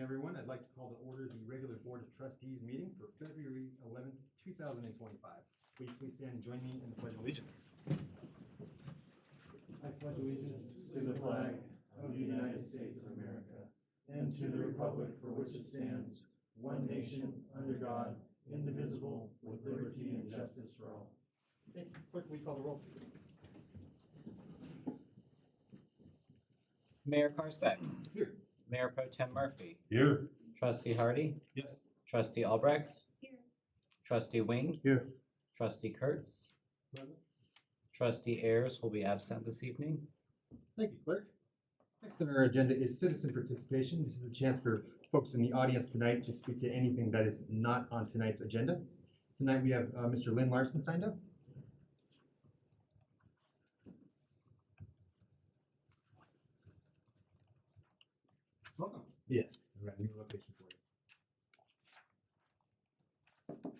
everyone. I'd like to call to order the regular Board of Trustees meeting for February 11th, 2025. Will you please stand and join me in the Pledge of Allegiance? I pledge allegiance to the flag of the United States of America and to the republic for which it stands, one nation, under God, indivisible, with liberty and justice for all. Thank you. Clerk, will you call the roll? Mayor Karsbeck. Here. Mayor Pro Tem Murphy. Here. Trustee Hardy. Yes. Trustee Albrecht. Here. Trustee Wing. Here. Trustee Kurtz. Present. Trustee Ayers will be absent this evening. Thank you, Clerk. Next on our agenda is citizen participation. This is a chance for folks in the audience tonight to speak to anything that is not on tonight's agenda. Tonight we have Mr. Lynn Larson signed up. Welcome. Yes, we're at a new location for you.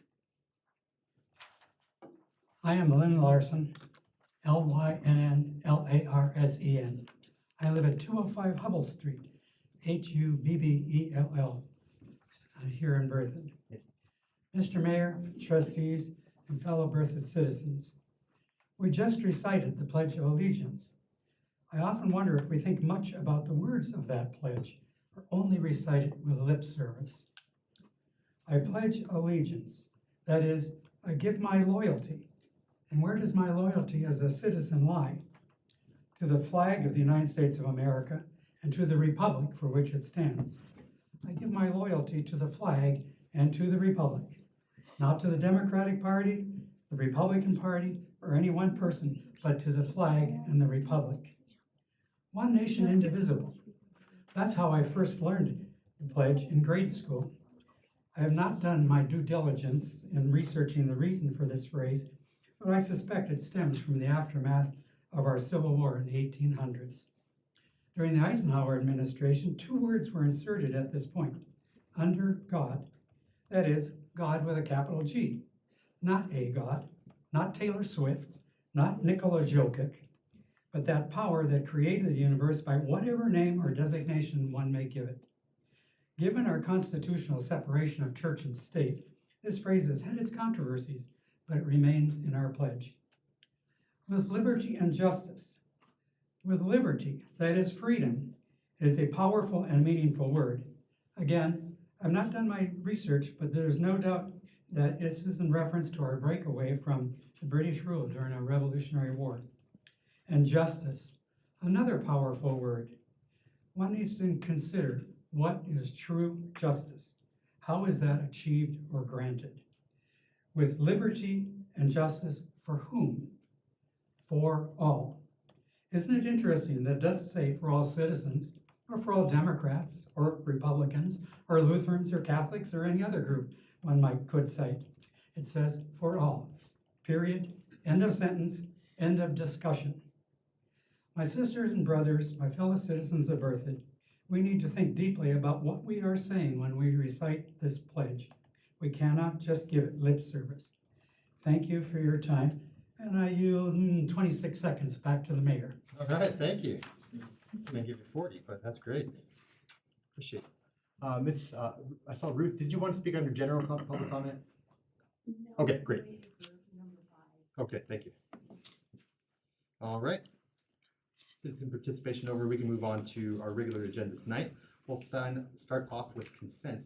I am Lynn Larson, Lynnlarsen. I live at 205 Hubble Street, Hubbell, here in Berthoud. Mr. Mayor, trustees, and fellow Berthoud citizens, we just recited the Pledge of Allegiance. I often wonder if we think much about the words of that pledge or only recite it with lip service. I pledge allegiance, that is, I give my loyalty. And where does my loyalty as a citizen lie? To the flag of the United States of America and to the republic for which it stands. I give my loyalty to the flag and to the republic, not to the Democratic Party, the Republican Party, or any one person, but to the flag and the republic. One nation indivisible. That's how I first learned the pledge in grade school. I have not done my due diligence in researching the reason for this phrase, but I suspect it stems from the aftermath of our Civil War in the 1800s. During the Eisenhower administration, two words were inserted at this point: under God. That is, God with a capital G. Not a God, not Taylor Swift, not Nikola Jokic, but that power that created the universe by whatever name or designation one may give it. Given our constitutional separation of church and state, this phrase has had its controversies, but it remains in our pledge. With liberty and justice. With liberty, that is freedom, is a powerful and meaningful word. Again, I've not done my research, but there's no doubt that this is in reference to our breakaway from the British rule during our Revolutionary War. And justice, another powerful word. One needs to consider what is true justice. How is that achieved or granted? With liberty and justice, for whom? For all. Isn't it interesting that it doesn't say for all citizens, or for all Democrats, or Republicans, or Lutherans, or Catholics, or any other group one could cite. It says for all. Period. End of sentence. End of discussion. My sisters and brothers, my fellow citizens of Berthoud, we need to think deeply about what we are saying when we recite this pledge. We cannot just give it lip service. Thank you for your time, and I yield 26 seconds back to the mayor. All right, thank you. I'm gonna give you 40, but that's great. Appreciate it. I saw Ruth. Did you want to speak under general public comment? No. Okay, great. Waiting for number 5. Okay, thank you. All right. Citizen participation over. We can move on to our regular agenda tonight. We'll start off with consent.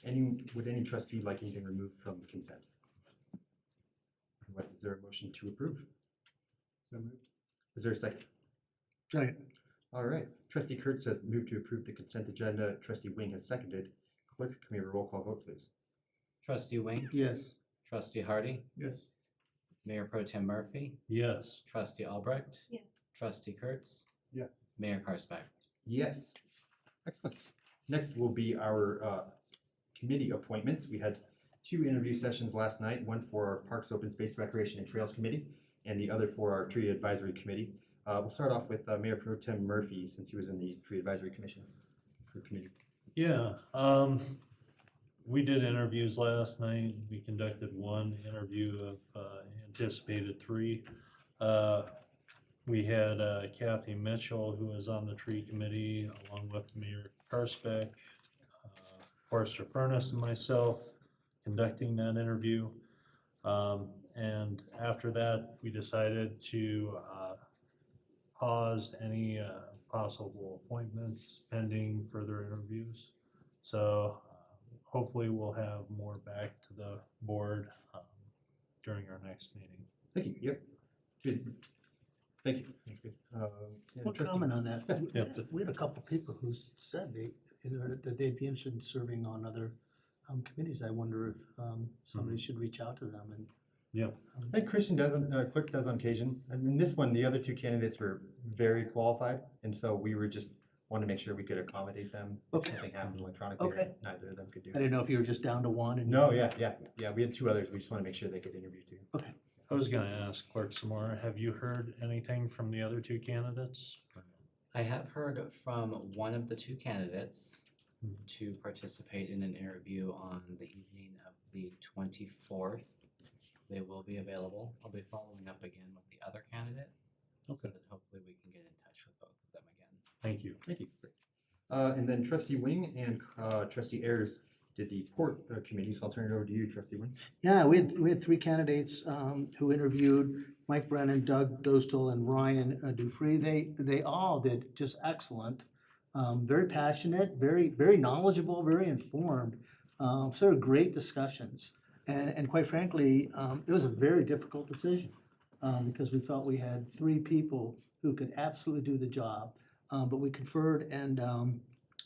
Would any trustee like anything removed from consent? Is there a motion to approve? So moved. Is there a second? Second. All right. Trustee Kurtz has moved to approve the consent agenda. Trustee Wing has seconded. Clerk, can we have a roll call vote, please? Trustee Wing. Yes. Trustee Hardy. Yes. Mayor Pro Tem Murphy. Yes. Trustee Albrecht. Yes. Trustee Kurtz. Yes. Mayor Karsbeck. Yes. Excellent. Next will be our committee appointments. We had 2 interview sessions last night, one for our Parks, Open Space, Recreation, and Trails Committee, and the other for our Tree Advisory Committee. We'll start off with Mayor Pro Tem Murphy, since he was in the Tree Advisory Commission. Committee. Yeah, we did interviews last night. We conducted 1 interview of anticipated 3. We had Kathy Mitchell, who was on the tree committee, along with Mayor Karsbeck, Forrester Furnace and myself conducting that interview. And after that, we decided to pause any possible appointments pending further interviews. So hopefully we'll have more back to the board during our next meeting. Thank you, yep. Good. Thank you. That's good. Yeah, One trustee- comment on that. Yeah. We had a couple people who said that they'd be interested in serving on other committees. I wonder if somebody should reach out to them and. Yeah. I think Christian does, clerk does on occasion. And in this one, the other two candidates were very qualified, and so we were just wanted to make sure we could accommodate them. If Okay. something happened electronically, Okay. neither of them could do I it. didn't know if you were just down to one and. No, yeah. We had two others. We just want to make sure they could interview too. Okay. I was gonna ask Clerk some more. Have you heard anything from the other two candidates? I have heard from one of the two candidates Mhm. to participate in an interview on the evening of the 24th. They will be available. I'll be following up again with the other candidate. Okay. So that hopefully we can get in touch with both of them again. Thank you. Thank you. And then trustee Wing and trustee Ayers did the port committee, so I'll turn it over to you, trustee Wing. Yeah, we had three candidates who interviewed, Mike Brennan, Doug Dostal, and Ryan Dufresne. They all did just excellent, very passionate, very knowledgeable, very informed, sort of great discussions. And quite frankly, it was a very difficult decision because we felt we had three people who could absolutely do the job. But we conferred and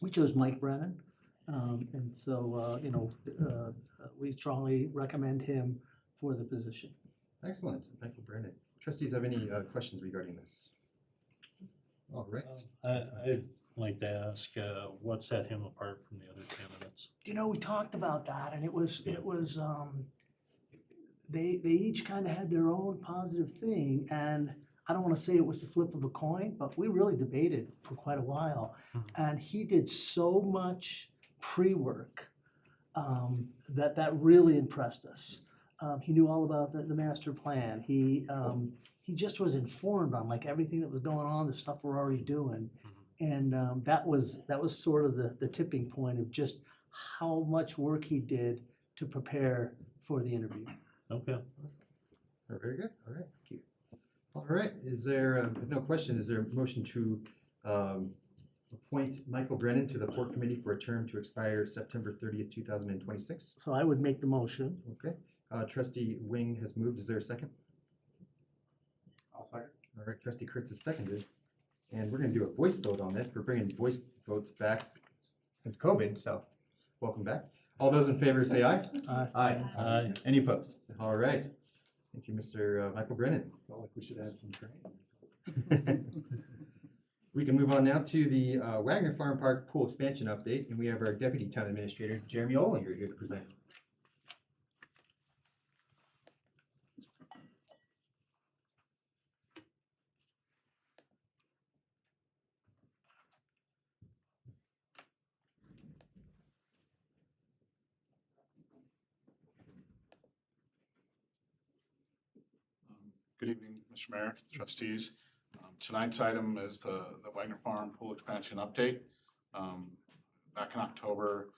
we chose Mike Brennan. And so, we strongly recommend him for the position. Excellent. Thank you, Brandon. Trustees have any questions regarding this? All right. I'd like to ask what set him apart from the other candidates? We talked about that and it was, they each kind of had their own positive thing. And I don't want to say it was the flip of a coin, but we really debated for quite a while. Mhm. And he did so much pre-work that really impressed us. He knew all about the master plan. He just was informed on like everything that was going on, the stuff we're already doing. And that was sort of the tipping point of just how much work he did to prepare for the interview. Okay. Very good. All right. Thank you. All right. Is there, with no question, is there a motion to appoint Michael Brennan to the port committee for a term to expire September 30th, 2026? So I would make the motion. Okay. Trustee Wing has moved. Is there a second? I'll second. All right. Trustee Kurtz has seconded. And we're going to do a voice vote on this. We're bringing voice votes back since COVID, so welcome back. All those in favor say aye. Aye. Aye. Any opposed? All right. Thank you, Mr. Michael Brennan. Felt like we should add some training. We can move on now to the Wagner Farm Park pool expansion update, and we have our Deputy Town Administrator, Jeremy Olinger, here to present. Good evening, Mr. Mayor, trustees. Tonight's item is the Wagner Farm Pool Expansion Update. Back in October,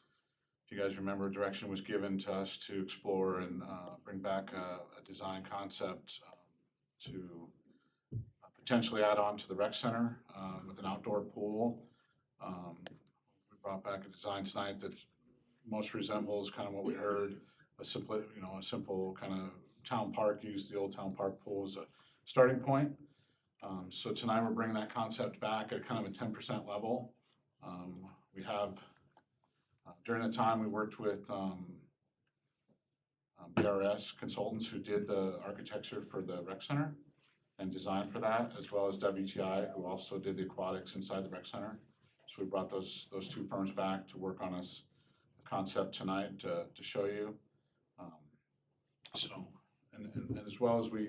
if you guys remember, direction was given to us to explore and bring back a design concept to potentially add on to the rec center with an outdoor pool. We brought back a design tonight that most resembles kind of what we heard, a simple kind of town park, use the old town park pool as a starting point. So tonight we're bringing that concept back at kind of a 10% level. We have, during the time we worked with BRS consultants who did the architecture for the rec center and design for that, as well as WTI, who also did the aquatics inside the rec center. So we brought those two firms back to work on this concept tonight to show you. And as well as we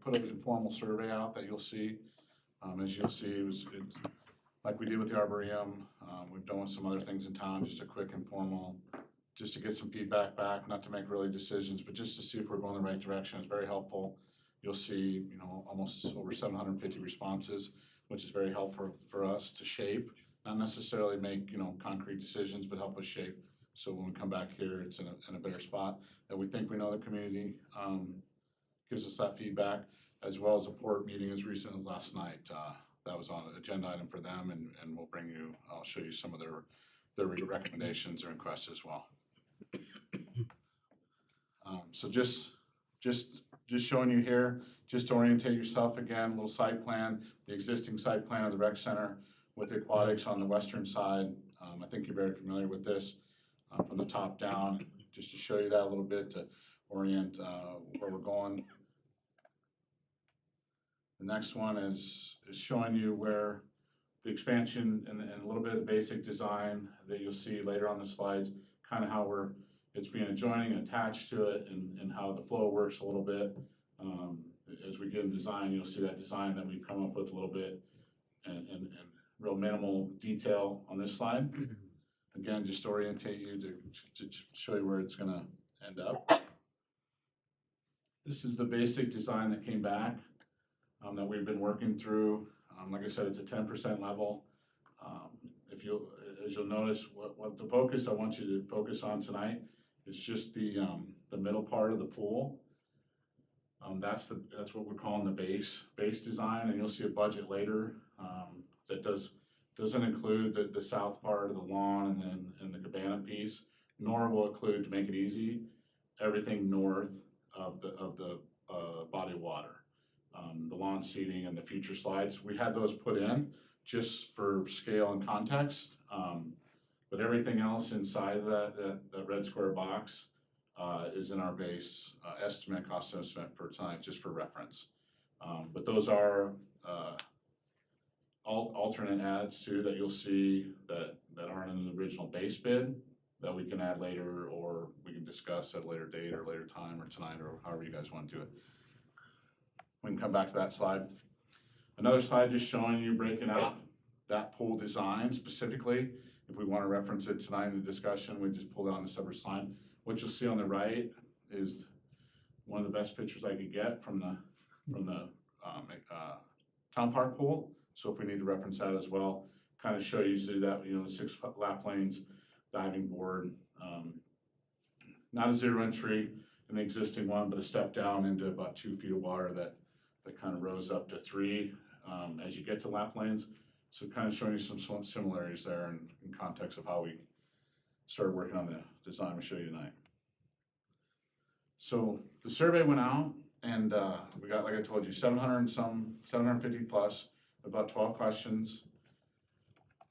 put an informal survey out that you'll see. As you'll see, it's like we did with the Arboretum. We've done with some other things in town, just a quick informal, just to get some feedback back, not to make really decisions, but just to see if we're going in the right direction. It's very helpful. You'll see, almost over 750 responses, which is very helpful for us to shape, not necessarily make, concrete decisions, but help us shape So when we come back here, it's in a better spot, that we think we know the community, gives us that feedback, as well as a port meeting as recent as last night. That was on an agenda item for them, and we'll bring you, I'll show you some of their recommendations or requests as well. So just showing you here, just to orientate yourself again, little site plan, the existing site plan of the rec center with the aquatics on the western side. I think you're very familiar with this from the top down, just to show you that a little bit, to orient where we're going. The next one is showing you where the expansion and a little bit of the basic design that you'll see later on the slides, kind of how it's being adjoining and attached to it, and how the flow works a little bit. As we get in design, you'll see that design that we've come up with a little bit, and real minimal detail on this slide. Again, just to orientate you to show you where it's gonna end up. This is the basic design that came back, that we've been working through. Like I said, it's a 10% level. As you'll notice, what the focus I want you to focus on tonight is just the middle part of the pool. That's what we're calling the base design, and you'll see a budget later that doesn't include the south part of the lawn and the cabana piece, nor will include, to make it easy, everything north of the body of water. The lawn seating and the future slides, we had those put in just for scale and context, but everything else inside of that red square box is in our base cost estimate for tonight, just for reference. But those are alternate adds too that you'll see that aren't in the original base bid, that we can add later, or we can discuss at a later date or later time, or tonight, or however you guys want to do it. We can come back to that slide. Another slide just showing you, breaking out that pool design specifically. If we want to reference it tonight in the discussion, we just pull it on a separate slide. What you'll see on the right is one of the best pictures I could get from the town park pool. So if we need to reference that as well, kind of show you, see that, the 6 lap lanes, diving board, not a zero entry in the existing one, but a step down into about 2 feet of water that kind of rose up to 3 as you get to lap lanes. So kind of showing you some similarities there in context of how we started working on the design we'll show you tonight. So the survey went out, and we got, like I told you, 750 plus, about 12 questions.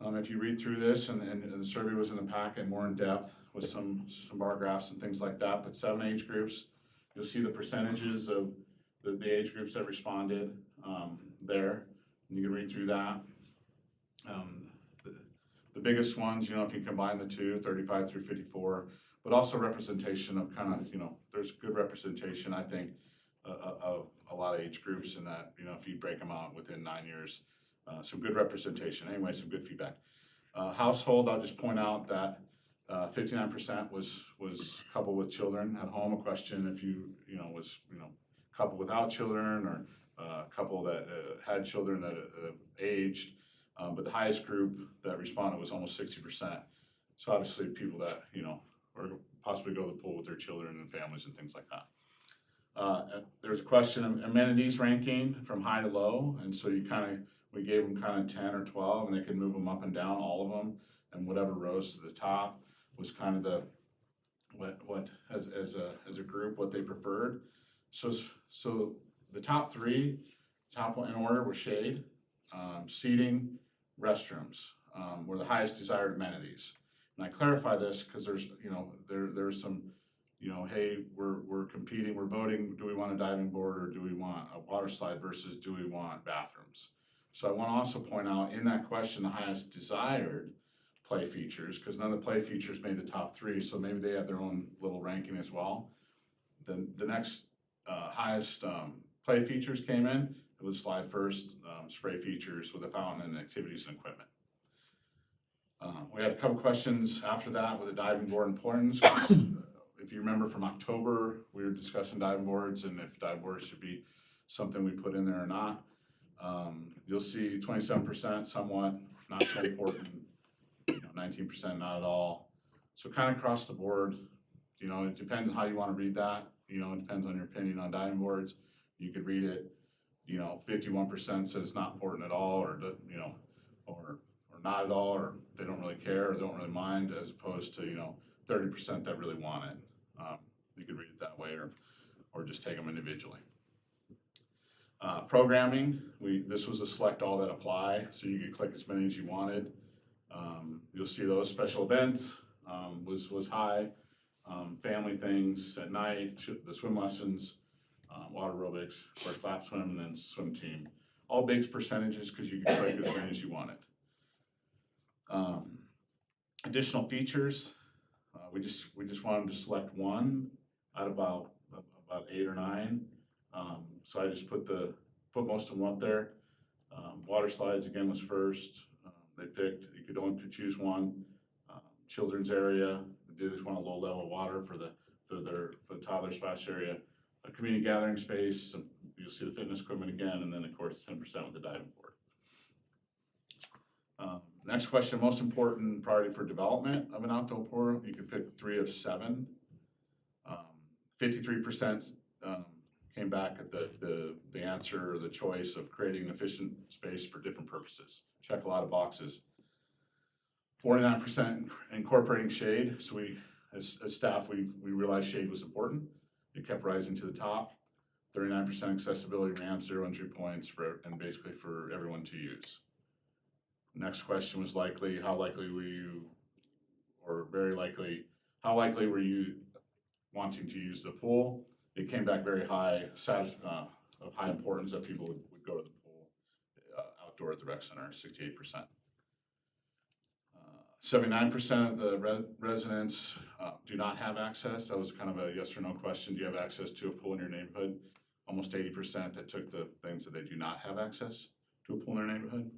If you read through this, and the survey was in the packet more in depth with some bar graphs and things like that, but 7 age groups, you'll see the percentages of the age groups that responded there, and you can read through that. The biggest ones, if you combine the two, 35 through 54, but also representation of kind of, there's good representation, I think, of a lot of age groups in that, if you break them out within 9 years, some good representation. Anyway, some good feedback. Household, I'll just point out that 59% was couple with children at home. A question if was couple without children, or a couple that had children that aged. But the highest group that responded was almost 60%. So obviously people that, or possibly go to the pool with their children and families and things like that. There's a question of amenities ranking from high to low. And so we gave them kind of 10 or 12, and they could move them up and down, all of them. And whatever rose to the top was kind of what as a group, what they preferred. So the top 3, top one in order, were shade, seating, restrooms, were the highest desired amenities. And I clarify this because there's some, hey, we're competing, we're voting, do we want a diving board or do we want a water slide versus do we want bathrooms? So I want to also point out in that question, the highest desired play features, because none of the play features made the top 3, so maybe they have their own little ranking as well. Then the next highest play features came in. It was slide first, spray features with a fountain and activities and equipment. We had a couple questions after that with the diving board importance. If you remember from October, we were discussing diving boards and if diving boards should be something we put in there or not. You'll see 27% somewhat, not so important, 19% not at all, So kind of across the board, you know, it depends on how you want to read that. You know, it depends on your opinion on diving boards. You could read it, you know, 51% says it's not important at all, or, you know, or not at all, or they don't really care, or don't really mind, as opposed to, you know, 30% that really want it. You could read it that way, or just take them individually. Programming, this was a select all that apply, so you could click as many as you wanted. You'll see those special events was high. Family things at night, the swim lessons, water aerobics, of course lap swim, and then swim team. All big percentages because you can click as many as you wanted. Additional features, we just wanted to select one out of about 8 or 9. So I just put most of them up there. Water slides again was first. They picked, you could only choose one. Children's area, they just want a low level water for the toddler splash area. A community gathering space, you'll see the fitness equipment again, and then of course 10% with the diving board. Next question, most important priority for development of an outdoor pool, you could pick 3 of 7. 53% came back at the answer or the choice of creating an efficient space for different purposes. Check a lot of boxes. 49% incorporating shade. So we, as staff, we realized shade was important. It kept rising to the top. 39% accessibility ramps, 0 entry points and basically for everyone to use. Next question was how likely were you, or very likely, how likely were you wanting to use the pool? It came back very high, of high importance that people would go to the pool outdoor at the rec center, 68%. 79% of the residents do not have access. That was kind of a yes or no question. Do you have access to a pool in your neighborhood? Almost 80% that took the things that they do not have access to a pool in their neighborhood.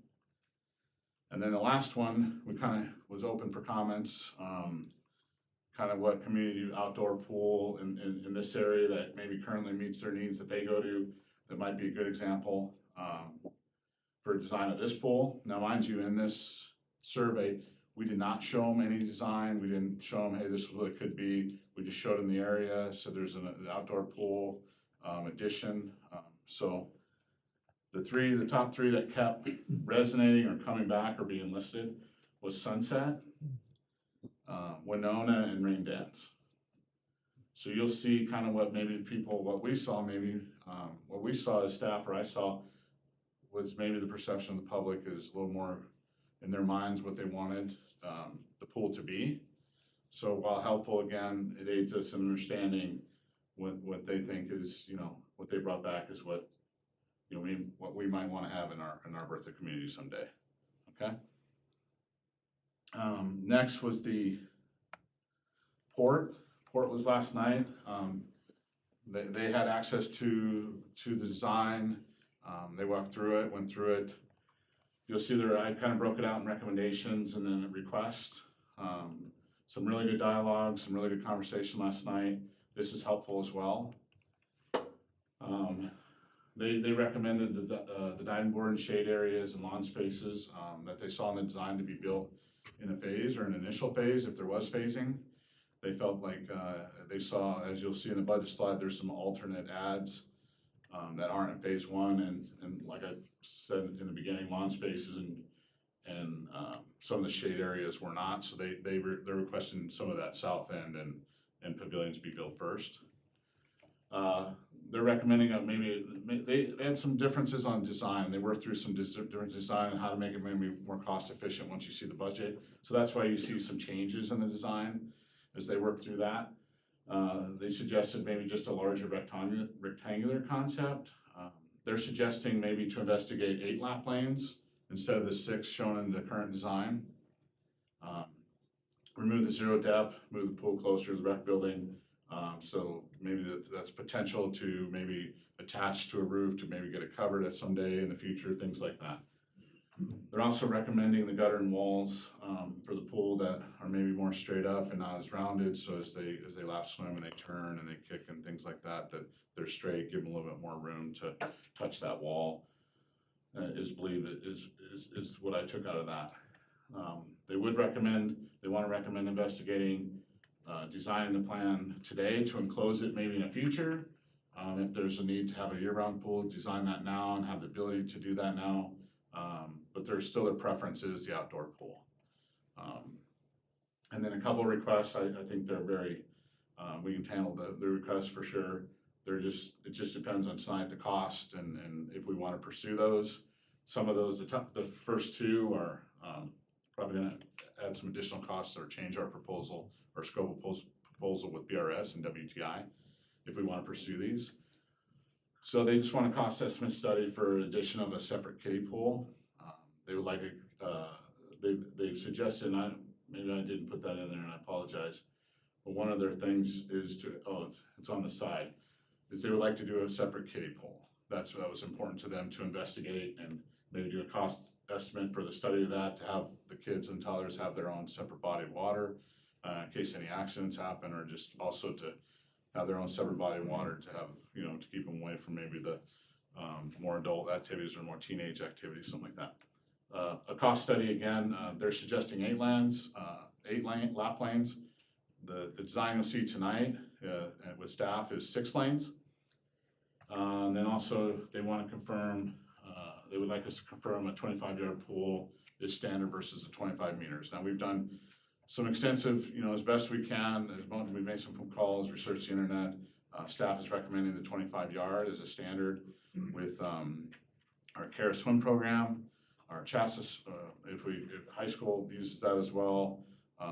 And then the last one, we kind of was open for comments, kind of what community outdoor pool in this area that maybe currently meets their needs that they go to, that might be a good example for design of this pool. Now, mind you, in this survey, we did not show them any design. We didn't show them, hey, this is what it could be. We just showed them the area. So there's an outdoor pool addition. So the top 3 that kept resonating or coming back or being listed was Sunset, Winona, and Rain Dance. So you'll see kind of what we saw as staff, or I saw, was maybe the perception of the public is a little more in their minds what they wanted the pool to be. So while helpful, again, it aids us in understanding what they think is, you know, what they brought back is what, you know, what we might want to have in our birthday community someday. Okay. Next was the port. Port was last night. They had access to the design. They walked through it, went through it. You'll see there, I kind of broke it out in recommendations and then a request. Some really good dialogue, some really good conversation last night. This is helpful as well. They recommended the diving board and shade areas and lawn spaces that they saw in the design to be built in a phase or an initial phase if there was phasing. They felt like they saw, as you'll see in the budget slide, there's some alternate adds that aren't in phase 1, and like I said in the beginning, lawn spaces and some of the shade areas were not. So they're requesting some of that south end and pavilions be built first. They're recommending maybe they had some differences on design. They worked through some different design and how to make it maybe more cost efficient once you see the budget. So that's why you see some changes in the design as they work through that. They suggested maybe just a larger rectangular concept. They're suggesting maybe to investigate 8 lap lanes instead of the 6 shown in the current design. Remove the 0 depth, move the pool closer to the rec building. So maybe that's potential to maybe attach to a roof to maybe get it covered at some day in the future, things like that. They're also recommending the gutter and walls for the pool that are maybe more straight up and not as rounded. So as they lap swim and they turn and they kick and things like that, that they're straight, give them a little bit more room to touch that wall. Is what I took out of that. They would recommend, they want to recommend investigating, designing the plan today to enclose it maybe in the future. If there's a need to have a year-round pool, design that now and have the ability to do that now. But there's still, their preference is the outdoor pool. And then a couple of requests, I think they're very, we can handle the requests for sure. They're just, it just depends on tonight, the cost and if we want to pursue those. Some of those, the first two are probably gonna add some additional costs or change our proposal or scope of proposal with BRS and WTI if we want to pursue these. So they just want a cost estimate study for addition of a separate kiddie pool. They would like they've suggested, and maybe I didn't put that in there and I apologize, but one of their things is to, it's on the side, is they would like to do a separate kiddie pool. That's what was important to them to investigate and maybe do a cost estimate for the study of that, to have the kids and toddlers have their own separate body of water in case any accidents happen, or just also to have their own separate body of water to have, to keep them away from maybe the more adult activities or more teenage activities, something like that. A cost study, again, they're suggesting 8 lap lanes. The design you'll see tonight with staff is 6 lanes. And then also they want to confirm, they would like us to confirm a 25-yard pool is standard versus the 25 meters. Now we've done some extensive, as best we can, we've made some phone calls, researched the internet. Staff is recommending the 25-yard as a standard with our CARE swim program, our chassis, if high school uses that as well.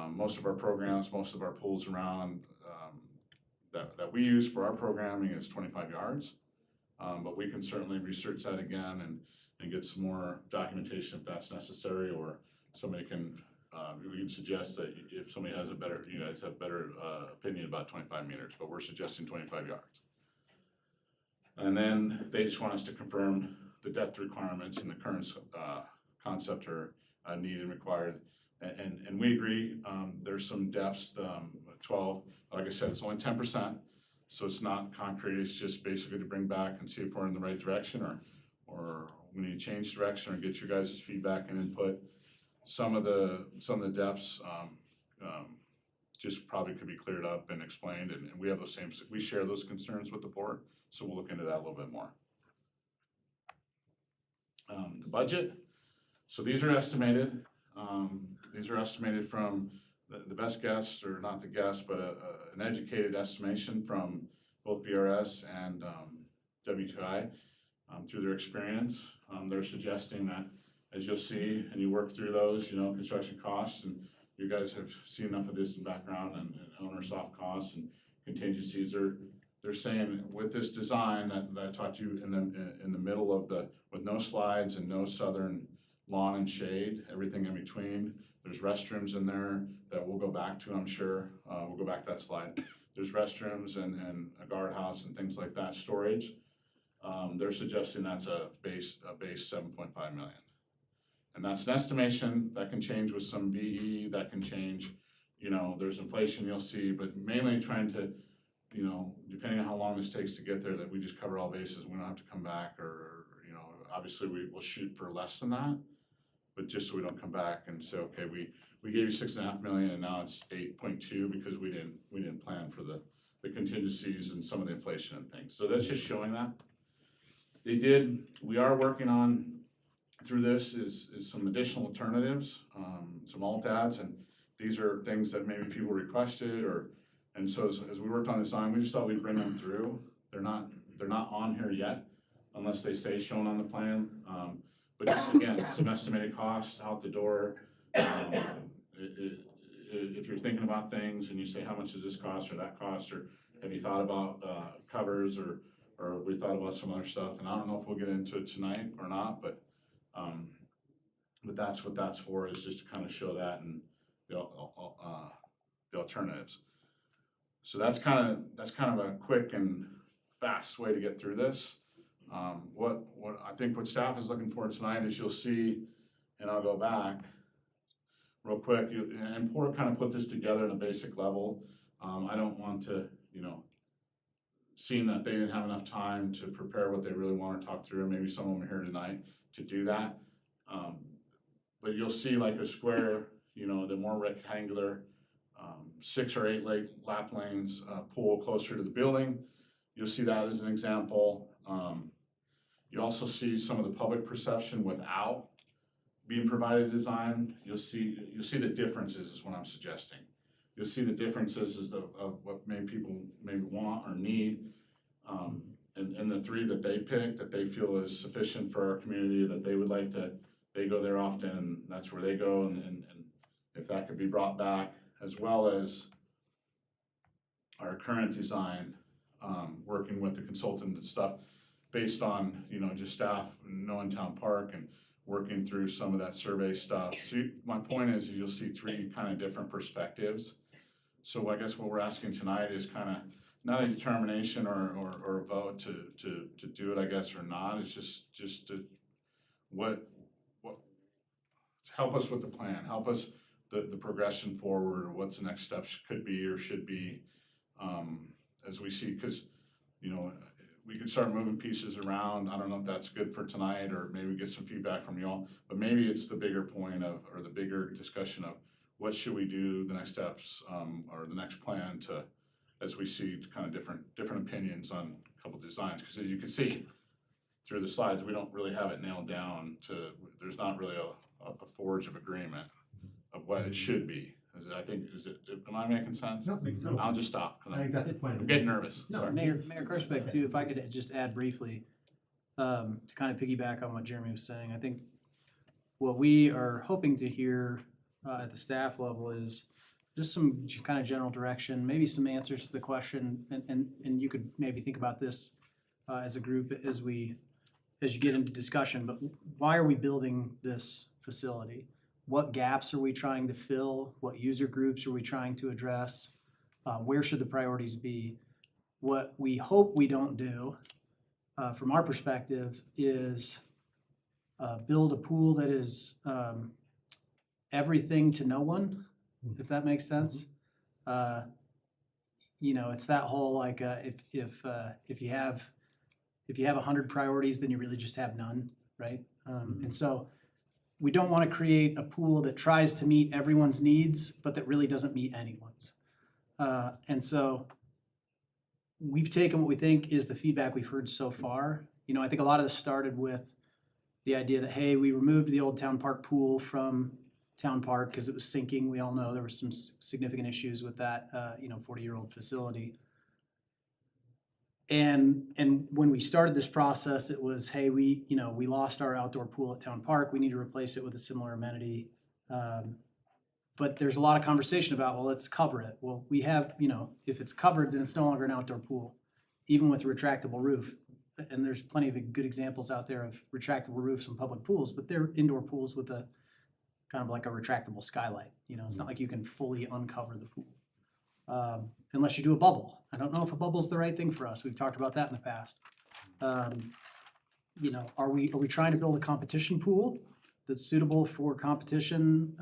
Most of our programs, most of our pools around that we use for our programming is 25 yards. But we can certainly research that again and get some more documentation if that's necessary, or somebody can, we can suggest that if somebody has you guys have better opinion about 25 meters, but we're suggesting 25 yards. And then they just want us to confirm the depth requirements in the current concept are needed and required. And we agree, there's some depths, 12, like I said, it's only 10%, so it's not concrete, it's just basically to bring back and see if we're in the right direction, or we need to change direction or get your guys' feedback and input. Some of the depths just probably could be cleared up and explained, and we have we share those concerns with the board, so we'll look into that a little bit more. The budget, so these are estimated. These are estimated from the best guess, or not the guess, but an educated estimation from both BRS and WTI through their experience. They're suggesting that, as you'll see, and you work through those, construction costs, and you guys have seen enough of this in background and owner soft costs and contingencies. They're saying with this design that I taught you in the middle of with no slides and no southern lawn and shade, everything in between. There's restrooms in there that we'll go back to, I'm sure. We'll go back to that slide. There's restrooms and a guardhouse and things like that, storage. They're suggesting that's a base 7.5 million. And that's an estimation that can change with some VE, that can change, there's inflation you'll see, but mainly trying to, depending on how long this takes to get there, that we just cover all bases. We don't have to come back or obviously we will shoot for less than that, but just so we don't come back and say, okay, we gave you 6.5 million and now it's 8.2 because we didn't plan for the contingencies and some of the inflation and things. So that's just showing that. We are working on, through this is some additional alternatives, some alt ads, and these are things that maybe people requested, and so as we worked on the design, we just thought we'd bring them through. They're not on here yet, unless they say shown on the plan. But just again, some estimated cost out the door. If you're thinking about things and you say, how much does this cost or that cost, or have you thought about covers, or we thought about some other stuff, and I don't know if we'll get into it tonight or not, but that's what that's for, is just to kind of show that and the alternatives. So that's kind of a quick and fast way to get through this. What I think what staff is looking for tonight is, you'll see, and I'll go back real quick, and kind of put this together at a basic level. I don't want to, seeing that they didn't have enough time to prepare what they really want to talk through, and maybe some of them are here tonight to do that. but you'll see like a square, you know, the more rectangular, 6 or 8 lap lanes, pool closer to the building. You'll see that as an example. You also see some of the public perception without being provided design. You'll see the differences is what I'm suggesting. You'll see the differences of what maybe people maybe want or need. And the 3 that they pick that they feel is sufficient for our community, that they would like to, they go there often and that's where they go, and if that could be brought back, as well as our current design, working with the consultant and stuff based on, you know, just staff knowing Town Park and working through some of that survey stuff. So my point is you'll see 3 kind of different perspectives. So I guess what we're asking tonight is kind of not a determination or a vote to do it, I guess, or not. It's just to what help us with the plan, help us the progression forward, or what's the next steps could be or should be, as we see, because, you know, we could start moving pieces around. I don't know if that's good for tonight, or maybe get some feedback from y'all, but maybe it's the bigger point of, or the bigger discussion of what should we do, the next steps, or the next plan to, as we see kind of different opinions on a couple designs. Because as you can see through the slides, we don't really have it nailed down to, there's not really a forge of agreement of what it should be. Am I making sense? No, makes sense. I'll just stop. 'Cause I think that's the point. I'm getting nervous. No, Sorry. Mayor Kirschbeck too, if I could just add briefly, to kind of piggyback on what Jeremy was saying, I think what we are hoping to hear at the staff level is just some kind of general direction, maybe some answers to the question, and you could maybe think about this as a group as you get into discussion, but why are we building this facility? What gaps are we trying to fill? What user groups are we trying to address? Where should the priorities be? What we hope we don't do, from our perspective, is build a pool that is everything to no one, if that makes sense. You know, it's that whole like if you have 100 priorities, then you really just have none, right? And so we don't want to create a pool that tries to meet everyone's needs, but that really doesn't meet anyone's. And so we've taken what we think is the feedback we've heard so far. You know, I think a lot of this started with the idea that, hey, we removed the old Town Park pool from Town Park because it was sinking. We all know there were some significant issues with that, 40-year-old facility. And when we started this process, it was, hey, we lost our outdoor pool at Town Park. We need to replace it with a similar amenity. But there's a lot of conversation about, well, let's cover it. Well, we have, if it's covered, then it's no longer an outdoor pool, even with a retractable roof. And there's plenty of good examples out there of retractable roofs on public pools, but they're indoor pools with a kind of like a retractable skylight. It's not like you can fully uncover the pool. Unless you do a bubble. I don't know if a bubble's the right thing for us. We've talked about that in the past. Are we trying to build a competition pool that's suitable for competition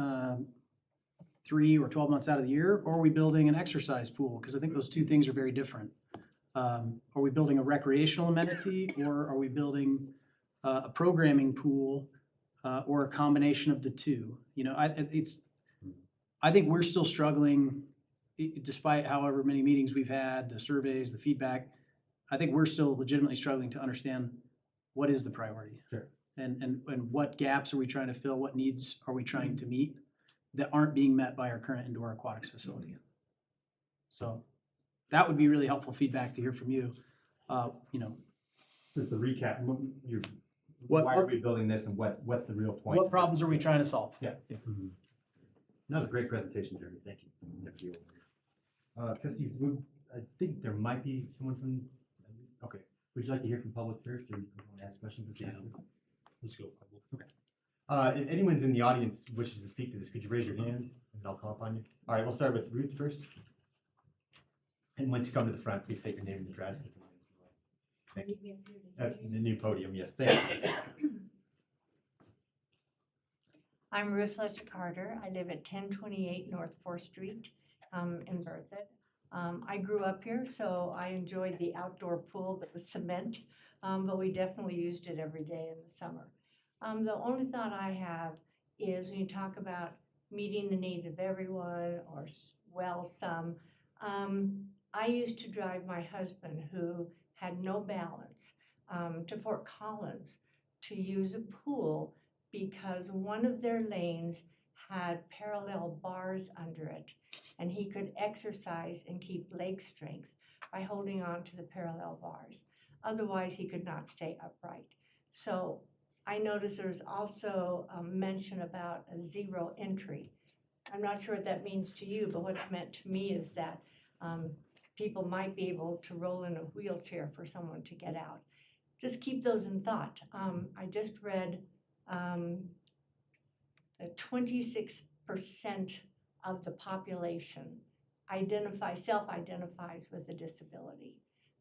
3 or 12 months out of the year? Or are we building an exercise pool? Because I think those two things are very different. Are we building a recreational amenity, or are we building a programming pool, or a combination of the two? I think we're still struggling, despite however many meetings we've had, the surveys, the feedback. I think we're still legitimately struggling to understand what is the priority. Sure. And what gaps are we trying to fill? What needs are we trying to meet that aren't being met by our current indoor aquatics facility? So that would be really helpful feedback to hear from you. Just the recap, What- why are we building this, and what's the real point? What problems are we trying to solve? Yeah. That was a great presentation, Jeremy. Thank you. Trustees, I think there might be someone from, okay. Would you like to hear from public first, or you want to ask questions at the end? Let's go public. If anyone's in the audience wishes to speak to this, could you raise your hand and I'll call upon you? All right, we'll start with Ruth first. And once you come to the front, please state your name and address. Thank you. That's the new podium, yes, thank you. I'm Ruth Fletcher Carter. I live at 1028 North 4th Street in Berthoud. I grew up here, so I enjoyed the outdoor pool that was cement, but we definitely used it every day in the summer. The only thought I have is when you talk about meeting the needs of everyone or well some. I used to drive my husband, who had no balance, to Fort Collins to use a pool because one of their lanes had parallel bars under it, and he could exercise and keep leg strength by holding on to the parallel bars. Otherwise, he could not stay upright. So I noticed there's also a mention about a zero entry. I'm not sure what that means to you, but what it meant to me is that people might be able to roll in a wheelchair for someone to get out. Just keep those in thought. I just read that 26% of the population self-identifies with a disability.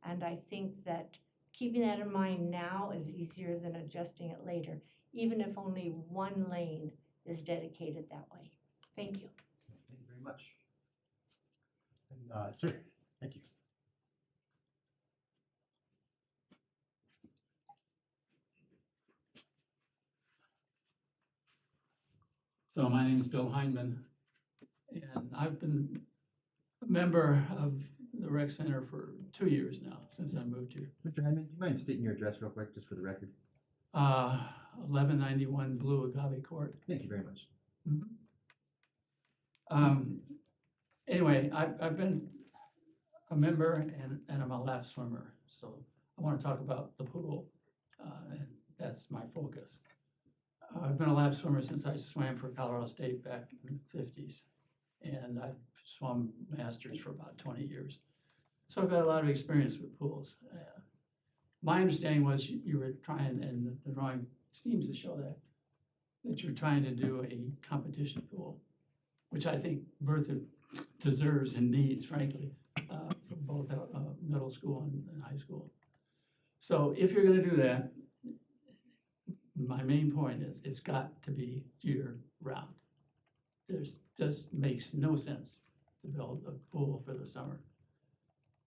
And I think that keeping that in mind now is easier than adjusting it later, even if only one lane is dedicated that way. Thank you. Thank you very much. And, sir, thank you. So my name is Bill Heinman, and I've been a member of the rec center for 2 years now, since I moved here. Mr. Hyman, do you mind stating your address real quick, just for the record? 1191 Blue Agave Court. Thank you very much. Anyway, I've been a member and I'm a lap swimmer, so I want to talk about the pool, and that's my focus. I've been a lap swimmer since I swam for Colorado State back in the 50s, and I've swum masters for about 20 years. So I've got a lot of experience with pools. My understanding was you were trying, and the drawing seems to show that you're trying to do a competition pool, which I think Berthoud deserves and needs, frankly, for both middle school and high school. So if you're going to do that, my main point is it's got to be year-round. There's just makes no sense to build a pool for the summer.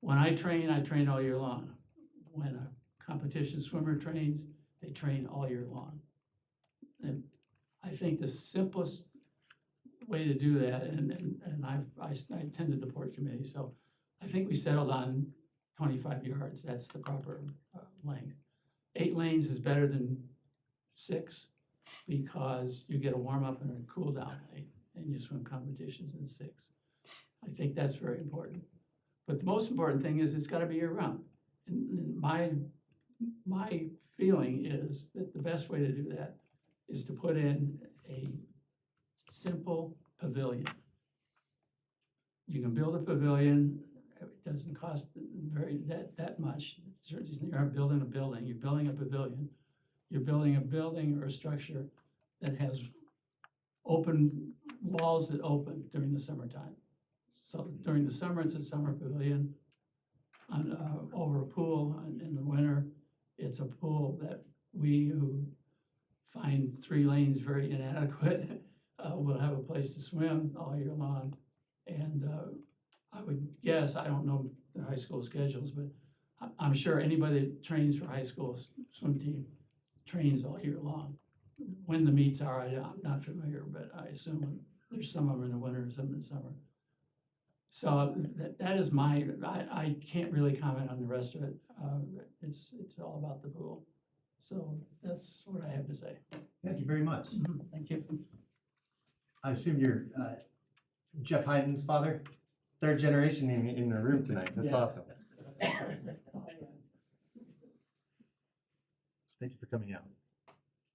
When I train all year long. When a competition swimmer trains, they train all year long. And I think the simplest way to do that, and I attended the port committee, so I think we settled on 25 yards. That's the proper length. 8 lanes is better than 6 because you get a warm up and a cool down lane, and you swim competitions in 6. I think that's very important. But the most important thing is it's got to be year round. And my feeling is that the best way to do that is to put in a simple pavilion. You can build a pavilion. It doesn't cost that much. You're not building a building. You're building a pavilion. You're building a building or a structure that has open walls that open during the summertime. So during the summer, it's a summer pavilion over a pool. And in the winter, it's a pool that we who find 3 lanes very inadequate will have a place to swim all year long. And I would guess, I don't know the high school schedules, but I'm sure anybody that trains for high school swim team trains all year long. When the meets are, I'm not familiar, but I assume there's some of them in the winter, some in the summer. So that is I can't really comment on the rest of it. It's all about the pool. So that's what I have to say. Thank you very much. Thank you. I assume you're Jeff Hyden's father, 3rd generation in the room tonight. That's Yeah. awesome. Thank you for coming out.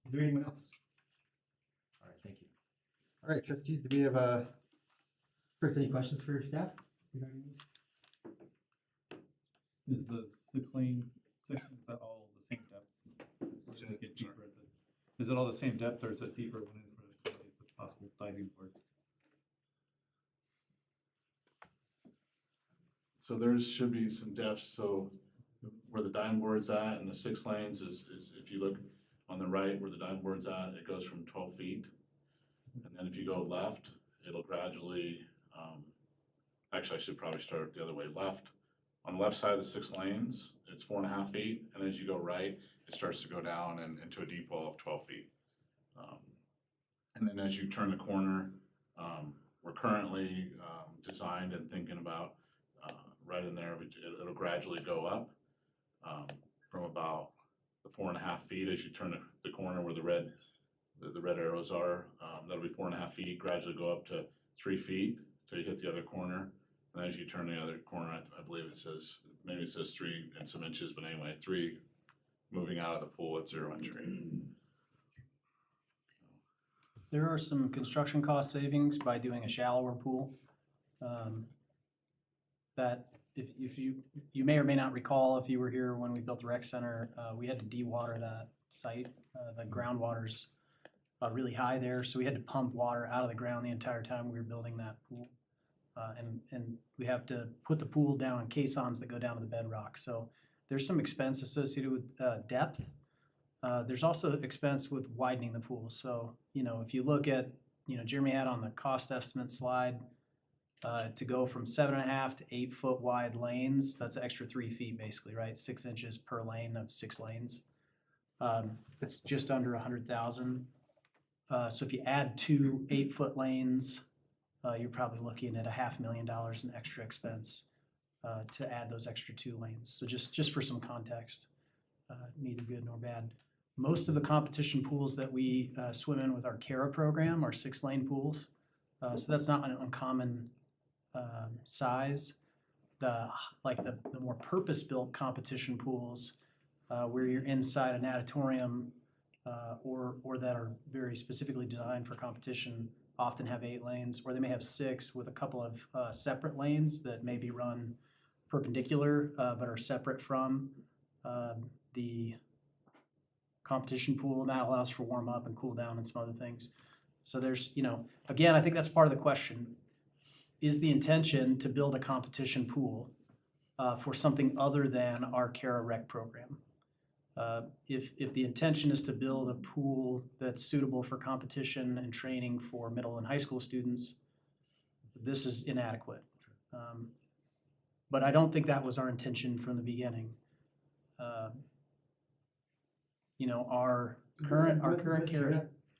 Is there anyone else? All right, thank you. All right, trustees, do we have first any questions for staff regarding this? Is the 6-lane section, is that all the same depth? Or does it get deeper at is it all the same depth, or is it deeper when for the possible diving board? So there should be some depth, so where the diving board's at and the 6 lanes is if you look on the right where the diving board's at, it goes from 12 feet. And then if you go left, it'll gradually, actually I should probably start the other way, left. On the left side of the 6 lanes, it's 4.5 feet, and as you go right, it starts to go down and into a deep well of 12 feet. And then as you turn the corner, we're currently designed and thinking about right in there, it'll gradually go up from about the 4.5 feet as you turn the corner where the red arrows are. That'll be 4.5 feet, gradually go up to 3 feet till you hit the other corner. And as you turn the other corner, I believe it says, maybe it says 3 and some inches, but anyway, 3 moving out of the pool at 0 entry. There are some construction cost savings by doing a shallower pool. That if you may or may not recall, if you were here when we built the rec center, we had to de-water that site. The groundwater's really high there, so we had to pump water out of the ground the entire time we were building that pool. And we have to put the pool down in caissons that go down to the bedrock. So there's some expense associated with depth. There's also expense with widening the pool. So, if you look at, Jeremy had on the cost estimate slide, to go from 7.5 to 8 foot wide lanes, that's an extra 3 feet basically, right? 6 inches per lane of 6 lanes. That's just under 100,000. So if you add 2 8-foot lanes, you're probably looking at $500,000 in extra expense to add those extra 2 lanes. So just for some context, neither good nor bad. Most of the competition pools that we swim in with our CARA program are 6-lane pools. So that's not an uncommon size. The more purpose-built competition pools where you're inside a natatorium or that are very specifically designed for competition often have 8 lanes, or they may have 6 with a couple of separate lanes that may be run perpendicular but are separate from the competition pool, and that allows for warm up and cool down and some other things. So there's, again, I think that's part of the question. Is the intention to build a competition pool for something other than our CARA Rec program? If the intention is to build a pool that's suitable for competition and training for middle and high school students, this is inadequate. But I don't think that was our intention from the beginning. Our current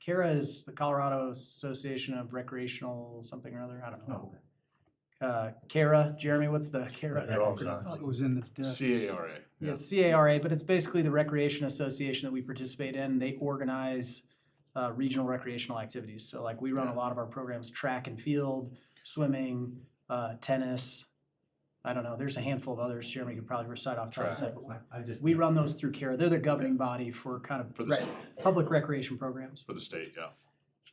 CARA is the Colorado Association of Recreational something or other, I don't know. Oh, okay. CARA, Jeremy, what's the CARA? They're all I thought it was in this deck. CARA. Yeah, it's CARA, but it's basically the recreation association that we participate in. They organize regional recreational activities. So like we run a lot of our programs, track and field, swimming, tennis. I don't know, there's a handful of others. Jeremy could probably recite off the top of his head. But we run those through CARA. They're the governing body for kind of For the public recreation programs. For the state, yeah.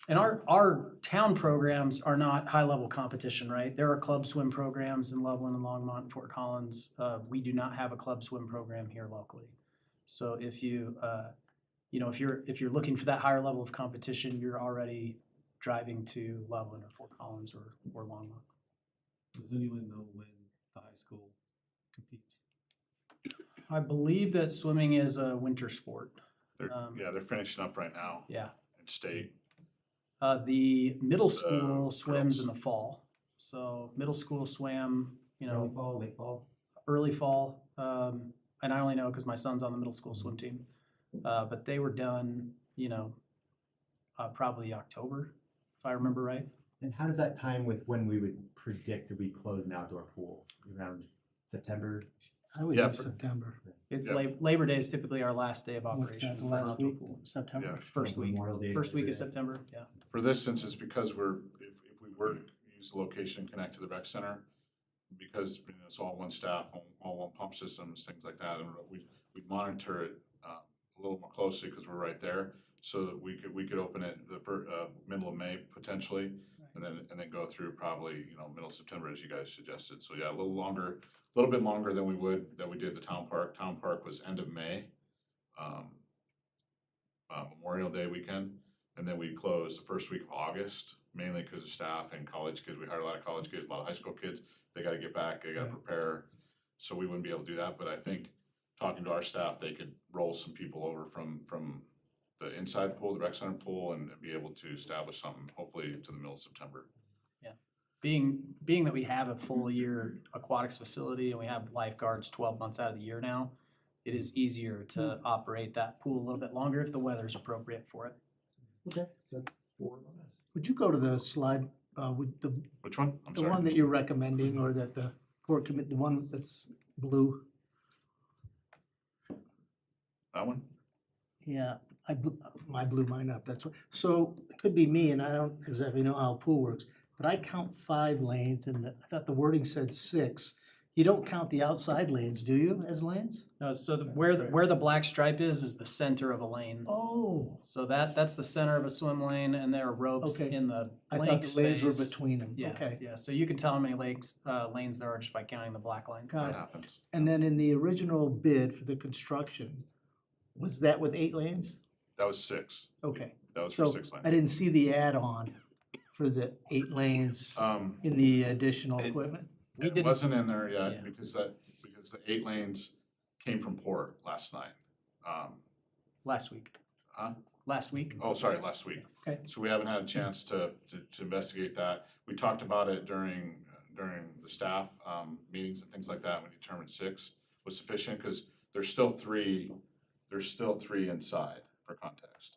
And our town programs are not high-level competition, right? There are club swim programs in Loveland and Longmont and Fort Collins. We do not have a club swim program here locally. So if you, if you're looking for that higher level of competition, you're already driving to Loveland or Fort Collins or Longmont. Does anyone know when the high school competes? I believe that swimming is a winter sport. They're finishing up right now Yeah. in state. The middle school swims girls. in the fall. So middle school swam, Early fall, late fall? early fall. And I only know because my son's on the middle school swim team. But they were done, probably October, if I remember right. And how does that time with when we would predict that we close an outdoor pool? Around September? I would Yeah, do for- September. It's Yeah. Labor Day is typically our last day of What's operation. that, the for an last outdoor week, pool. September? Yeah. First week, Memorial Day. first week of Yeah. September, yeah. For this, since it's because if we were to use the location, connect to the rec center, because it's all one staff, all one pump systems, things like that, and we'd monitor it a little more closely because we're right there, so that we could open it the middle of May potentially, and then go through probably middle of September as you guys suggested. So yeah, a little bit longer than we did the town park. Town park was end of May, Memorial Day weekend. And then we closed the first week of August, mainly because of staff and college kids. We hired a lot of college kids, a lot of high school kids. They gotta get back, they gotta prepare. So we wouldn't be able to do that, but I think talking to our staff, they could roll some people over from the inside pool, the rec center pool, and be able to establish something, hopefully to the middle of September. Being that we have a full year aquatics facility and we have lifeguards 12 months out of the year now, it is easier to operate that pool a little bit longer if the weather's appropriate for it. Okay. Would you go to the slide, with Which one? I'm the sorry. one that you're recommending, or that the port commit, the one that's blue? That one? Yeah, I blew mine up, that's what, so it could be me, and I don't exactly know how a pool works, but I count 5 lanes, and I thought the wording said 6. You don't count the outside lanes, do you, as lanes? No, so where the black stripe is the center of a lane. Oh, So that's the center of a swim lane, and there are ropes Okay. in the I lake thought the lanes were space. between them, Yeah, okay. yeah, so you can tell how many lanes there are just by counting the black lines. Got That it. happens. And then in the original bid for the construction, was that with 8 lanes? That was 6. Okay, That was for so 6 lanes. I didn't see the add-on for the 8 lanes in the additional it- equipment. We It didn't- wasn't in there Yeah. yet because the 8 lanes came from port last night. Last week. Huh? Last week. Oh, sorry, last week. Okay. So we haven't had a chance to investigate that. We talked about it during the staff meetings and things like that. We determined 6 was sufficient because there's still 3 inside for context.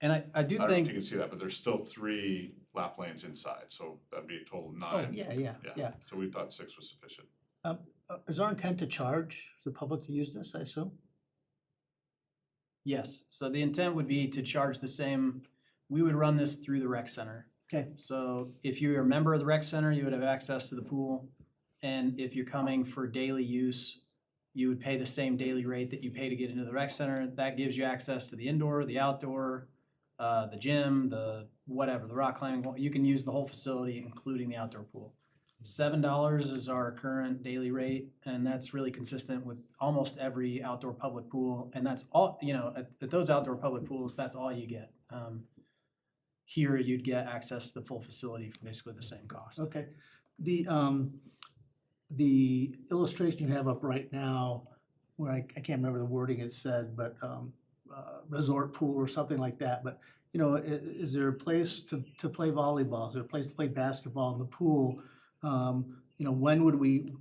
And I do I don't know if think, you can see that, but there's still 3 lap lanes inside, so that'd be a total of 9. Oh, yeah. So we thought 6 was sufficient. Is our intent to charge the public to use this, I assume? yes, so the intent would be to charge the same, we would run this through the rec center. Okay. So if you're a member of the rec center, you would have access to the pool. And if you're coming for daily use, you would pay the same daily rate that you pay to get into the rec center. That gives you access to the indoor, the outdoor, the gym, the whatever, the rock climbing. You can use the whole facility, including the outdoor pool. $7 is our current daily rate, and that's really consistent with almost every outdoor public pool. And that's all, at those outdoor public pools, that's all you get. Here, you'd get access to the full facility for basically the same cost. Okay. The illustration you have up right now, where I can't remember the wording it said, but resort pool or something like that, but is there a place to play volleyball? Is there a place to play basketball in the pool? When would we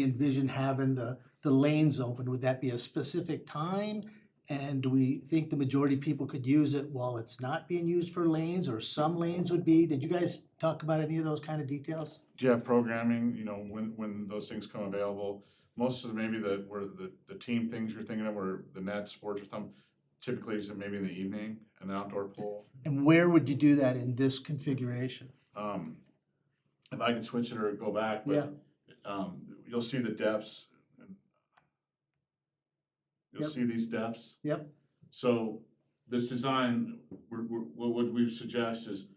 envision having the lanes open? Would that be a specific time? And do we think the majority of people could use it while it's not being used for lanes, or some lanes would be? Did you guys talk about any of those kind of details? Yeah, programming, when those things come available, most of maybe the team things you're thinking of, or the net sports or something, typically is maybe in the evening, an outdoor pool. And where would you do that in this configuration? If I can switch it or go back, but, you'll see the depths. You'll Yep. see these depths. Yep. So this design, what we suggest is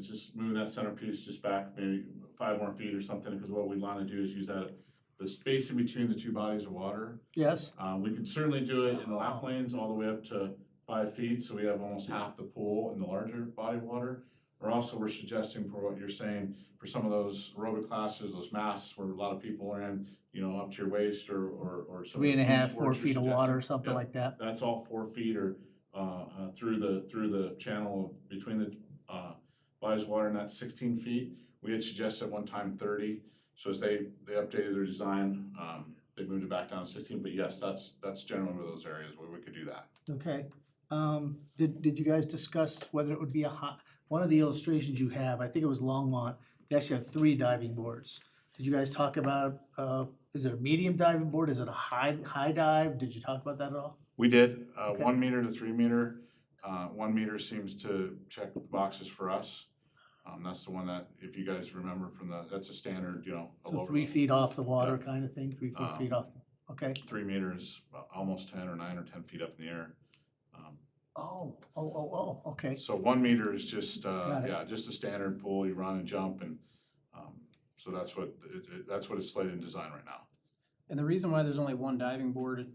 just move that centerpiece just back maybe 5 more feet or something, because what we want to do is use the space in between the 2 bodies of water. Yes? We can certainly do it in the lap lanes all the way up to 5 feet, so we have almost half the pool in the larger body of water. Or also, we're suggesting for what you're saying, for some of those aerobic classes, those masks where a lot of people are in, up to your waist or some. 3.5, sports 4 you're feet of water, suggesting. something Yep. like that? That's all 4 feet or through the channel between the bodies of water, and that's 16 feet. We had suggested one time 30. So as they updated their design, they moved it back down to 16. But yes, that's generally one of those areas where we could do that. Okay. Did you guys discuss whether it would be one of the illustrations you have, I think it was Longmont, they actually have 3 diving boards. Did you guys talk about, is it a medium diving board? Is it a high dive? Did you talk about that at all? We did 1 Okay. meter to 3 meter. 1 meter seems to check the boxes for us. That's the one that, if you guys remember that's a standard, a So lower. 3 feet off the water Yeah. kind of thing, 3, 4 feet off, okay? 3 meters, almost 10 or 9 or 10 feet up in the air. Okay. So 1 meter is just, Got it. just a standard pool, you run and jump, and so that's what it's slated in design right now. And the reason why there's only 1 diving board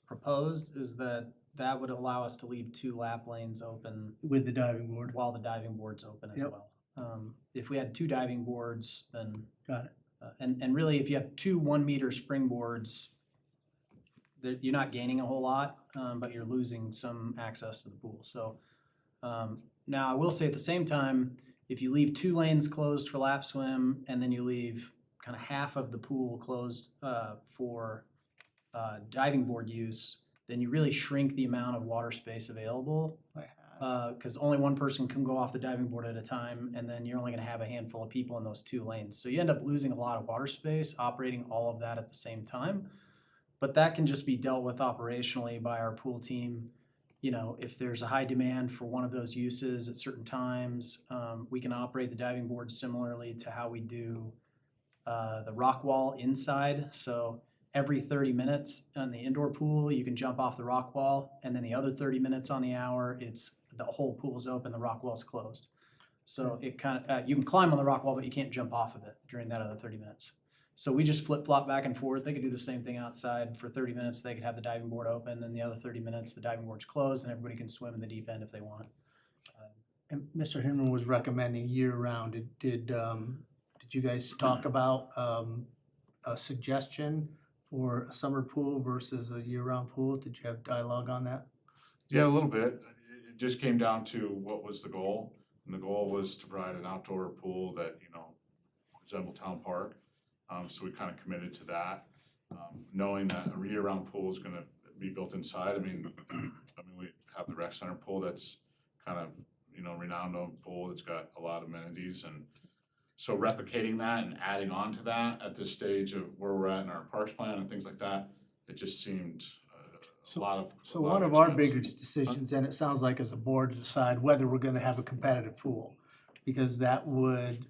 proposed is that would allow us to leave 2 lap lanes open With the diving board, while the diving board's open as Yep. well. If we had 2 diving boards, then. got it. And really, if you have 2 1-meter springboards, you're not gaining a whole lot, but you're losing some access to the pool. So now I will say at the same time, if you leave 2 lanes closed for lap swim, and then you leave kind of half of the pool closed for diving board use, then you really shrink the amount of water space available. Because only one person can go off the diving board at a time, and then you're only gonna have a handful of people in those 2 lanes. So you end up losing a lot of water space, operating all of that at the same time. But that can just be dealt with operationally by our pool team. You know, if there's a high demand for one of those uses at certain times, we can operate the diving board similarly to how we do the rock wall inside. So every 30 minutes on the indoor pool, you can jump off the rock wall, and then the other 30 minutes on the hour, it's the whole pool's open, the rock wall's closed. So it kind of, you can climb on the rock wall, but you can't jump off of it during that other 30 minutes. So we just flip flop back and forth. They could do the same thing outside. For 30 minutes, they could have the diving board open, and the other 30 minutes, the diving board's closed, and everybody can swim in the deep end if they want. And Mr. Hinman was recommending year-round. Did you guys talk about a suggestion for a summer pool versus a year-round pool? Did you have dialogue on that? Yeah, a little bit. It just came down to what was the goal. And the goal was to provide an outdoor pool that, you know, resembled Town Park. So we kind of committed to that, knowing that a year-round pool is gonna be built inside. I mean, we have the rec center pool that's kind of, you know, renowned on pool. It's got a lot of amenities, and so replicating that and adding on to that at this stage of where we're at in our parks plan and things like that, it just seemed a lot of. So one of our biggest decisions, and it sounds like as a board, to decide whether we're gonna have a competitive pool, because that would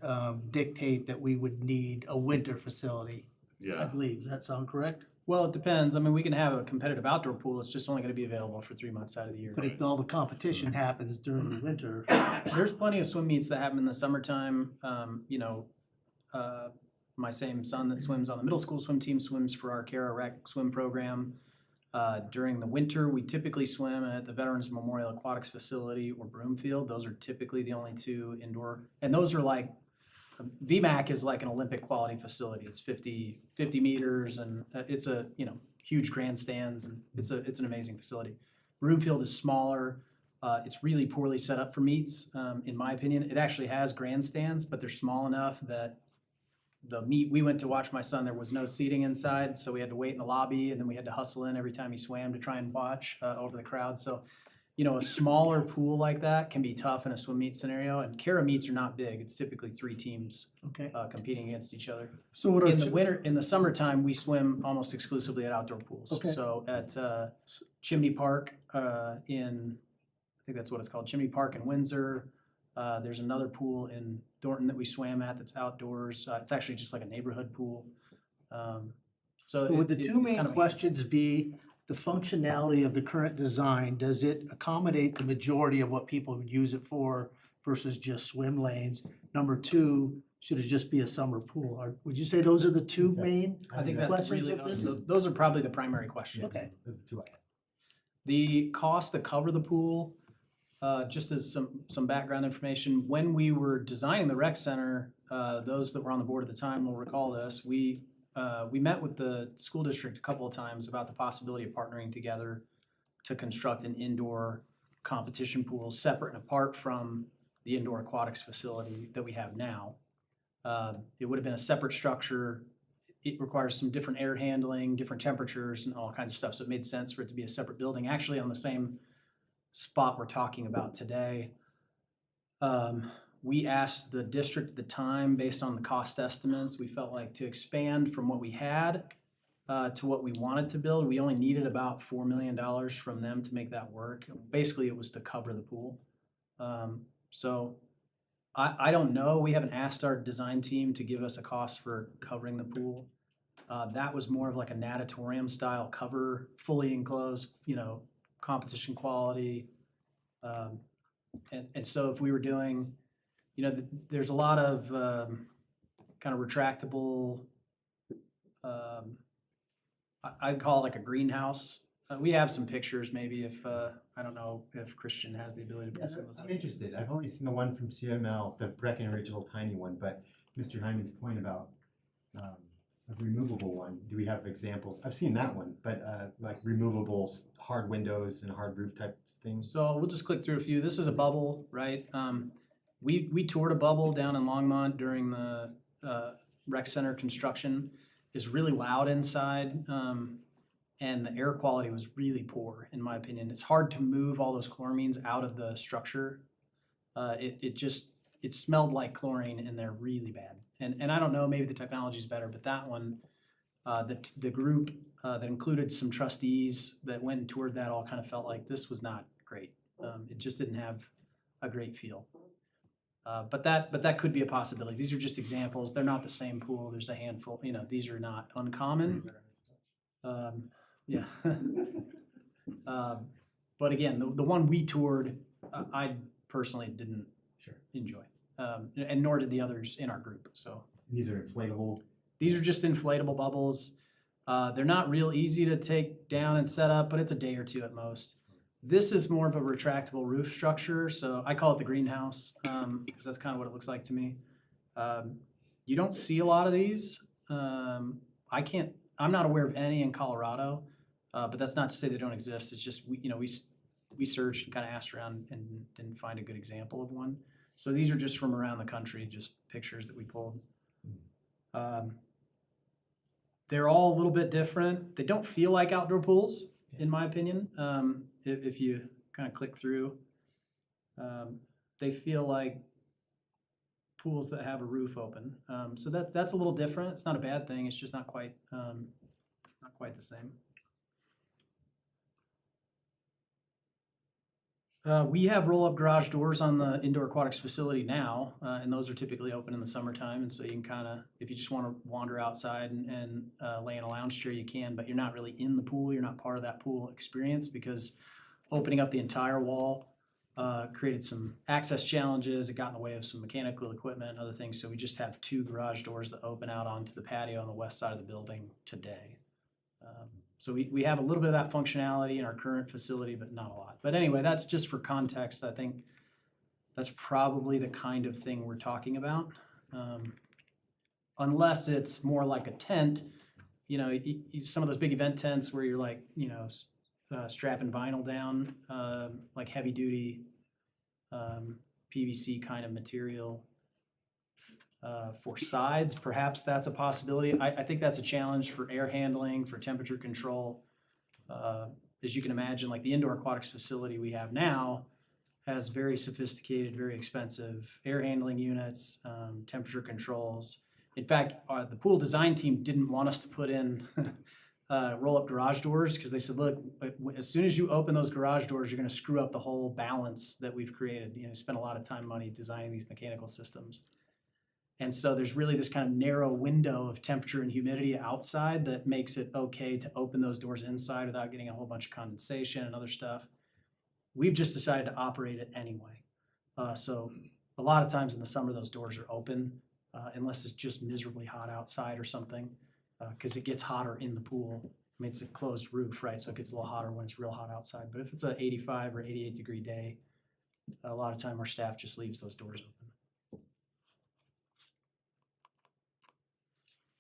dictate that we would need a winter facility, I Yeah, believe. Does that sound correct? Well, it depends. I mean, we can have a competitive outdoor pool. It's just only gonna be available for 3 months out of the year. But if all the competition happens during the winter, There's plenty of swim meets that happen in the summertime. You know, my same son that swims on the middle school swim team swims for our Cara Rec swim program. During the winter, we typically swim at the Veterans Memorial Aquatics Facility or Broomfield. Those are typically the only 2 indoor, and those are like, VMAC is like an Olympic quality facility. It's 50 meters, and it's a, you know, huge grandstands, and it's an amazing facility. Broomfield is smaller. It's really poorly set up for meets, in my opinion. It actually has grandstands, but they're small enough that the meet we went to watch my son, there was no seating inside, so we had to wait in the lobby, and then we had to hustle in every time he swam to try and watch over the crowd. So, you know, a smaller pool like that can be tough in a swim meet scenario, and Cara meets are not big. It's typically 3 teams okay. competing against each other. So what In the winter, in the summertime, we swim almost exclusively at outdoor pools. Okay. So at Chimney Park I think that's what it's called, Chimney Park in Windsor. There's another pool in Thornton that we swam at that's outdoors. It's actually just like a neighborhood pool. So would the it- two it's main kind of a- questions be the functionality of the current design? Does it accommodate the majority of what people would use it for versus just swim lanes? Number 2, should it just be a summer pool? Or would you say those are the 2 Okay. main? I think that's questions really, of this? those are probably the primary questions. Okay. Those are 2 I had. The cost to cover the pool, just as some background information, when we were designing the rec center, those that were on the board at the time will recall this, we met with the school district a couple of times about the possibility of partnering together to construct an indoor competition pool separate and apart from the indoor aquatics facility that we have now. It would have been a separate structure. It requires some different air handling, different temperatures, and all kinds of stuff, so it made sense for it to be a separate building, actually on the same spot we're talking about today. We asked the district at the time, based on the cost estimates, we felt like to expand from what we had to what we wanted to build, we only needed about $4 million from them to make that work. Basically, it was to cover the pool. So I don't know, we haven't asked our design team to give us a cost for covering the pool. That was more of like a natatorium style cover, fully enclosed, you know, competition quality. And so if we were doing, you know, there's a lot of kind of retractable, I'd call it like a greenhouse. We have some pictures maybe if, I don't know if Christian has the ability to Yeah, put some of those. I'm interested. I've only seen the one from CML, the Brecken original tiny one, but Mr. Hyman's point about a removable one, do we have examples? I've seen that one, but like removable hard windows and hard roof type things. So we'll just click through a few. This is a bubble, right? We toured a bubble down in Longmont during the rec center construction. It's really loud inside. and the air quality was really poor, in my opinion. It's hard to move all those chloramines out of the structure. It smelled like chlorine in there really bad. And I don't know, maybe the technology's better, but that one, the group that included some trustees that went and toured that all kind of felt like this was not great. It just didn't have a great feel. But that could be a possibility. These are just examples. They're not the same pool. There's a handful, these are not uncommon. Yeah. But again, the one we toured, I personally didn't enjoy. And nor did the others in our group, so. These are inflatable. These are just inflatable bubbles. They're not real easy to take down and set up, but it's a day or two at most. This is more of a retractable roof structure, so I call it the greenhouse, because that's kind of what it looks like to me. You don't see a lot of these. I'm not aware of any in Colorado, but that's not to say they don't exist. It's just, we searched and kind of asked around and didn't find a good example of one. So these are just from around the country, just pictures that we pulled. They're all a little bit different. They don't feel like outdoor pools, in my opinion. If you kind of click through, they feel like pools that have a roof open. So that's a little different. It's not a bad thing. It's just not quite the same. We have roll-up garage doors on the indoor aquatics facility now, and those are typically open in the summertime. And so you can kind of, if you just want to wander outside and lay in a lounge chair, you can, but you're not really in the pool. You're not part of that pool experience because opening up the entire wall created some access challenges. It got in the way of some mechanical equipment and other things. So we just have 2 garage doors that open out onto the patio on the west side of the building today. So we have a little bit of that functionality in our current facility, but not a lot. But anyway, that's just for context. I think that's probably the kind of thing we're talking about. Unless it's more like a tent, some of those big event tents where you're like, strapping vinyl down, like heavy duty PVC kind of material. For sides, perhaps that's a possibility. I think that's a challenge for air handling, for temperature control. As you can imagine, like the indoor aquatics facility we have now has very sophisticated, very expensive air handling units, temperature controls. In fact, the pool design team didn't want us to put in roll-up garage doors because they said, look, as soon as you open those garage doors, you're going to screw up the whole balance that we've created. Spent a lot of time, money designing these mechanical systems. And so there's really this kind of narrow window of temperature and humidity outside that makes it okay to open those doors inside without getting a whole bunch of condensation and other stuff. We've just decided to operate it anyway. So a lot of times in the summer, those doors are open unless it's just miserably hot outside or something, because it gets hotter in the pool. I mean, it's a closed roof, right? So it gets a little hotter when it's real hot outside. But if it's an 85 or 88 degree day, a lot of time our staff just leaves those doors open.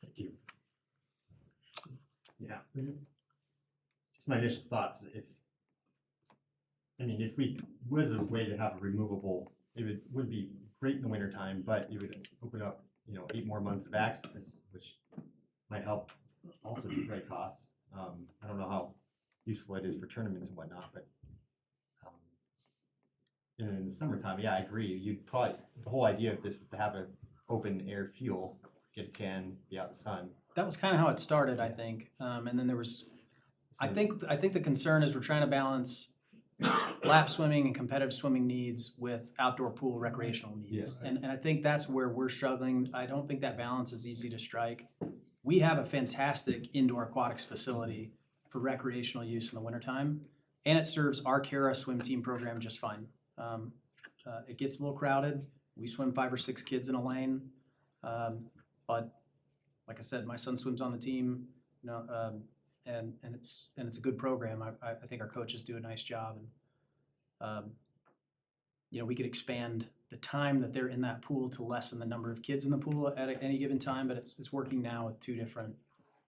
Thank you. Yeah. Just my initial thoughts. If we was a way to have a removable, it would be great in the wintertime, but it would open up, 8 more months of access, which might help also defray costs. I don't know how useful it is for tournaments and whatnot, but in the summertime, yeah, I agree. You'd probably, the whole idea of this is to have an open air fuel, get a can, be out in the sun. That was kind of how it started, I think. And then there was, I think the concern is we're trying to balance lap swimming and competitive swimming needs with outdoor pool recreational needs. Yeah. And I think that's where we're struggling. I don't think that balance is easy to strike. We have a fantastic indoor aquatics facility for recreational use in the wintertime, and it serves our Cara swim team program just fine. It gets a little crowded. We swim 5 or 6 kids in a lane. But like I said, my son swims on the team, and it's a good program. I think our coaches do a nice job, and we could expand the time that they're in that pool to lessen the number of kids in the pool at any given time. But it's working now with 2 different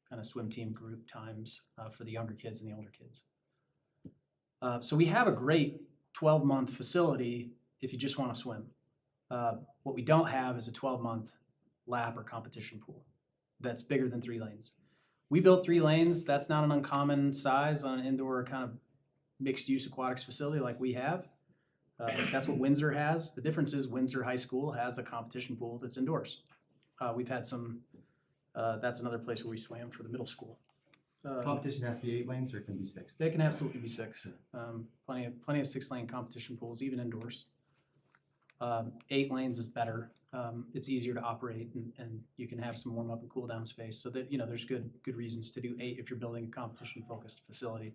kind of swim team group times for the younger kids and the older kids. So we have a great 12-month facility if you just want to swim. What we don't have is a 12-month lap or competition pool that's bigger than 3 lanes. We built 3 lanes. That's not an uncommon size on an indoor kind of mixed-use aquatics facility like we have. That's what Windsor has. The difference is Windsor High School has a competition pool that's indoors. We've had some, that's another place where we swam for the middle school. Competition has to be 8 lanes or it can be 6? They can absolutely be 6. Plenty of 6-lane competition pools, even indoors. 8 lanes is better. It's easier to operate and you can have some warm up and cool down space. So that, there's good reasons to do 8 if you're building a competition focused facility.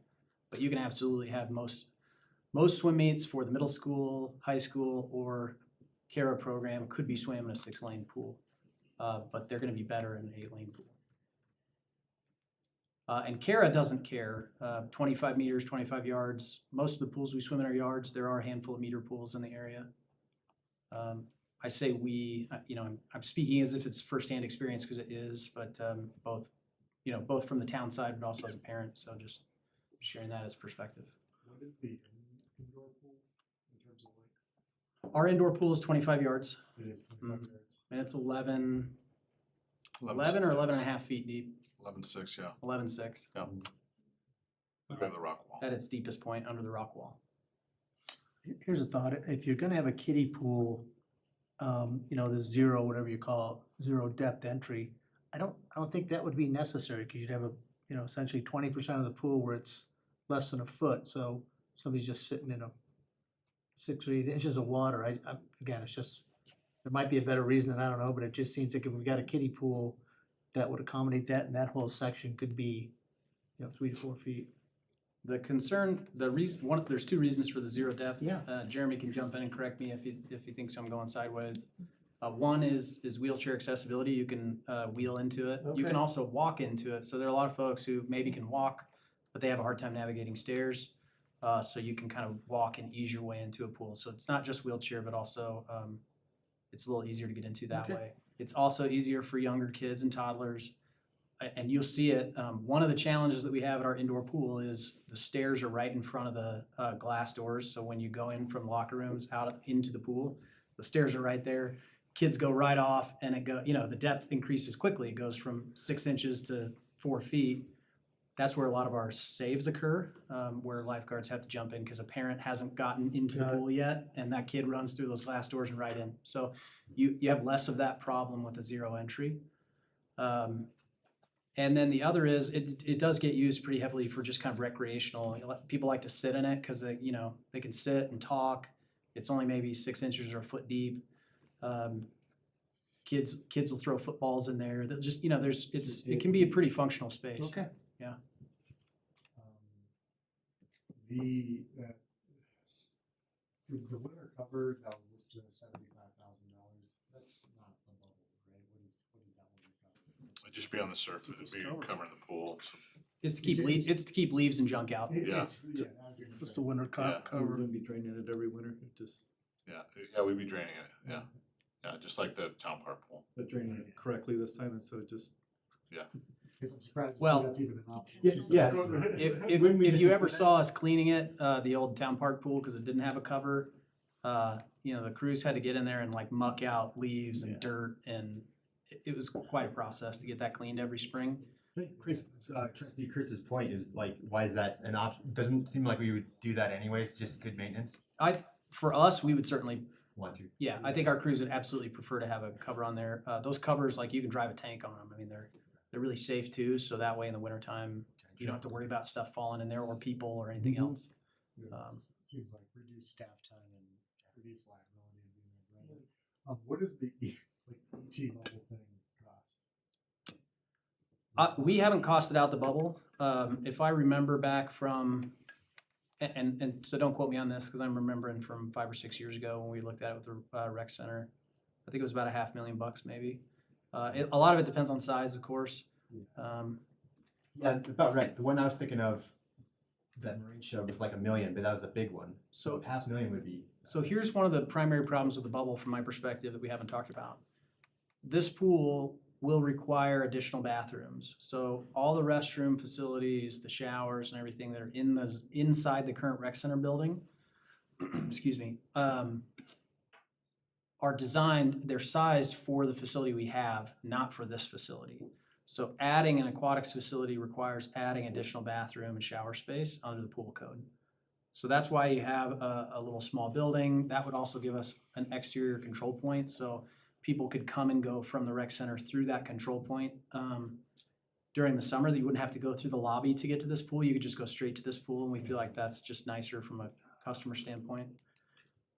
But you can absolutely have most swim meets for the middle school, high school, or CARA program could be swam in a 6-lane pool. But they're gonna be better in an 8-lane pool. And CARA doesn't care, 25 meters, 25 yards. Most of the pools we swim in are yards. There are a handful of meter pools in the area. I say we, I'm speaking as if it's firsthand experience because it is, but both from the town side, but also as a parent. So just sharing that as perspective. What is the indoor pool in terms of length? Our indoor pool is 25 yards, It is 25 yards. and it's 11 or 11 and a half feet deep, 11.6, yeah. 11.6 Yeah. We have the rock wall. at its deepest point under the rock wall. Here's a thought, if you're gonna have a kiddie pool, the 0, whatever you call it, 0 depth entry, I don't think that would be necessary, because you'd have essentially 20% of the pool where it's less than a foot, so somebody's just sitting in a 6 or 8 inches of water. Again, it's just, there might be a better reason, and I don't know, but it just seems like if we've got a kiddie pool that would accommodate that, and that whole section could be, 3 to 4 feet. The concern, there's 2 reasons for the 0 depth. Yeah. Jeremy can jump in and correct me if he thinks I'm going sideways. One is wheelchair accessibility. You can wheel into it. You can Okay. also walk into it. So there are a lot of folks who maybe can walk, but they have a hard time navigating stairs. So you can kind of walk and ease your way into a pool. So it's not just wheelchair, but also it's a little easier to get into that Okay. way. It's also easier for younger kids and toddlers. And you'll see it. One of the challenges that we have at our indoor pool is the stairs are right in front of the glass doors. So when you go in from locker rooms out into the pool, the stairs are right there. Kids go right off, and the depth increases quickly. It goes from 6 inches to 4 feet. That's where a lot of our saves occur, where lifeguards have to jump in because a parent hasn't gotten into the Got it. pool yet, and that kid runs through those glass doors and right in. So you have less of that problem with the 0 entry. And then the other is it does get used pretty heavily for just kind of recreational. People like to sit in it because they can sit and talk. It's only maybe 6 inches or a foot deep. Kids will throw footballs in there. They'll just it can be a pretty functional space. Okay. Is the winter cover that was listed at $75,000? That's not the bubble, right? What is that one about? It'd just be on the surface, it'd be covering the pool. So, It's to keep leaves and junk out. Yeah. I was gonna Just say. the winter Yeah. cover. be draining it every winter, yeah, we'd be draining it, yeah. Yeah, just like the town park pool. but draining it correctly this time instead of just. Guess I'm surprised to Well, see that's even an option. Yeah. If you ever saw us cleaning it, the old town park pool, because it didn't have a cover, the crews had to get in there and like muck out leaves and dirt, and it was quite a process to get that cleaned every spring. Chris, Trustee Kurtz's point is like, why is that an option? Doesn't seem like we would do that anyways, just good maintenance. For us, we would certainly, Want to. yeah, I think our crews would absolutely prefer to have a cover on there. Those covers, like you can drive a tank on them. I mean, they're really safe too, so that way in the wintertime, you don't have to worry about stuff falling in there or people or anything else. Seems like reduced staff time and reduced liability of doing that, right? What is the ET bubble thing cost? We haven't costed out the bubble. If I remember back from, and so don't quote me on this because I'm remembering from 5 or 6 years ago when we looked at it with the rec center. I think it was about $500,000 maybe. A lot of it depends on size, of course. Yeah, about right. The one I was thinking of, that Marine show was like $1 million, but that was a big one. So $500,000 would be. So here's one of the primary problems with the bubble from my perspective that we haven't talked about. This pool will require additional bathrooms. So all the restroom facilities, the showers and everything that are inside the current rec center building, excuse me, are designed, they're sized for the facility we have, not for this facility. So adding an aquatics facility requires adding additional bathroom and shower space under the pool code. So that's why you have a little small building. That would also give us an exterior control point, so people could come and go from the rec center through that control point. During the summer, that you wouldn't have to go through the lobby to get to this pool. You could just go straight to this pool, and we feel like that's just nicer from a customer standpoint.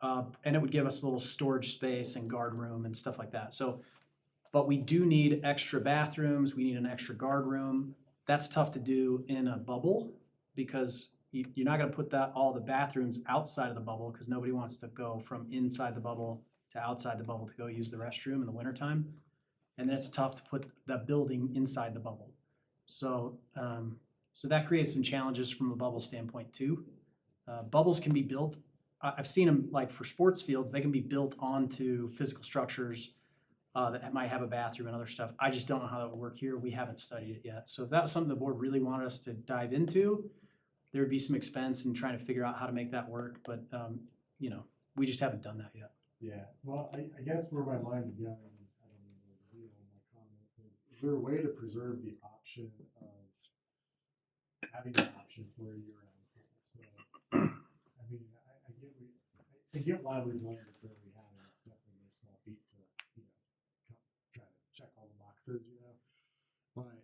And it would give us a little storage space and guard room and stuff like that. So, but we do need extra bathrooms. We need an extra guard room. That's tough to do in a bubble because you're not gonna put all the bathrooms outside of the bubble because nobody wants to go from inside the bubble to outside the bubble to go use the restroom in the wintertime. And then it's tough to put the building inside the bubble. So, so that creates some challenges from a bubble standpoint too. Bubbles can be built, I've seen them like for sports fields, they can be built onto physical structures that might have a bathroom and other stuff. I just don't know how that would work here. We haven't studied it yet. So if that was something the board really wanted us to dive into, there would be some expense in trying to figure out how to make that work. But, you know, we just haven't done that yet. Yeah, well, I guess where my mind is going, I don't know the real my comment is there a way to preserve the option of having an option for a year-round pool? So, I mean, I get why we've learned it where we have it. It's definitely a small feat to, you know, try to check all the boxes, you know? But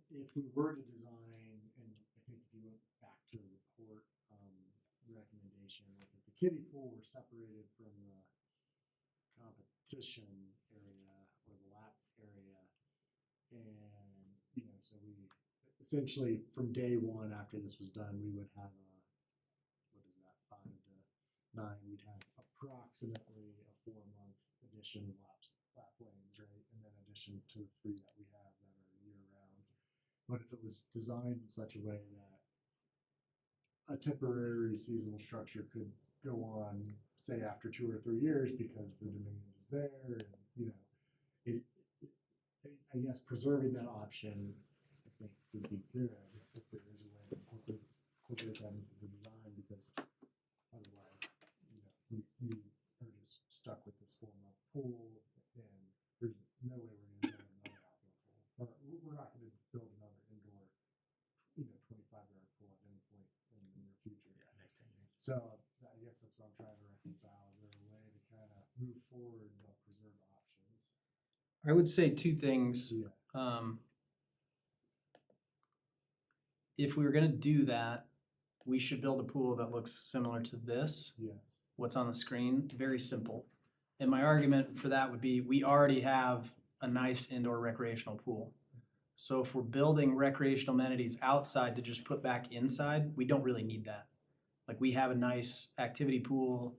if we were to design, and I think if you went back to the report recommendation, like if the kiddie pool were separated from the competition area or the lap area, and you know, so we essentially from day one after this was done, we would have a 5 to 9, we'd have approximately a 4-month addition of lap lanes, right, and then addition to the 3 that we have that are year round. But if it was designed in such a way that a temporary seasonal structure could go on, say after 2 or 3 years because the demand is there, and you know, I guess preserving that option, I think would be good if there is a way to incorporate that into the design, because otherwise, you know, we are just stuck with this 4-month pool, and there's no way we're going to build another outdoor pool, or we're not going to build another indoor, you know, 25-yard pool at any point in the near future. Yeah, next 10 years. So I guess that's what I'm trying to reconcile. Is there a way to kind of move forward but preserve options? I would say 2 things. Yeah. If we were gonna do that, we should build a pool that looks similar to this, Yes. what's on the screen, very simple. And my argument for that would be, we already have a nice indoor recreational pool. So if we're building recreational amenities outside to just put back inside, we don't really need that. Like, we have a nice activity pool,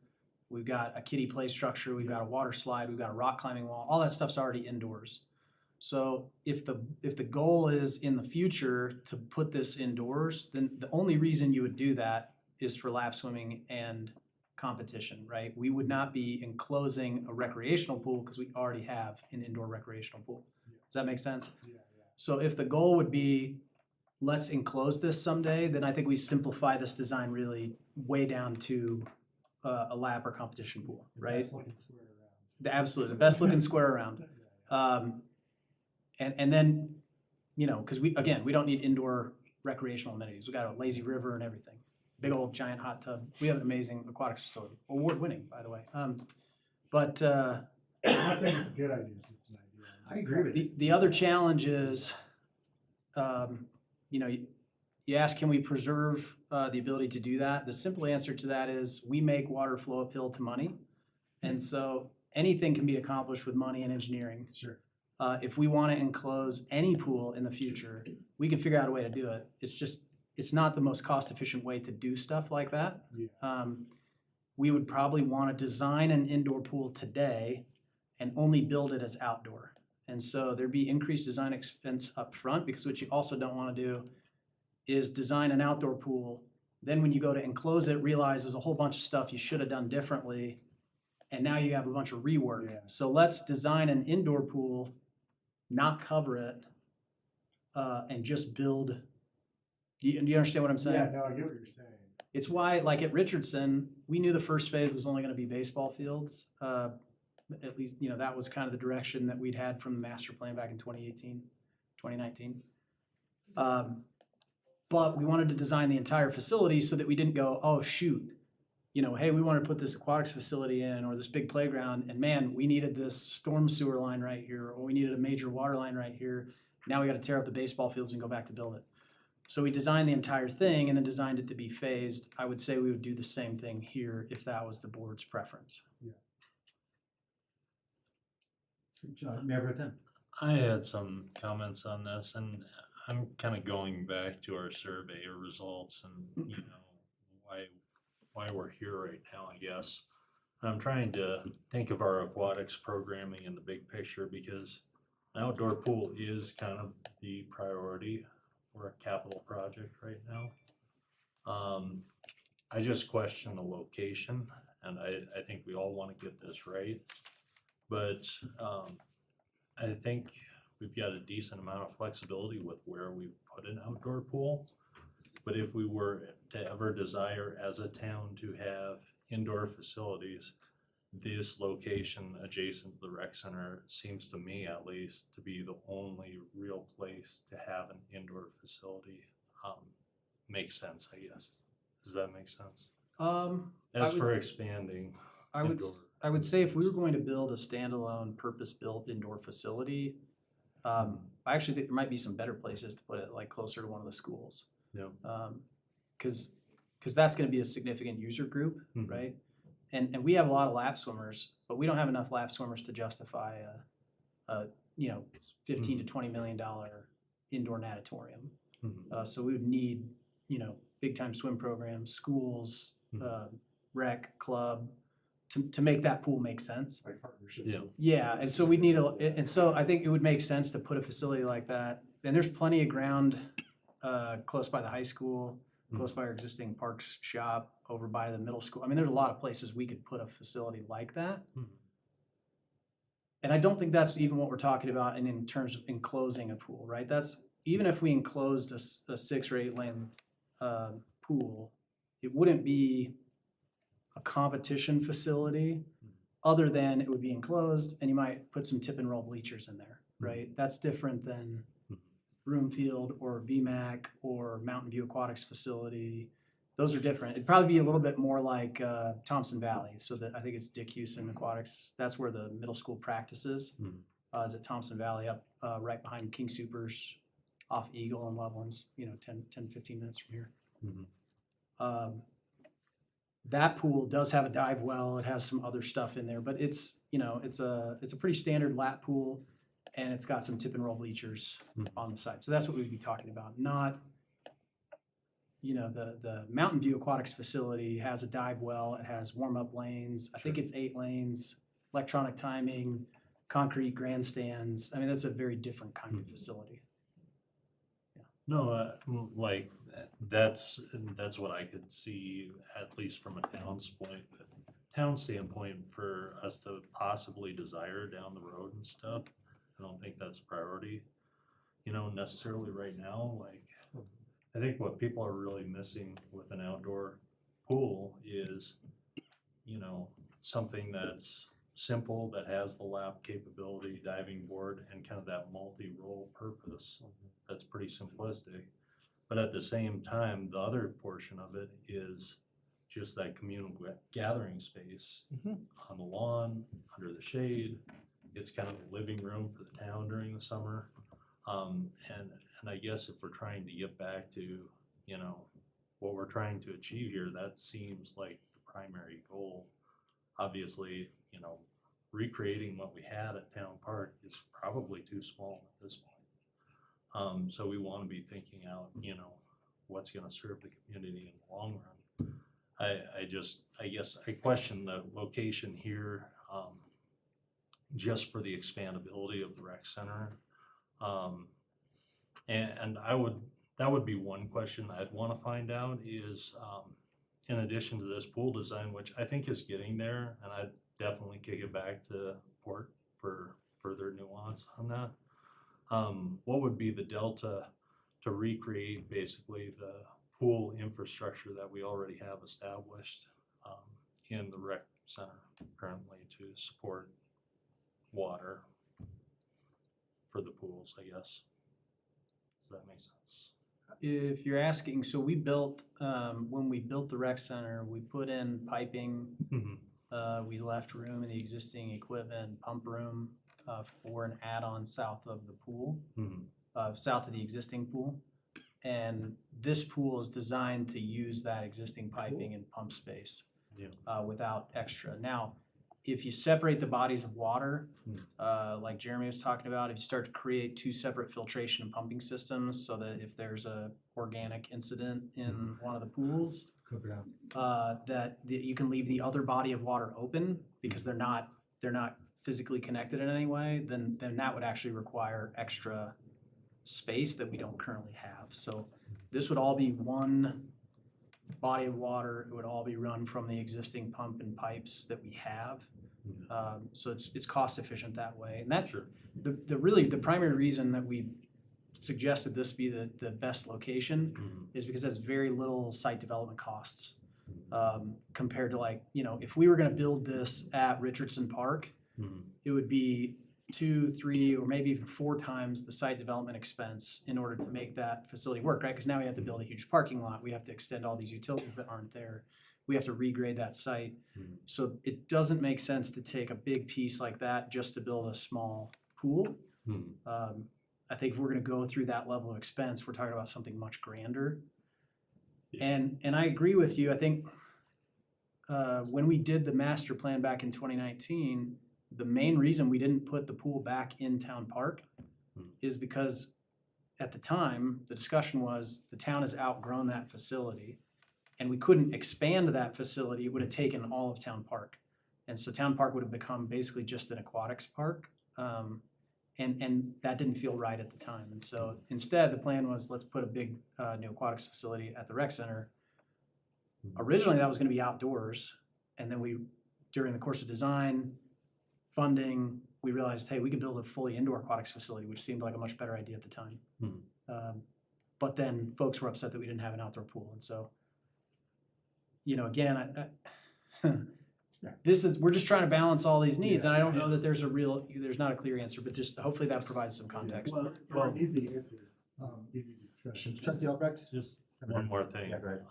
we've got a kiddie play structure, we've got a water slide, we've got a rock climbing wall, all that stuff's already indoors. So if the goal is in the future to put this indoors, then the only reason you would do that is for lap swimming and competition, right? We would not be enclosing a recreational pool because we already have an indoor recreational pool. Does that make sense? Yeah. So if the goal would be, let's enclose this someday, then I think we simplify this design really way down to a lap or competition pool, right? Best looking square around. Absolutely, the best looking square around. And then, you know, because we don't need indoor recreational amenities. We got a lazy river and everything. Big old giant hot tub. We have an amazing aquatics facility, award-winning, by the way. I'm not saying it's a good idea, it's just an idea. I agree with you. The other challenge is, you know, you ask, can we preserve the ability to do that? The simple answer to that is we make water flow uphill to money. And so anything can be accomplished with money and engineering. Sure. If we want to enclose any pool in the future, we can figure out a way to do it. It's not the most cost-efficient way to do stuff like that. Yeah. We would probably want to design an indoor pool today and only build it as outdoor. And so there'd be increased design expense up front, because what you also don't want to do is design an outdoor pool. Then when you go to enclose it, realize there's a whole bunch of stuff you should have done differently, and now you have a bunch of rework. Yeah. So let's design an indoor pool, not cover it, and just build. Do you understand what I'm saying? Yeah, no, I get what you're saying. It's why, like at Richardson, we knew the first phase was only going to be baseball fields. At least, you know, that was kind of the direction that we'd had from the master plan back in 2018. 2019. But we wanted to design the entire facility so that we didn't go, oh, shoot, you know, hey, we want to put this aquatics facility in or this big playground, and man, we needed this storm sewer line right here, or we needed a major water line right here. Now we got to tear up the baseball fields and go back to build it. So we designed the entire thing and then designed it to be phased. I would say we would do the same thing here if that was the board's preference. Mayor Pro Tem. I had some comments on this, and I'm kind of going back to our survey results and, you know, why we're here right now, I guess. I'm trying to think of our aquatics programming in the big picture, because an outdoor pool is kind of the priority for a capital project right now. I just question the location, and I think we all want to get this right. But I think we've got a decent amount of flexibility with where we put an outdoor pool. But if we were to ever desire as a town to have indoor facilities, this location adjacent to the rec center seems to me, at least, to be the only real place to have an indoor facility. Makes sense, I guess. Does that make sense? As for expanding I would say if we were going to build a standalone purpose-built indoor facility, I actually think there might be some better places to put it, like closer to one of the schools. Yeah. Because that's going to be a significant user group, Mhm. right? And we have a lot of lap swimmers, but we don't have enough lap swimmers to justify a you know, $15 to $20 million indoor natatorium. Mhm. So we would need, you know, big time swim programs, schools, rec, club, to make that pool make sense. Like partnership. Yeah. Yeah, and so we need and so I think it would make sense to put a facility like that. And there's plenty of ground close by the high school, close by our existing parks shop, over by the middle school. I mean, there's a lot of places we could put a facility like that. And I don't think that's even what we're talking about in terms of enclosing a pool, right? That's, even if we enclosed a 6 or 8 lane pool, it wouldn't be a competition facility, other than it would be enclosed and you might put some tip and roll bleachers in there, right? That's different than Broomfield or VMAC or Mountain View Aquatics Facility. Those are different. It'd probably be a little bit more like Thompson Valley. So that, I think it's Dick Houston Aquatics. That's where the middle school practices. Is at Thompson Valley, up right behind King Supers, off Eagle and Lovelands, you know, 10, 15 minutes from here. That pool does have a dive well. It has some other stuff in there, but it's, you know, it's a pretty standard lap pool, and it's got some tip and roll bleachers on the side. So that's what we'd be talking about, not, you know, the Mountain View Aquatics Facility has a dive well. It has warm-up lanes. I think it's 8 lanes, electronic timing, concrete grandstands. I mean, that's a very different kind of facility. No, like, that's what I could see, at least from a town standpoint, for us to possibly desire down the road and stuff. I don't think that's a priority, you know, necessarily right now. Like, I think what people are really missing with an outdoor pool is, you know, something that's simple, that has the lap capability, diving board, and kind of that multi-role purpose. That's pretty simplistic. But at the same time, the other portion of it is just that communal gathering space on the lawn, under the shade. It's kind of a living room for the town during the summer. And I guess if we're trying to get back to, you know, what we're trying to achieve here, that seems like the primary goal. Obviously, you know, recreating what we had at Town Park is probably too small at this point. So we want to be thinking out, you know, what's going to serve the community in the long run. I guess I question the location here, just for the expandability of the rec center. And that would be one question I'd want to find out is, in addition to this pool design, which I think is getting there, and I'd definitely kick it back to Port for further nuance on that. What would be the delta to recreate basically the pool infrastructure that we already have established in the rec center currently to support water for the pools, I guess? Does that make sense? If you're asking, so we built, when we built the rec center, we put in piping. We left room in the existing equipment pump room for an add-on south of the pool, south of the existing pool. And this pool is designed to use that existing piping and pump space without extra. Now, if you separate the bodies of water, like Jeremy was talking about, if you start to create two separate filtration and pumping systems so that if there's a organic incident in one of the pools, that you can leave the other body of water open because they're not physically connected in any way, then that would actually require extra space that we don't currently have. So this would all be one body of water. It would all be run from the existing pump and pipes that we have. So it's cost efficient that way. And that the primary reason that we suggested this be the best location is because that's very little site development costs compared to, like, you know, if we were going to build this at Richardson Park, it would be 2, 3, or maybe even 4 times the site development expense in order to make that facility work, right? Because now we have to build a huge parking lot. We have to extend all these utilities that aren't there. We have to regrade that site. So it doesn't make sense to take a big piece like that just to build a small pool. I think if we're going to go through that level of expense, we're talking about something much grander. And I agree with you. I think when we did the master plan back in 2019, the main reason we didn't put the pool back in Town Park is because at the time, the discussion was the town has outgrown that facility and we couldn't expand that facility. It would have taken all of Town Park. And so Town Park would have become basically just an aquatics park. And that didn't feel right at the time. And so instead, the plan was, let's put a big new aquatics facility at the rec center. Originally, that was going to be outdoors. And then we, during the course of design, funding, we realized, hey, we could build a fully indoor aquatics facility, which seemed like a much better idea at the time. But then folks were upset that we didn't have an outdoor pool. And so, you know, again, we're just trying to balance all these needs. And I don't know that there's not a clear answer, but just hopefully that provides some context. Well, easy answer, easy discussion. Trustee Albrecht? Just one more thing. Yeah, go ahead.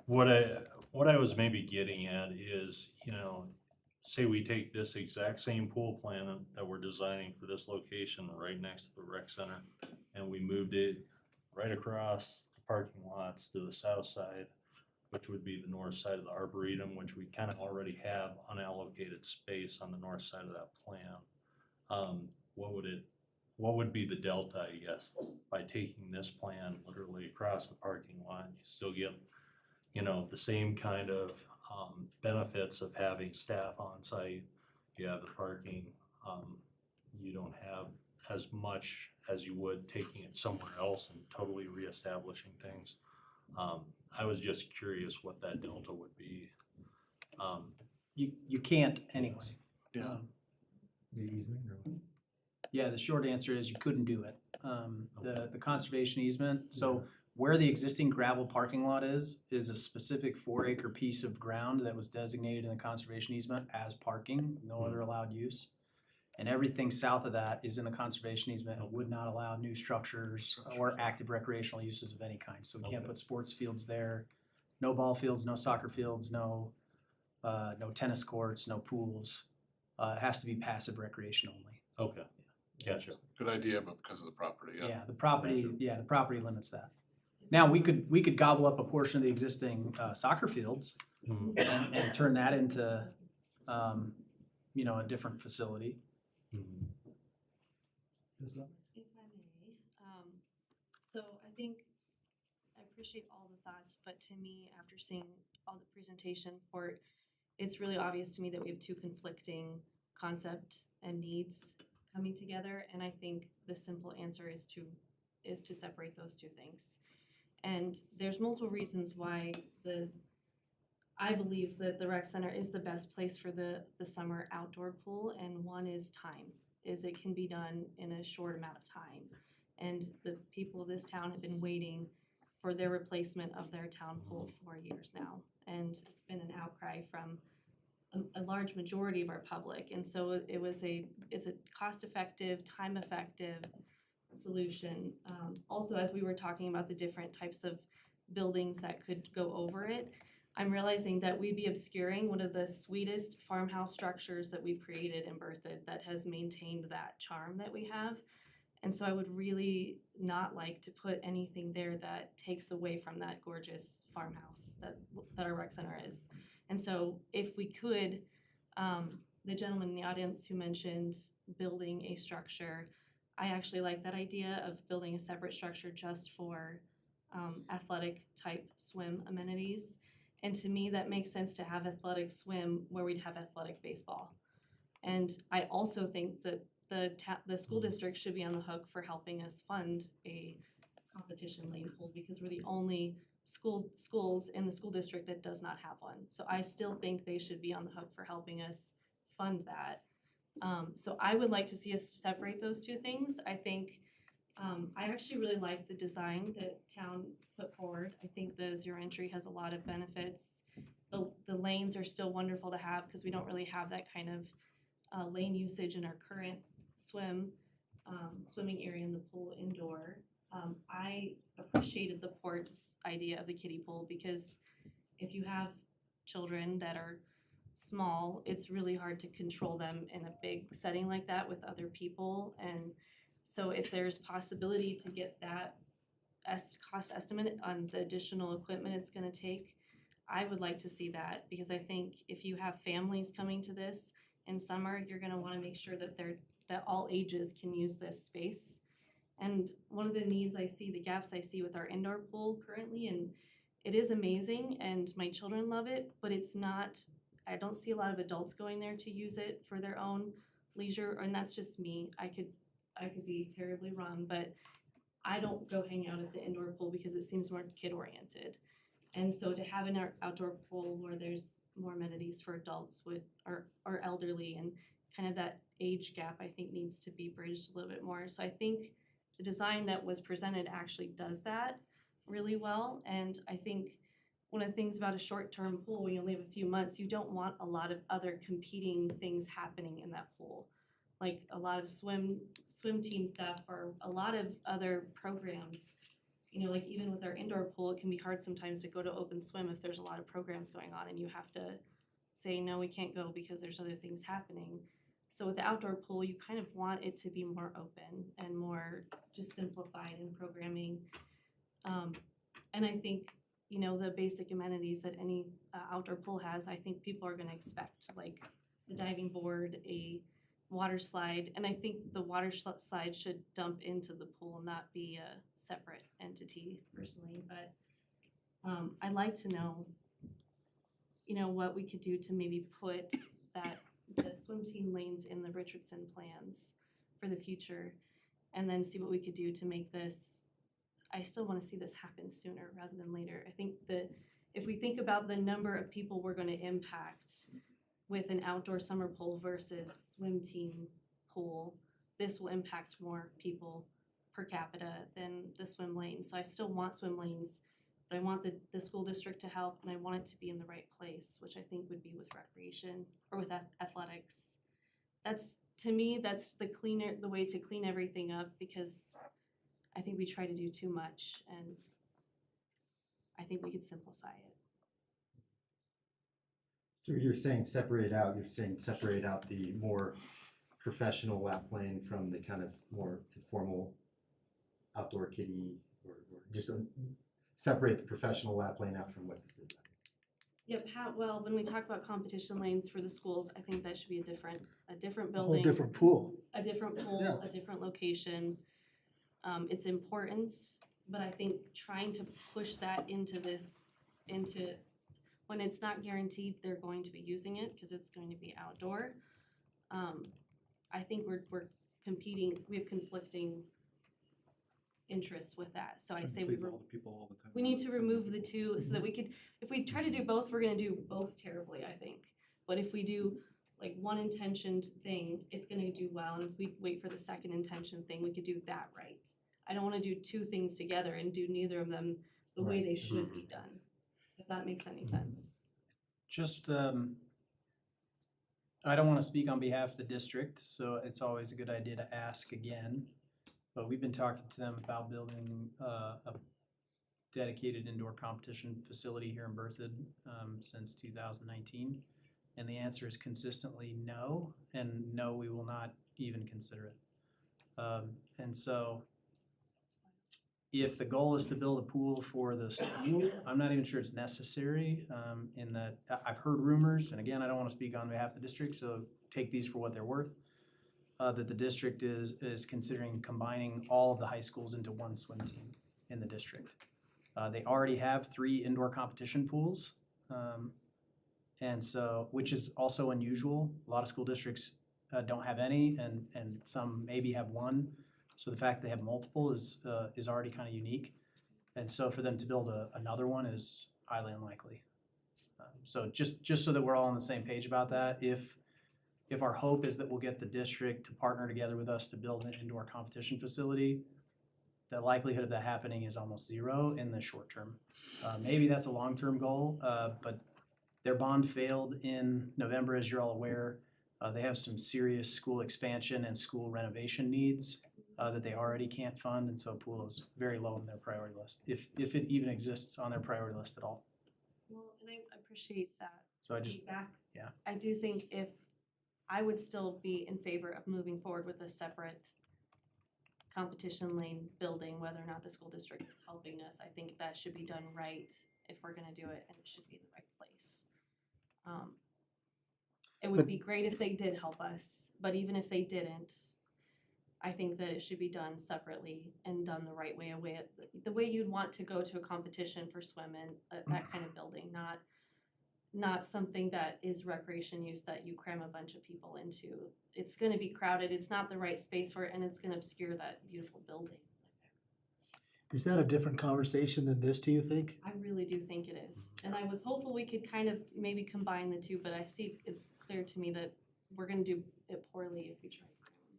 What I was maybe getting at is, you know, say we take this exact same pool plan that we're designing for this location right next to the rec center, and we moved it right across the parking lots to the south side, which would be the north side of the Arboretum, which we kind of already have unallocated space on the north side of that plan. What would be the delta, I guess, by taking this plan literally across the parking lot? You still get, you know, the same kind of benefits of having staff on site. You have the parking. You don't have as much as you would taking it somewhere else and totally reestablishing things. I was just curious what that delta would be. You can't anyway. Yeah. The easement or? Yeah, the short answer is you couldn't do it. The conservation easement, so where the existing gravel parking lot is a specific 4-acre piece of ground that was designated in the conservation easement as parking, no other allowed use. And everything south of that is in the conservation easement and would not allow new structures or active recreational uses of any kind. So we can't put sports fields there, no ball fields, no soccer fields, no tennis courts, no pools. It has to be passive recreation only. Okay, gotcha. Good idea, but because of the property, yeah. The property limits that. Now, we could gobble up a portion of the existing soccer fields and turn that into, you know, a different facility. If I may, so I think I appreciate all the thoughts, but to me, after seeing all the presentation for it, it's really obvious to me that we have two conflicting concept and needs coming together, and I think the simple answer is to separate those two things. And there's multiple reasons why I believe that the rec center is the best place for the summer outdoor pool, and one is time, is it can be done in a short amount of time. And the people of this town have been waiting for their replacement of their town pool for years now. And it's been an outcry from a large majority of our public. And so it's a cost-effective, time-effective solution. Also, as we were talking about the different types of buildings that could go over it, I'm realizing that we'd be obscuring one of the sweetest farmhouse structures that we've created in Berthoud that has maintained that charm that we have. And so I would really not like to put anything there that takes away from that gorgeous farmhouse that our rec center is. And so if we could, the gentleman in the audience who mentioned building a structure, I actually like that idea of building a separate structure just for athletic type swim amenities. And to me, that makes sense to have athletic swim where we'd have athletic baseball. And I also think that the school district should be on the hook for helping us fund a competition lane pool because we're the only schools in the school district that does not have one. So I still think they should be on the hook for helping us fund that. So I would like to see us separate those two things. I think I actually really like the design that town put forward. I think the zero entry has a lot of benefits. The lanes are still wonderful to have because we don't really have that kind of lane usage in our current swimming area in the pool indoor. I appreciated the port's idea of the kiddie pool because if you have children that are small, it's really hard to control them in a big setting like that with other people. And so if there's possibility to get that cost estimate on the additional equipment it's gonna take, I would like to see that because I think if you have families coming to this in summer, you're gonna wanna make sure that that all ages can use this space. And one of the needs I see, the gaps I see with our indoor pool currently, and it is amazing and my children love it, but it's not, I don't see a lot of adults going there to use it for their own leisure, and that's just me. I could be terribly wrong, but I don't go hang out at the indoor pool because it seems more kid-oriented. And so to have an outdoor pool where there's more amenities for adults or elderly and kind of that age gap, I think needs to be bridged a little bit more. So I think the design that was presented actually does that really well. And I think one of the things about a short-term pool, when you only have a few months, you don't want a lot of other competing things happening in that pool. Like a lot of swim team stuff or a lot of other programs. You know, like even with our indoor pool, it can be hard sometimes to go to open swim if there's a lot of programs going on and you have to say, no, we can't go because there's other things happening. So with the outdoor pool, you kind of want it to be more open and more just simplified in programming. And I think, you know, the basic amenities that any outdoor pool has, I think people are gonna expect, like the diving board, a water slide, and I think the water slide should dump into the pool, not be a separate entity personally, but I'd like to know, you know, what we could do to maybe put the swim team lanes in the Richardson plans for the future, and then see what we could do to make this, I still wanna see this happen sooner rather than later. I think if we think about the number of people we're gonna impact with an outdoor summer pool versus swim team pool, this will impact more people per capita than the swim lanes. So I still want swim lanes, but I want the school district to help and I want it to be in the right place, which I think would be with recreation or with athletics. To me, that's the way to clean everything up because I think we try to do too much and I think we could simplify it. So you're saying separate out the more professional lap playing from the kind of more formal outdoor kiddie or just separate the professional lap playing out from what this is. Yep, well, when we talk about competition lanes for the schools, I think that should be a different A whole building. different pool. A different pool, Yeah. a different location. It's important, but I think trying to push that into when it's not guaranteed they're going to be using it because it's going to be outdoor. I think we're competing, we have conflicting interests with that. So I say we need to remove the two so that we could, if we try to do both, we're gonna do both terribly, I think. But if we do like one intentioned thing, it's gonna do well. And if we wait for the second intention thing, we could do that right. I don't wanna do two things together and do neither of them the way they should be done, if that makes any sense. Just, I don't want to speak on behalf of the district, so it's always a good idea to ask again. But we've been talking to them about building a dedicated indoor competition facility here in Berthoud since 2019. And the answer is consistently no, and no, we will not even consider it. And so if the goal is to build a pool for the school, I'm not even sure it's necessary in that I've heard rumors, and again, I don't want to speak on behalf of the district, so take these for what they're worth, that the district is considering combining all of the high schools into one swim team in the district. They already have 3 indoor competition pools, and so, which is also unusual. A lot of school districts don't have any, and some maybe have 1. So the fact they have multiple is already kind of unique. And so for them to build another one is highly unlikely. So just so that we're all on the same page about that, if our hope is that we'll get the district to partner together with us to build an indoor competition facility, the likelihood of that happening is almost 0 in the short term. Maybe that's a long-term goal, but their bond failed in November, as you're all aware. They have some serious school expansion and school renovation needs that they already can't fund, and so pool is very low on their priority list, if it even exists on their priority list at all. Well, and I appreciate that So I just, feedback. yeah. I do think if, I would still be in favor of moving forward with a separate competition lane building, whether or not the school district is helping us. I think that should be done right if we're gonna do it, and it should be in the right place. It would be great if they did help us, but even if they didn't, I think that it should be done separately and done the right way, the way you'd want to go to a competition for swim in that kind of building, not something that is recreation use that you cram a bunch of people into. It's gonna be crowded, it's not the right space for it, and it's gonna obscure that beautiful building. Is that a different conversation than this, do you think? I really do think it is. And I was hopeful we could kind of maybe combine the two, but I see it's clear to me that we're gonna do it poorly if we try to cram them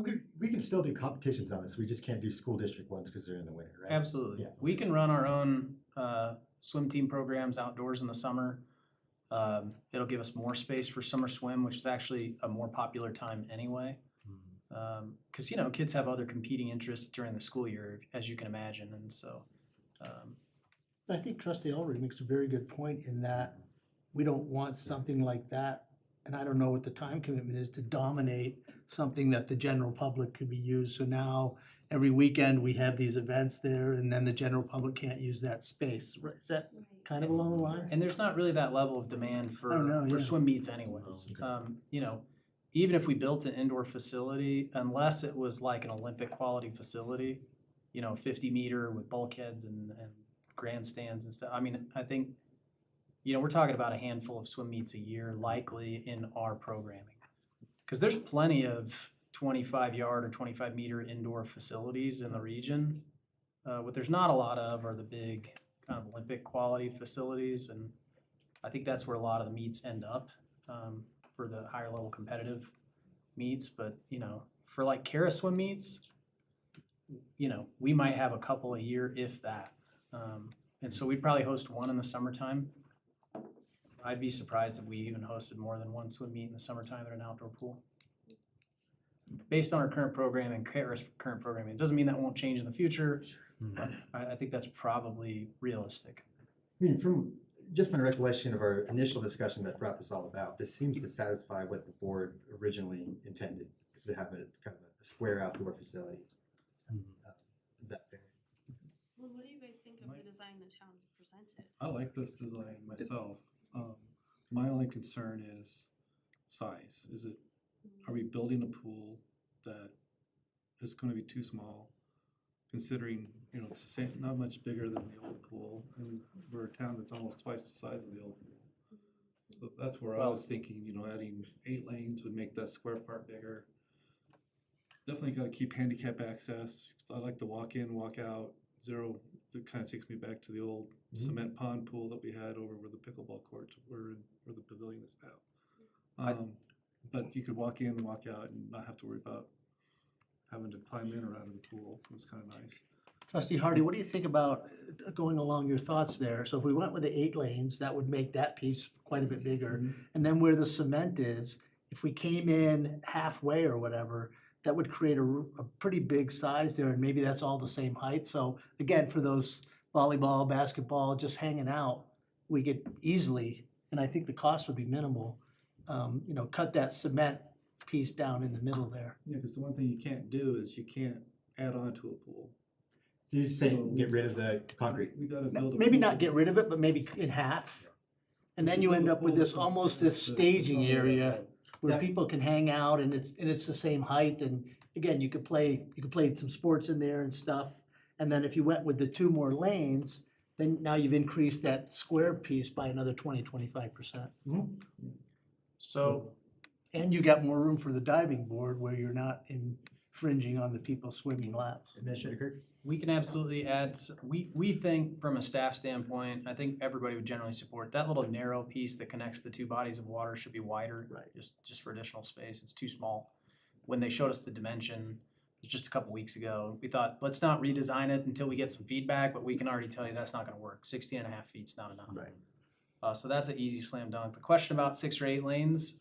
together. We can still do competitions on this, we just can't do school district ones because they're in the winter, right? Absolutely. Yeah. We can run our own swim team programs outdoors in the summer. It'll give us more space for summer swim, which is actually a more popular time anyway. Because, kids have other competing interests during the school year, as you can imagine, and so. I think Trustee Ulrich makes a very good point in that we don't want something like that, and I don't know what the time commitment is, to dominate something that the general public could be used. So now, every weekend, we have these events there, and then the general public can't use that space. Right? Is that kind of along the lines? And there's not really that level of demand for, Oh, no, for yeah. swim meets anyways. Even if we built an indoor facility, unless it was like an Olympic quality facility, 50 meter with bulkheads and grandstands and stuff. I mean, I think, we're talking about a handful of swim meets a year likely in our programming. Because there's plenty of 25-yard or 25-meter indoor facilities in the region. What there's not a lot of are the big kind of Olympic quality facilities, and I think that's where a lot of the meets end up for the higher level competitive meets. But, for like Kara swim meets, we might have a couple a year, if that. And so we'd probably host one in the summertime. I'd be surprised if we even hosted more than one swim meet in the summertime at an outdoor pool. Based on our current program and Kara's current programming, it doesn't mean that won't change in the future, but I think that's probably realistic. I mean, from just my recollection of our initial discussion that brought this all about, this seems to satisfy what the board originally intended, is to have a kind of a square outdoor facility. Is that fair? Well, what do you guys think of the design the town presented? I like this design myself. My only concern is size. Are we building a pool that is gonna be too small? Considering, it's the same, not much bigger than the old pool, and we're a town that's almost twice the size of the old pool. So that's where I was thinking, adding 8 lanes would make that square part bigger. Definitely gotta keep handicap access. I like the walk in, walk out, 0. It kind of takes me back to the old cement pond pool that we had over where the pickleball courts were and where the pavilion is now. But you could walk in, walk out, and not have to worry about having to climb in or out of the pool. It was kind of nice. Trustee Hardy, what do you think about going along your thoughts there? So if we went with the 8 lanes, that would make that piece quite a bit bigger. And then where the cement is, if we came in halfway or whatever, that would create a pretty big size there, and maybe that's all the same height. So again, for those volleyball, basketball, just hanging out, we could easily, and I think the cost would be minimal, cut that cement piece down in the middle there. Yeah, because the one thing you can't do is you can't add on to a pool. So you're saying get rid of the concrete? We gotta build a Maybe pool not get rid of that's- it, but maybe in half. And We then should you build end a up with pool this, that's- almost this that's staging on the other area side. where Yeah. people can hang out, and it's the same height, and again, you could play some sports in there and stuff. And then if you went with the 2 more lanes, then now you've increased that square piece by another 25%. So And you got more room for the diving board where you're not infringing on the people swimming laps. Administrator Kirk? we can absolutely add, we think from a staff standpoint, I think everybody would generally support that little narrow piece that connects the 2 bodies of water should be wider. Right. Just for additional space. It's too small. When they showed us the dimension, it was just a couple weeks ago, we thought, let's not redesign it until we get some feedback, but we can already tell you that's not gonna work. 16.5 feet's not enough. Right. So that's an easy slam dunk. The question about 6 or 8 lanes,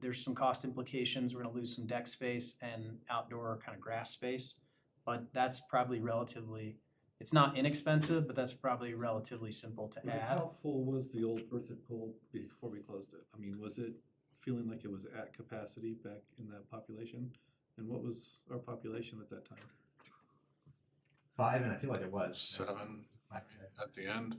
there's some cost implications. We're gonna lose some deck space and outdoor kind of grass space. But that's probably relatively, it's not inexpensive, but that's probably relatively simple to Because add. how full was the old Berthoud pool before we closed it? I mean, was it feeling like it was at capacity back in that population? And what was our population at that time? 5, and I feel like it was. 7 at the end.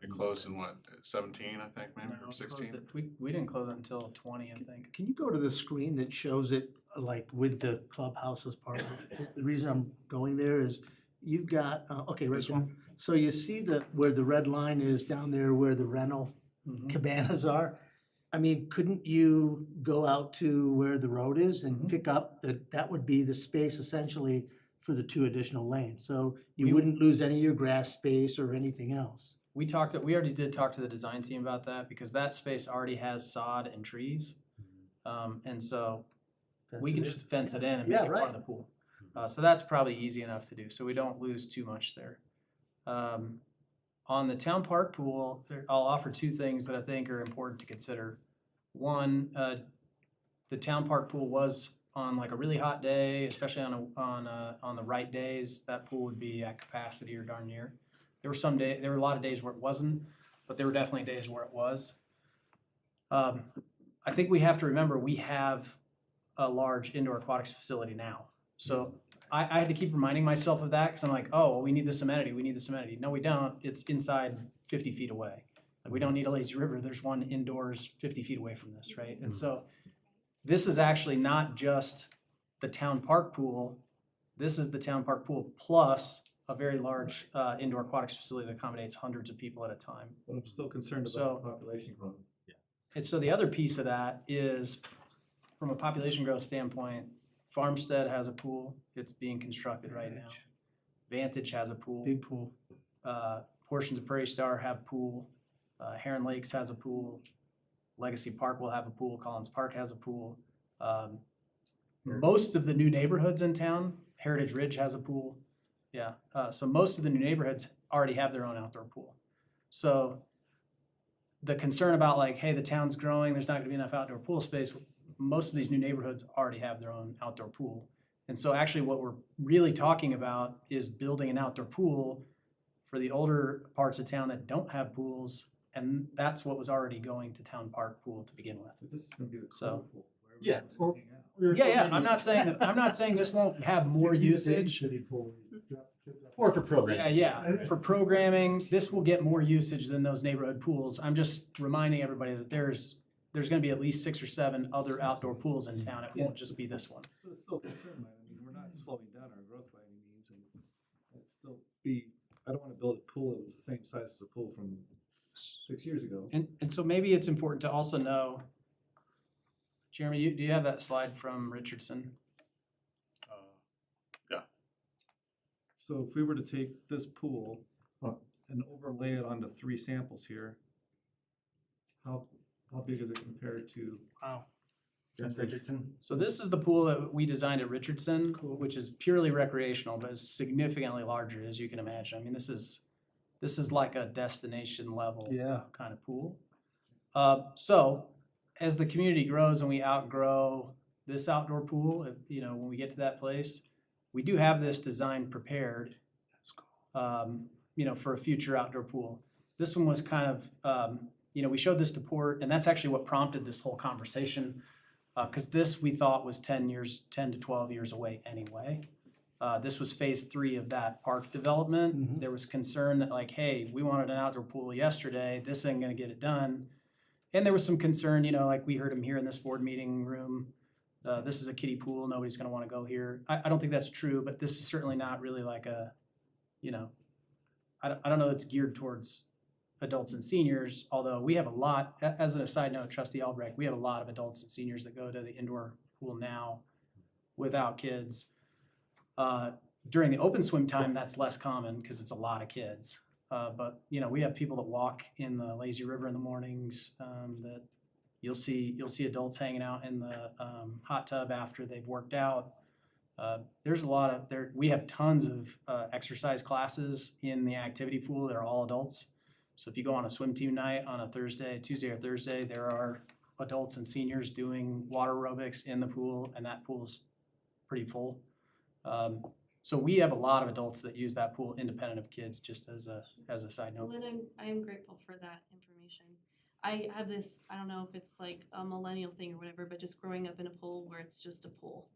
It closed in what, 17, I think, maybe, No, or we closed 16? it- We didn't close it until 20, I think. Can you go to the screen that shows it like with the clubhouse as part of it? The reason I'm going there is you've got, okay, right This there. one? So you see where the red line is down there where the rental Mhm. cabanas are? I mean, couldn't you go out to where the road is and Mhm. pick up, that would be the space essentially for the 2 additional lanes? So you We- wouldn't lose any of your grass space or anything else. We already did talk to the design team about that because that space already has sod and trees. And so we can just fence it in and make Yeah, it part right. of the pool. So that's probably easy enough to do, so we don't lose too much there. On the town park pool, I'll offer 2 things that I think are important to consider. One, the town park pool was on like a really hot day, especially on the right days, that pool would be at capacity or darn near. There were a lot of days where it wasn't, but there were definitely days where it was. I think we have to remember, we have a large indoor aquatics facility now. So I had to keep reminding myself of that, because I'm like, oh, well, we need this amenity, we need this amenity. No, we don't, it's inside 50 feet away. Like, we don't need a lazy river, there's one indoors 50 feet away from this, right? And so this is actually not just the town park pool, this is the town park pool plus a very large indoor aquatics facility that accommodates hundreds of people at a time. But I'm still concerned So- about population growth. And so the other piece of that is, from a population growth standpoint, Farmstead has a pool, it's being constructed right now. Vantage has a pool. Big pool. Portions of Prairie Star have a pool. Heron Lakes has a pool. Legacy Park will have a pool. Collins Park has a pool. Most of the new neighborhoods in town, Heritage Ridge has a pool. Yeah, so most of the new neighborhoods already have their own outdoor pool. So the concern about like, hey, the town's growing, there's not gonna be enough outdoor pool space, most of these new neighborhoods already have their own outdoor pool. And so actually what we're really talking about is building an outdoor pool for the older parts of town that don't have pools, and that's what was already going to town park pool to begin with. But this is gonna be the So- cool pool. where Yeah, everyone's gonna or- hang out. Yeah, I'm not saying this won't have more usage. Or for programming. Yeah, for programming, this will get more usage than those neighborhood pools. I'm just reminding everybody that there's gonna be at least 6 or 7 other outdoor pools in town. It won't just be this one. But it's still a concern, man. I mean, we're not slowing down our growth by any means, and it'd still be, I don't wanna build a pool that was the same size as a pool from 6 years ago. And so maybe it's important to also know, Jeremy, do you have that slide from Richardson? So if we were to take this pool Oh. and overlay it onto 3 samples here, how big is it compared to? Wow. Jeff Richardson? So this is the pool that we designed at Richardson, which is purely recreational, but is significantly larger, as you can imagine. I mean, this is like a destination level Yeah. kind of pool. So as the community grows and we outgrow this outdoor pool, when we get to that place, we do have this design prepared, for a future outdoor pool. This one was kind of, we showed this to Port, and that's actually what prompted this whole conversation. Because this we thought was 10 to 12 years away anyway. This was phase 3 of that park development. There was concern that like, hey, we wanted an outdoor pool yesterday, this ain't gonna get it done. And there was some concern, like we heard him here in this board meeting room, this is a kiddie pool, nobody's gonna wanna go here. I don't think that's true, but this is certainly not really like a, I don't know that it's geared towards adults and seniors, although we have a lot, as a side note, Trustee Albrecht, we have a lot of adults and seniors that go to the indoor pool now without kids. During the open swim time, that's less common because it's a lot of kids. But we have people that walk in the lazy river in the mornings, that you'll see adults hanging out in the hot tub after they've worked out. There's a lot of we have tons of exercise classes in the activity pool that are all adults. So if you go on a swim team night on a Tuesday or Thursday, there are adults and seniors doing water aerobics in the pool, and that pool's pretty full. So we have a lot of adults that use that pool independent of kids, just as a side note. Well, and I am grateful for that information. I have this, I don't know if it's like a millennial thing or whatever, but just growing up in a pool where it's just a pool,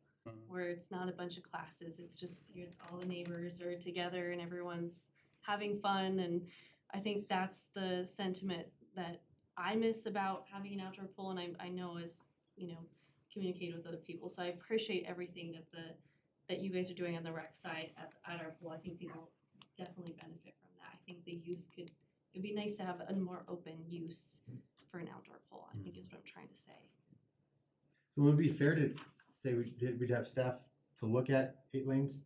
where it's not a bunch of classes, it's just all the neighbors are together and everyone's having fun. And I think that's the sentiment that I miss about having an outdoor pool, and I know is, communicating with other people. So I appreciate everything that you guys are doing on the rec side at our pool. I think people definitely benefit from that. I think the use it'd be nice to have a more open use for an outdoor pool, I think is what I'm trying to say. So would it be fair to say we'd have staff to look at 8 lanes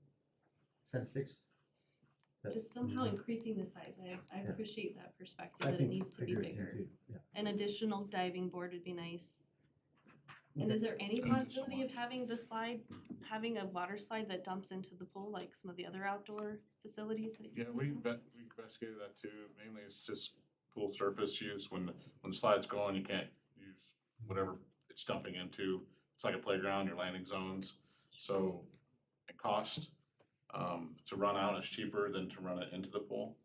instead of 6? Just somehow increasing the size. I appreciate that perspective, I that it think needs to I be agree with you bigger. too, yeah. An additional diving board would be nice. And is there any possibility of having a water slide that dumps into the pool like some of the other outdoor facilities that you Yeah, see? we investigated that too. Mainly it's just pool surface use. When the slide's going, you can't use whatever it's dumping into. It's like a playground, your landing zones. So it cost to run out is cheaper than to run it into the pool.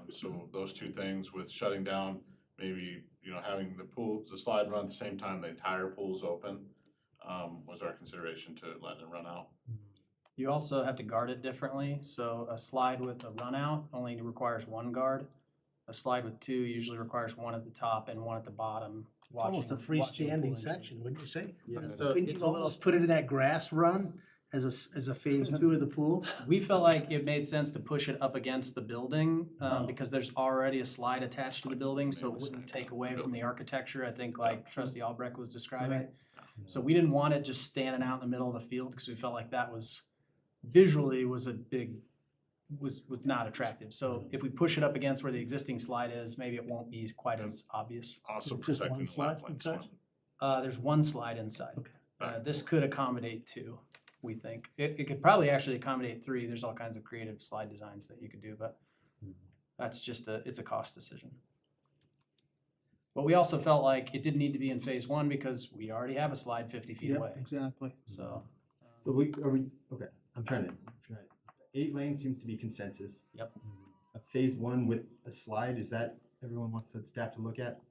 So those two things with shutting down, maybe, having the slide run at the same time the entire pool's open, was our consideration to letting it run out. You also have to guard it differently. So a slide with a run out only requires 1 guard. A slide with 2 usually requires 1 at the top and 1 at the bottom. It's almost a watching the pool freestanding enjoy. section, wouldn't you say? Yeah, so Wouldn't it's you almost almost, put it in that grass run as a phase 2 of the pool? we felt like it made sense to push it up against the building, because there's already a slide attached to the building, so it wouldn't take away from the architecture, I think, like Trustee Albrecht was describing. So we didn't want it just standing out in the middle of the field, because we felt like that was visually was not attractive. So if we push it up against where the existing slide is, maybe it won't be quite as obvious. Also Just one protecting the slide lap inside? swim. There's 1 slide inside. Okay. This could accommodate 2, we think. It could probably actually accommodate 3. There's all kinds of creative slide designs that you could do, but that's just it's a cost decision. But we also felt like it didn't need to be in phase 1 because we already have a slide 50 feet away. Exactly. So, So okay, I'm trying to 8 lanes seems to be consensus. Yep. A phase 1 with a slide, is that everyone wants the staff to look at?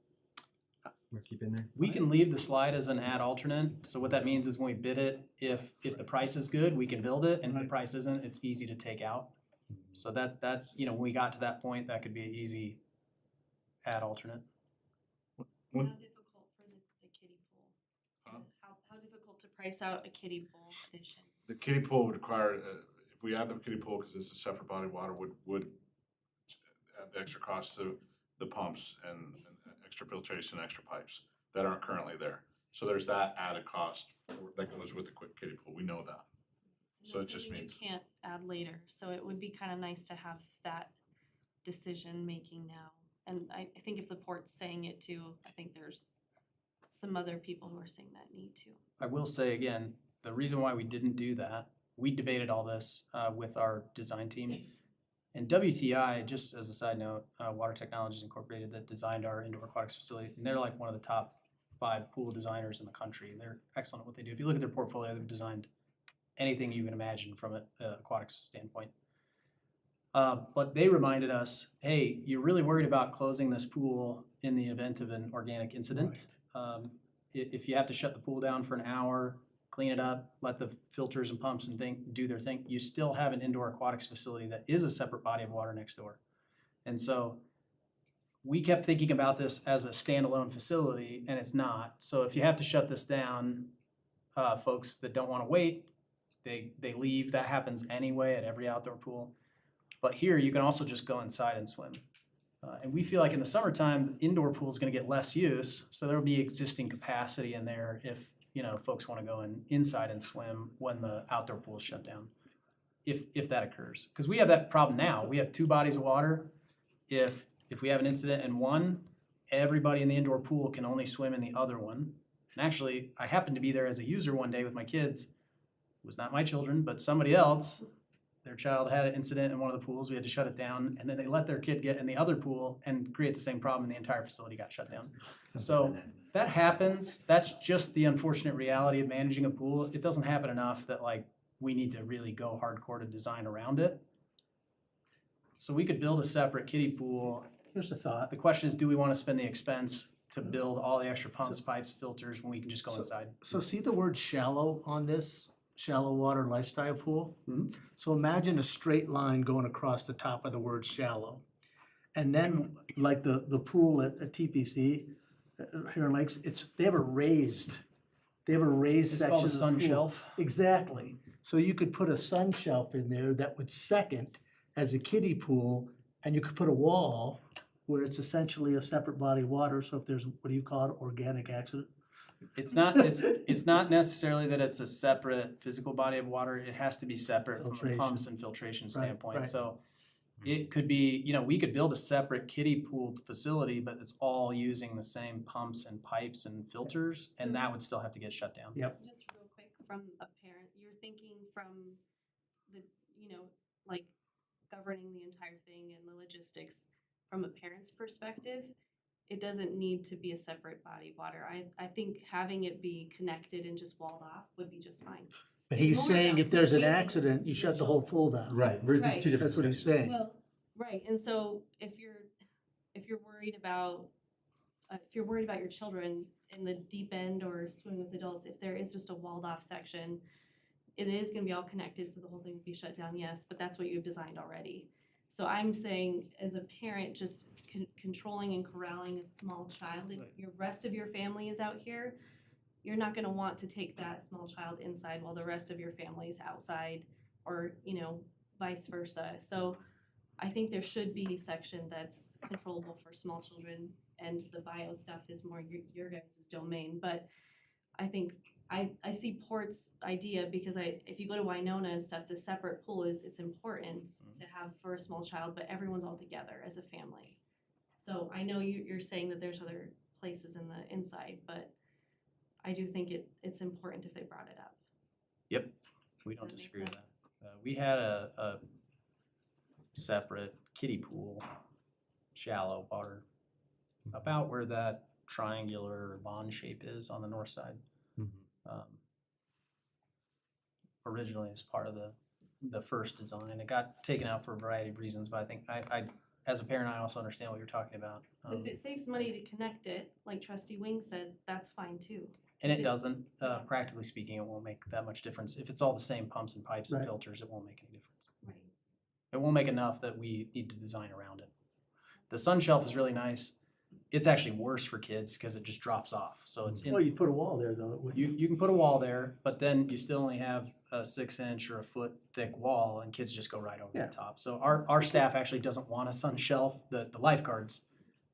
We're keeping there? we can leave the slide as an add alternate. So what that means is when we bid it, if the price is good, we can build it, and if the Right. price isn't, it's easy to take out. So that when we got to that point, that could be an easy add alternate. How When- difficult for the kiddie pool? Huh? How difficult to price out a kiddie pool edition? The kiddie pool would require, if we add the kiddie pool, because it's a separate body of water, would add the extra cost to the pumps and extra filtration, extra pipes that aren't currently there. So there's that added cost that goes with the quick kiddie pool. We know that. And So that's it just something means- you can't add later, so it would be kind of nice to have that decision-making now. And I think if the port's saying it too, I think there's some other people who are saying that need to. I will say again, the reason why we didn't do that, we debated all this with our design team. And WTI, just as a side note, Water Technologies Incorporated, that designed our indoor aquatics facility, and they're like one of the top 5 pool designers in the country. They're excellent at what they do. If you look at their portfolio, they've designed anything you can imagine from an aquatics standpoint. But they reminded us, hey, you're really worried about closing this pool in the event of an organic incident. If you have to shut the pool down for an hour, clean it up, let the filters and pumps and do their thing, you still have an indoor aquatics facility that is a separate body of water next door. And so we kept thinking about this as a standalone facility, and it's not. So if you have to shut this down, folks that don't want to wait, they leave. That happens anyway at every outdoor pool. But here, you can also just go inside and swim. And we feel like in the summertime, the indoor pool is going to get less use, so there will be existing capacity in there if folks want to go inside and swim when the outdoor pool is shut down, if that occurs. Because we have that problem now. We have 2 bodies of water. If we have an incident in one, everybody in the indoor pool can only swim in the other one. And actually, I happened to be there as a user one day with my kids. It was not my children, but somebody else. Their child had an incident in one of the pools. We had to shut it down, and then they let their kid get in the other pool and create the same problem, and the entire facility got shut down. So that happens. That's just the unfortunate reality of managing a pool. It doesn't happen enough that we need to really go hardcore to design around it. So we could build a separate kiddie pool. Here's a thought. The question is, do we want to spend the expense to build all the extra pumps, pipes, filters when we can just go inside? So see the word shallow on this, shallow water lifestyle pool? Mhm. So imagine a straight line going across the top of the word shallow. And then like the pool at TPC, here in Lakes, they have a raised It's section called a of the sun pool. shelf. Exactly. So you could put a sun shelf in there that would second as a kiddie pool, and you could put a wall where it's essentially a separate body of water. So if there's, what do you call it, organic accident? It's not necessarily that it's a separate physical body of water. It has to be separate from a Filtration. pumps and filtration standpoint. right. So it could be, we could build a separate kiddie pool facility, but it's all using the same pumps and pipes and filters, and that would still have to get shut down. Yep. Just real quick, from a parent, you're thinking from the, governing the entire thing and the logistics. From a parent's perspective, it doesn't need to be a separate body of water. I think having it be connected and just walled off would be just fine. But It's he's more saying about if there's an creating accident, you shut the whole pool down. Right, we're Right. two different. That's what he's saying. Well, right, and so if you're worried about your children in the deep end or swimming with adults, if there is just a walled off section, it is gonna be all connected, so the whole thing would be shut down, yes, but that's what you've designed already. So I'm saying, as a parent, just controlling and corralling a small child, if your rest of your family is out here, you're not gonna want to take that small child inside while the rest of your family is outside, or, vice versa. So I think there should be a section that's controllable for small children, and the bio stuff is more your guys' domain. But I think I see Port's idea, because if you go to Winona and stuff, the separate pool it's important to have for a small child, but everyone's all together as a family. So I know you're saying that there's other places in the inside, but I do think it's important if they brought it up. Yep, we Does don't that make disagree with that. sense? We had a separate kiddie pool, shallow water, about where that triangular lawn shape is on the north side. Originally as part of the first design. It got taken out for a variety of reasons, but I think I as a parent, I also understand what you're talking about. If it saves money to connect it, like Trustee Wing says, that's fine too. And if it it's- doesn't, practically speaking, it won't make that much difference. If it's all the same pumps and pipes and Right. filters, it won't make any difference. Right. It won't make enough that we need to design around it. The sun shelf is really nice. It's actually worse for kids because it just drops off. So it's Well, you put a wall there though. it wouldn't- you can put a wall there, but then you still only have a 6-inch or a foot thick wall, and kids just go right over Yeah. the top. So our staff actually doesn't want a sun shelf. The lifeguards,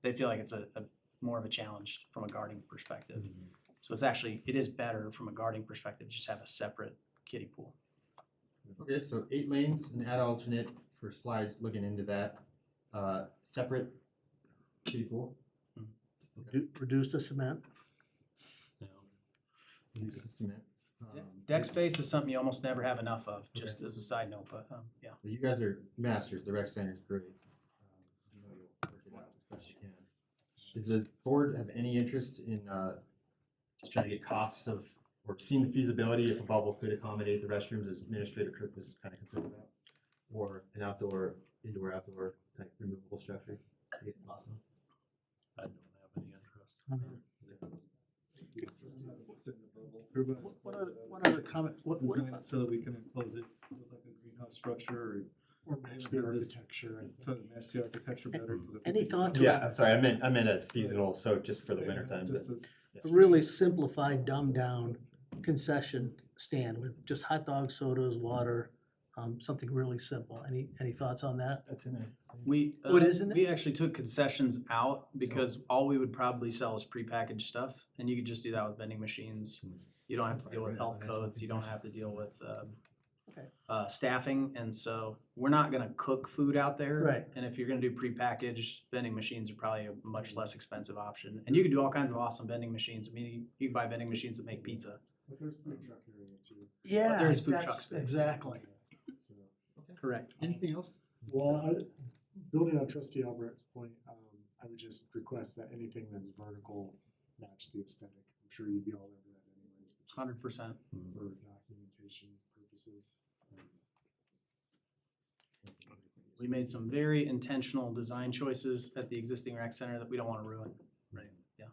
they feel like it's a more of a challenge from a guarding perspective. So it is better from a guarding perspective to just have a separate kiddie pool. Okay, so 8 lanes, an add alternate for slides looking into that, separate kiddie pool. Reduce the cement. Use the cement. Deck space is something you almost never have enough of, just as a side note, but yeah. You guys are masters, the rec center's great. You know you'll work it out as best you can. Does the board have any interest in just trying to get costs of, or seeing the feasibility if a bubble could accommodate the restrooms, as Administrator Cook was kind of concerned about, or an outdoor, indoor, outdoor type removable structure. To get the cost on. I don't have any interest. One other comment, what Design about, it so that we can enclose it with like a greenhouse structure or match or the this- architecture? to match the architecture better. 'cause I think Any it- thoughts? Yeah, I'm sorry, I meant a seasonal, so just for the winter time. Just but- to- yes. A really simplified, dumbed down concession stand with just hot dogs, sodas, water, something really simple. Any thoughts on that? That's in there. We, Oh, it is in there? we actually took concessions out because all we would probably sell is prepackaged stuff, and you could just do that with vending machines. You don't have to deal with health codes, you don't have to deal with, staffing, and so we're not gonna cook food out there. Right. And if you're gonna do prepackaged, vending machines are probably a much less expensive option, and you can do all kinds of awesome vending machines. I mean, you can buy vending machines that make pizza. But there's food truck area too. Yeah, there's food truck that's space. exactly. So, Correct. Anything else? well, building on Trustee Albert's point, I would just request that anything that's vertical match the aesthetic. I'm sure you'd be all over that anyways. but just 100%. For documentation purposes. We made some very intentional design choices at the existing rec center that we don't wanna ruin. Right. Yeah.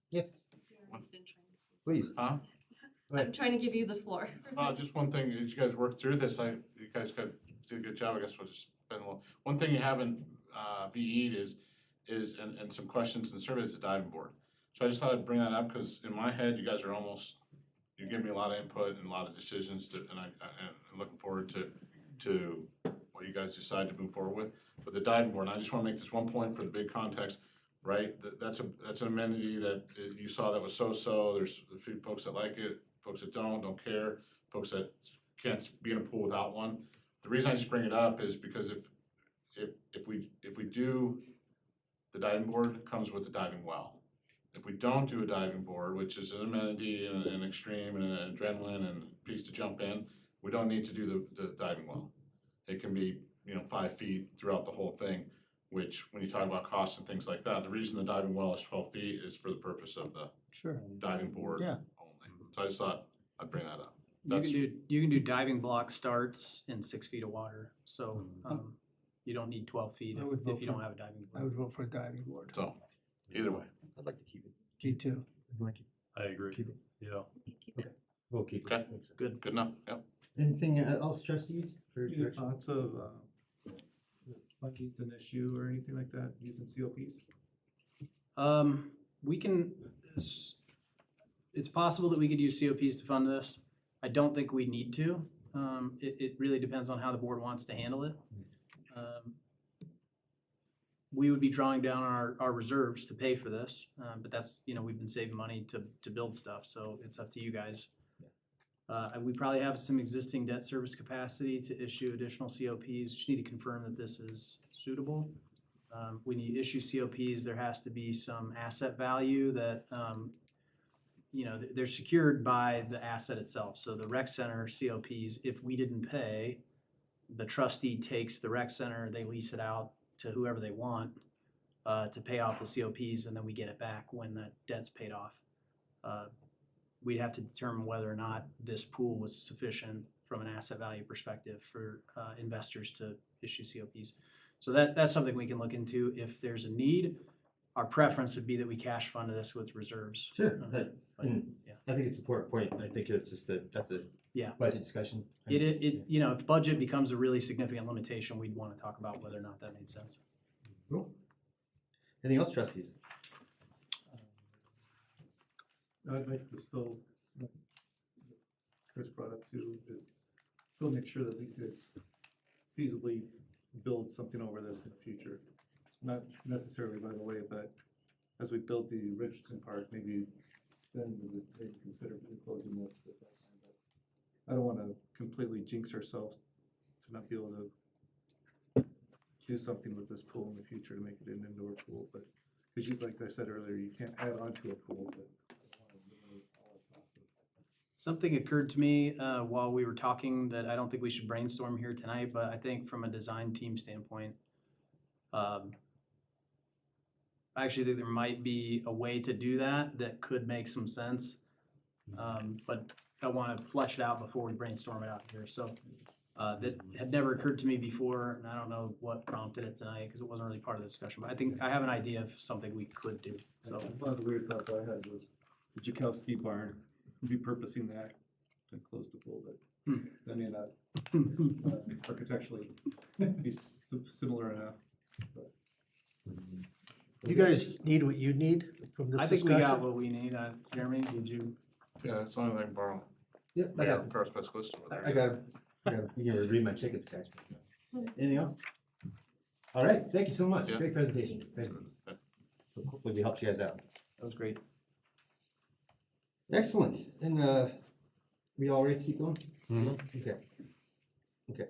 Yes. Aaron's been trying to say Please. Huh? something. I'm trying to give you the floor. Just one thing, as you guys work through this, you guys did a good job, I guess we'll just spend a little. One thing you haven't, VE'd is, and some questions and surveys, the diving board. So I just thought I'd bring that up, cause in my head, you guys are almost, you give me a lot of input and a lot of decisions and I'm looking forward to what you guys decide to move forward with. But the diving board, and I just wanna make this one point for the big context, right? That's an amenity that you saw that was so-so, there's a few folks that like it, folks that don't care, folks that can't be in a pool without one. The reason I just bring it up is because if we do, the diving board comes with a diving well. If we don't do a diving board, which is an amenity and an extreme and an adrenaline and a piece to jump in, we don't need to do the diving well. It can be, 5 feet throughout the whole thing, which when you talk about costs and things like that, the reason the diving well is 12 feet is for the purpose of the Sure. diving board Yeah. only. So I just thought I'd bring that up. You can do diving block starts in 6 feet of water, so, you don't need 12 feet I would vote if you for- don't have a diving I board. would vote for a diving board. So, either way. I'd like to keep it. Me too. You want to keep I agree. Keep it. Yeah. Keep it. We'll keep it. Okay. Good. Good enough, yep. Anything else, trustees? For Any direction? thoughts of, funding's an issue or anything like that, using COPs? We can, it's possible that we could use COPs to fund this. I don't think we need to. It really depends on how the board wants to handle it. We would be drawing down our reserves to pay for this, but that's, we've been saving money to build stuff, so it's up to you guys. We probably have some existing debt service capacity to issue additional COPs. Just need to confirm that this is suitable. When you issue COPs, there has to be some asset value that, they're secured by the asset itself. So the rec center COPs, if we didn't pay, the trustee takes the rec center, they lease it out to whoever they want to pay off the COPs, and then we get it back when the debt's paid off. We'd have to determine whether or not this pool was sufficient from an asset value perspective for investors to issue COPs. So that's something we can look into if there's a need. Our preference would be that we cash fund this with reserves. Sure. But, yeah. I think it's an important point. I think it's just that's a Yeah. budget discussion. If budget becomes a really significant limitation, we'd want to talk about whether or not that made sense. Cool. Anything else, trustees? I'd like to still, like Chris brought up too, is still make sure that we could feasibly build something over this in the future. Not necessarily right away, but as we build the Richardson Park, maybe then we would maybe consider closing this at that time. But I don't wanna completely jinx ourselves to not be able to do something with this pool in the future to make it an indoor pool, but, cause like I said earlier, you can't add on to a pool, but Something occurred to me while we were talking that I don't think we should brainstorm here tonight, but I think from a design team standpoint, I actually think there might be a way to do that that could make some sense. But I want to flesh it out before we brainstorm it out here. So that had never occurred to me before, and I don't know what prompted it tonight because it wasn't really part of the discussion. But I think I have an idea of something we could do. So One of the weird thoughts I had was the Jakowski barn, repurposing that to close the pool, but I mean, architecturally be similar enough. but- You guys need what you need from this I discussion? think we got what we need. Jeremy, did you? Yeah, it's the only thing I can borrow. Yep, I I got got the first best list over there. I got, you can read my tickets, guys. Anything else? All right, thank you so much. Yeah. Great presentation. Thank you. So hopefully we helped you guys out. That was great. Excellent. And, we all ready to keep going? Mhm. Okay. Okay.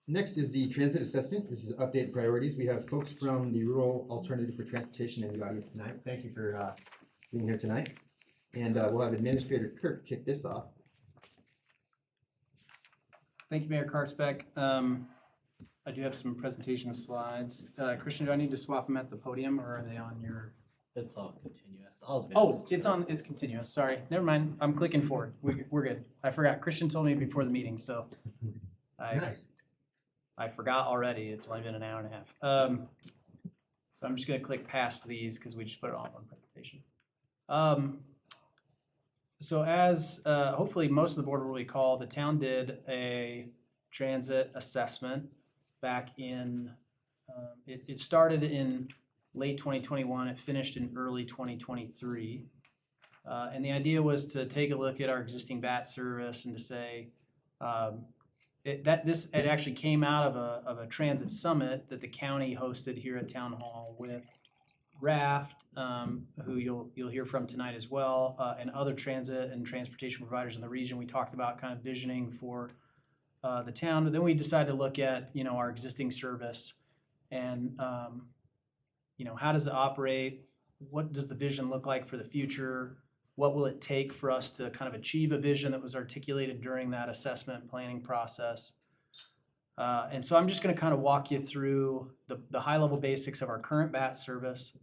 Next is the transit assessment. This is updated priorities. We have folks from the Rural Alternative for Transportation in the audience tonight. Thank you for, being here tonight. And, we'll have Administrator Kirk kick this off. Thank you, Mayor Kartzbeck. I do have some presentation slides. Christian, do I need to swap them at the podium or are they on your? It's all continuous. I'll advance Oh, it. it's continuous. Sorry. Never mind. I'm clicking forward. We're good. I forgot. Christian told me before the meeting, so Nice. I forgot already. It's only been an hour and a half. So I'm just gonna click past these because we just put it all in one presentation. So as hopefully most of the board will recall, the town did a transit assessment back in, it started in late 2021, it finished in early 2023. And the idea was to take a look at our existing BAT service and to say, it actually came out of a transit summit that the county hosted here at Town Hall with Raft, who you'll hear from tonight as well, and other transit and transportation providers in the region. We talked about kind of visioning for the town, and then we decided to look at, our existing service and, how does it operate? What does the vision look like for the future? What will it take for us to kind of achieve a vision that was articulated during that assessment planning process? And so I'm just going to kind of walk you through the high-level basics of our current BAT service,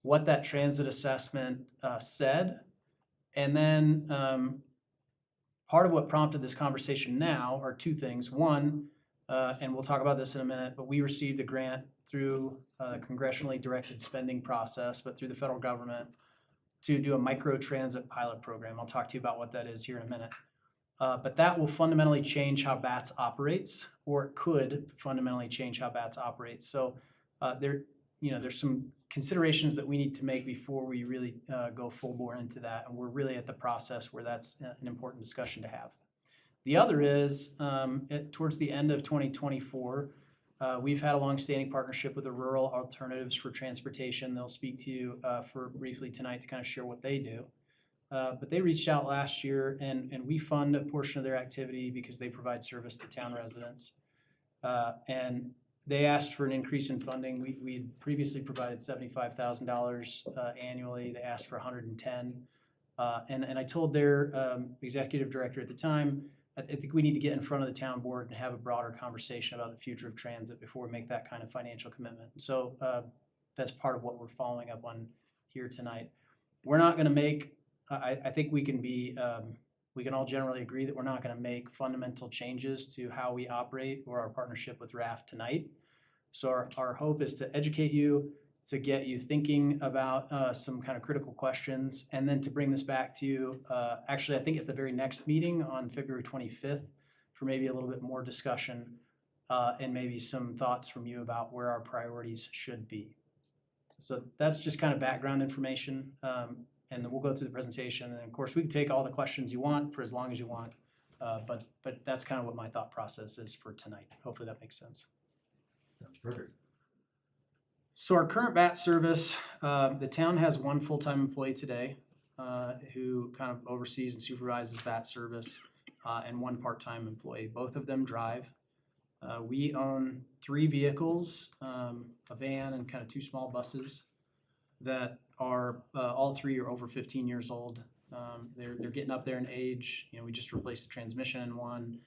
what that transit assessment said, and then part of what prompted this conversation now are two things. One, and we'll talk about this in a minute, but we received a grant through the congressionally directed spending process, but through the federal government to do a micro-transit pilot program. I'll talk to you about what that is here in a minute. But that will fundamentally change how BATS operates, or it could fundamentally change how BATS operates. So there's some considerations that we need to make before we really go full bore into that. And we're really at the process where that's an important discussion to have. The other is towards the end of 2024, we've had a longstanding partnership with the Rural Alternatives for Transportation. They'll speak to you for briefly tonight to kind of share what they do. But they reached out last year and we fund a portion of their activity because they provide service to town residents. And they asked for an increase in funding. We had previously provided $75,000 annually. They asked for $110,000. And I told their executive director at the time, I think we need to get in front of the town board and have a broader conversation about the future of transit before we make that kind of financial commitment. So that's part of what we're following up on here tonight. We're not going to make, I think we can be, we can all generally agree that we're not going to make fundamental changes to how we operate or our partnership with Raft tonight. So our hope is to educate you, to get you thinking about some kind of critical questions, and then to bring this back to you, actually, I think at the very next meeting on February 25th, for maybe a little bit more discussion and maybe some thoughts from you about where our priorities should be. So that's just kind of background information, and then we'll go through the presentation. And of course, we can take all the questions you want for as long as you want, but that's kind of what my thought process is for tonight. Hopefully that makes sense. Sounds perfect. So our current BAT service, the town has one full-time employee today who kind of oversees and supervises that service, and one part-time employee. Both of them drive. We own 3 vehicles, a van and kind of 2 small buses that are, all 3 are over 15 years old. They're getting up there in age. We just replaced the transmission in one.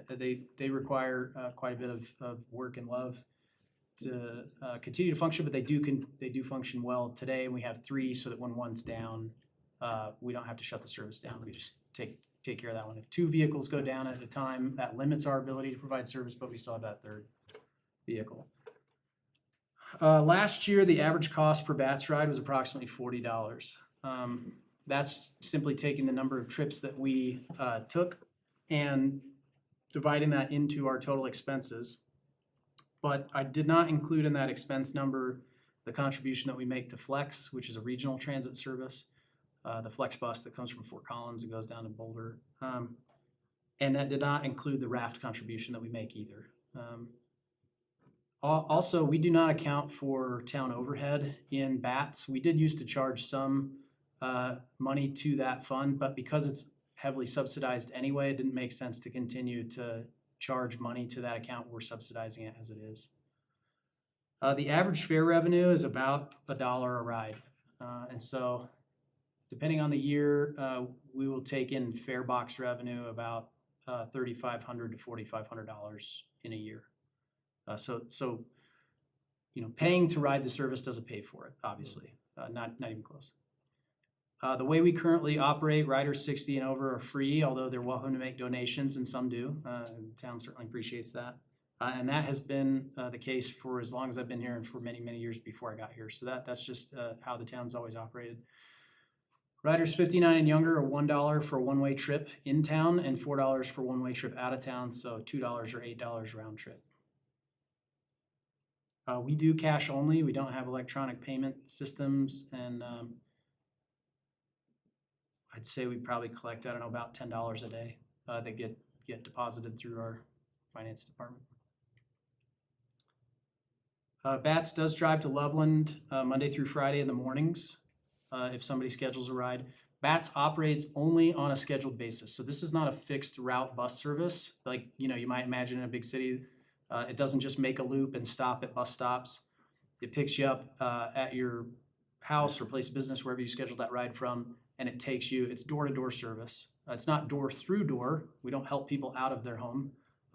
They require quite a bit of work and love. continue to function, but they do function well today. And we have 3 so that when one's down, we don't have to shut the service down. We just take care of that one. If 2 vehicles go down at a time, that limits our ability to provide service, but we still have that 3rd vehicle. Last year, the average cost per BATS ride was approximately $40. That's simply taking the number of trips that we took and dividing that into our total expenses. But I did not include in that expense number the contribution that we make to Flex, which is a regional transit service, the Flex bus that comes from Fort Collins and goes down to Boulder. And that did not include the raft contribution that we make either. Also, we do not account for town overhead in BATS. We did used to charge some money to that fund, but because it's heavily subsidized anyway, it didn't make sense to continue to charge money to that account. We're subsidizing it as it is. The average fare revenue is about $1 a ride. And so depending on the year, we will take in fare box revenue about $3,500 to $4,500 in a year. So paying to ride the service doesn't pay for it, obviously, not even close. The way we currently operate, riders 60 and over are free, although they're welcome to make donations, and some do. The town certainly appreciates that. And that has been the case for as long as I've been here and for many, many years before I got here. So that's just how the town's always operated. Riders 59 and younger are $1 for a one-way trip in town and $4 for a one-way trip out of town, so $2 or $8 round trip. We do cash only. We don't have electronic payment systems, and I'd say we probably collect, I don't know, about $10 a day that get deposited through our finance department. BATS does drive to Loveland Monday through Friday in the mornings if somebody schedules a ride. BATS operates only on a scheduled basis, so this is not a fixed route bus service like you might imagine in a big city. It doesn't just make a loop and stop at bus stops. It picks you up at your house or place of business, wherever you scheduled that ride from, and it takes you, it's door-to-door service. It's not door through door. We don't help people out of their home.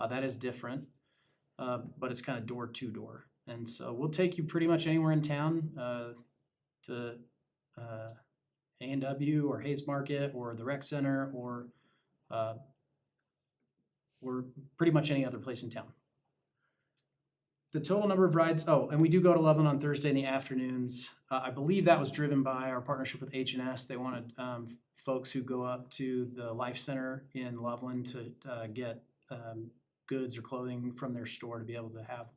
That is different, but it's kind of door to door. And so we'll take you pretty much anywhere in town to A&W or Hayes Market or the Rec Center or pretty much any other place in town. The total number of rides, and we do go to Loveland on Thursday in the afternoons. I believe that was driven by our partnership with H&S. They wanted folks who go up to the Life Center in Loveland to get goods or clothing from their store to be able to have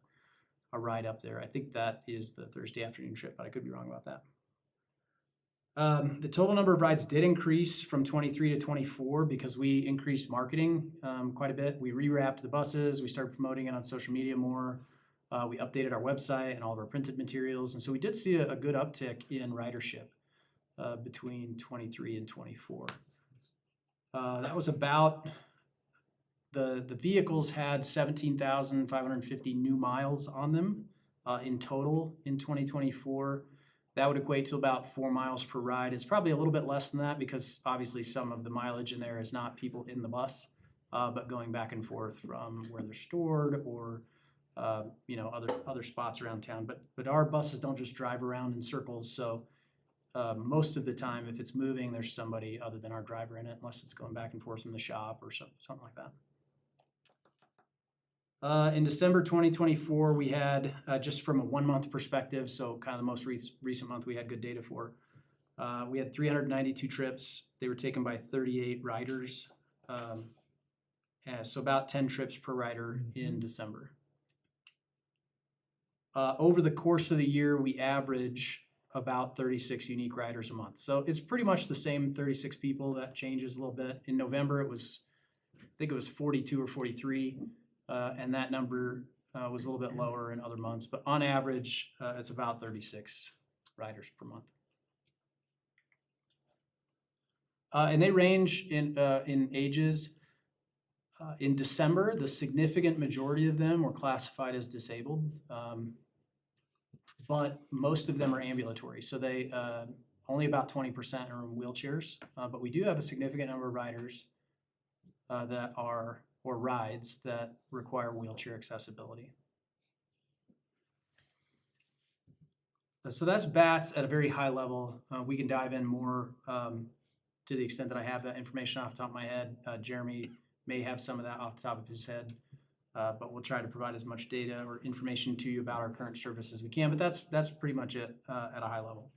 a ride up there. I think that is the Thursday afternoon trip, but I could be wrong about that. The total number of rides did increase from 23 to 24 because we increased marketing quite a bit. We rewrapped the buses. We started promoting it on social media more. We updated our website and all of our printed materials. And so we did see a good uptick in ridership between 23 and 24. That was about, the vehicles had 17,550 new miles on them in total in 2024. That would equate to about 4 miles per ride. It's probably a little bit less than that because obviously some of the mileage in there is not people in the bus, but going back and forth from where they're stored or other spots around town. But our buses don't just drive around in circles. So most of the time, if it's moving, there's somebody other than our driver in it, unless it's going back and forth from the shop or something like that. In December 2024, we had, just from a 1 month perspective, so kind of the most recent month we had good data for, we had 392 trips. They were taken by 38 riders. So about 10 trips per rider in December. Over the course of the year, we average about 36 unique riders a month. So it's pretty much the same 36 people. That changes a little bit. In November, I think it was 42 or 43. And that number was a little bit lower in other months. But on average, it's about 36 riders per month. And they range in ages. In December, the significant majority of them were classified as disabled. But most of them are ambulatory, so they only about 20% are in wheelchairs. But we do have a significant number of riders rides that require wheelchair accessibility. So that's BATS at a very high level. We can dive in more to the extent that I have that information off the top of my head. Jeremy may have some of that off the top of his head, but we'll try to provide as much data or information to you about our current service as we can. But that's pretty much it at a high level.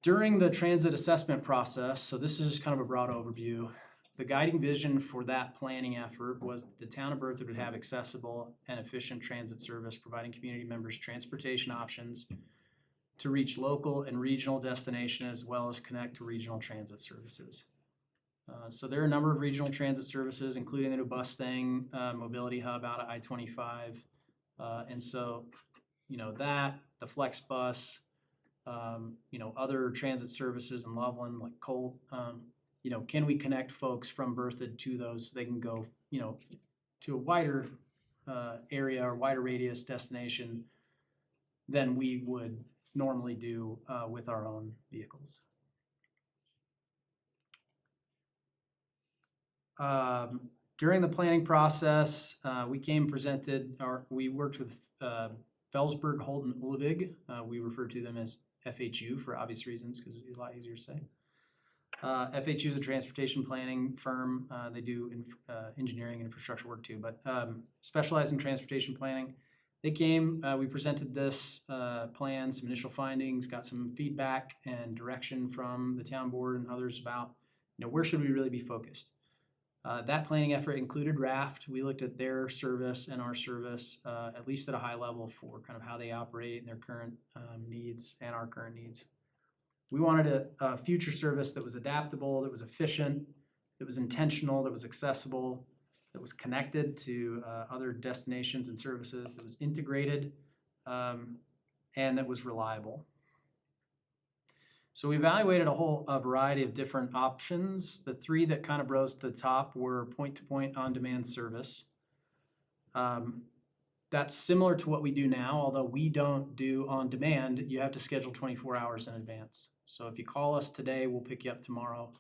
During the transit assessment process, so this is just kind of a broad overview, the guiding vision for that planning effort was that the town of Berthoud would have accessible and efficient transit service, providing community members transportation options to reach local and regional destination as well as connect to regional transit services. So there are a number of regional transit services, including the new Bustang mobility hub out of I-25. And so, that, the Flex Bus, other transit services in Loveland like Colt, can we connect folks from Berthoud to those so they can go, to a wider area or wider radius destination than we would normally do with our own vehicles. During the planning process, we worked with Felsberg, Holt, and Ulevig. We refer to them as FHU for obvious reasons because it's a lot easier to say. FHU is a transportation planning firm. They do engineering and infrastructure work too, but specialize in transportation planning. They came, we presented this plan, some initial findings, got some feedback and direction from the town board and others about, where should we really be focused? That planning effort included RAFT. We looked at their service and our service, at least at a high level for kind of how they operate and their current needs and our current needs. We wanted a future service that was adaptable, that was efficient, that was intentional, that was accessible, that was connected to other destinations and services, that was integrated, and that was reliable. So we evaluated a variety of different options. The three that kind of rose to the top were point-to-point on-demand service. That's similar to what we do now, although we don't do on-demand. You have to schedule 24 hours in advance. So if you call us today, we'll pick you up tomorrow,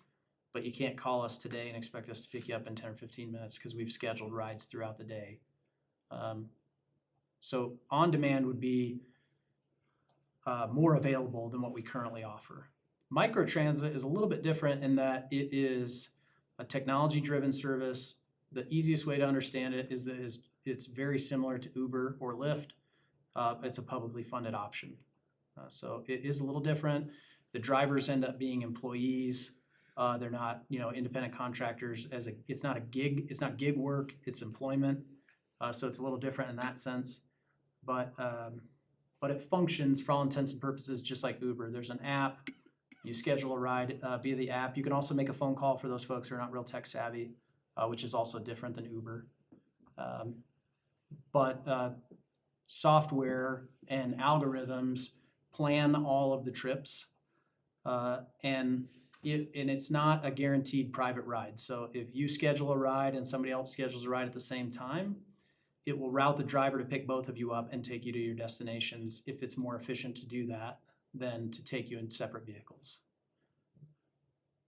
but you can't call us today and expect us to pick you up in 10 or 15 minutes because we've scheduled rides throughout the day. So on-demand would be more available than what we currently offer. Microtransit is a little bit different in that it is a technology-driven service. The easiest way to understand it is that it's very similar to Uber or Lyft. It's a publicly funded option. So it is a little different. The drivers end up being employees. They're not, independent contractors. It's not gig work. It's employment. So it's a little different in that sense. But it functions for all intents and purposes just like Uber. There's an app. You schedule a ride via the app. You can also make a phone call for those folks who are not real tech savvy, which is also different than Uber. But software and algorithms plan all of the trips, and it's not a guaranteed private ride. So if you schedule a ride and somebody else schedules a ride at the same time, it will route the driver to pick both of you up and take you to your destinations if it's more efficient to do that than to take you in separate vehicles.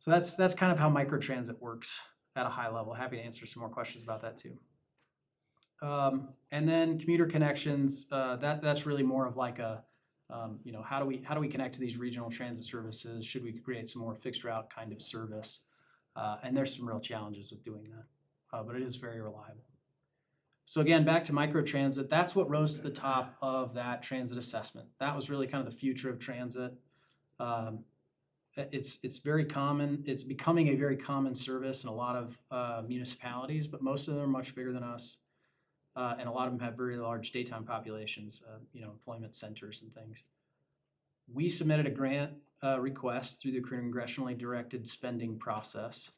So that's kind of how microtransit works at a high level. Happy to answer some more questions about that too. And then commuter connections, that's really more of like a, how do we connect to these regional transit services? Should we create some more fixed route kind of service? And there's some real challenges with doing that, but it is very reliable. So again, back to microtransit, that's what rose to the top of that transit assessment. That was really kind of the future of transit. It's very common. It's becoming a very common service in a lot of municipalities, but most of them are much bigger than us. And a lot of them have very large daytime populations, employment centers and things. We submitted a grant request through the congressionally directed spending process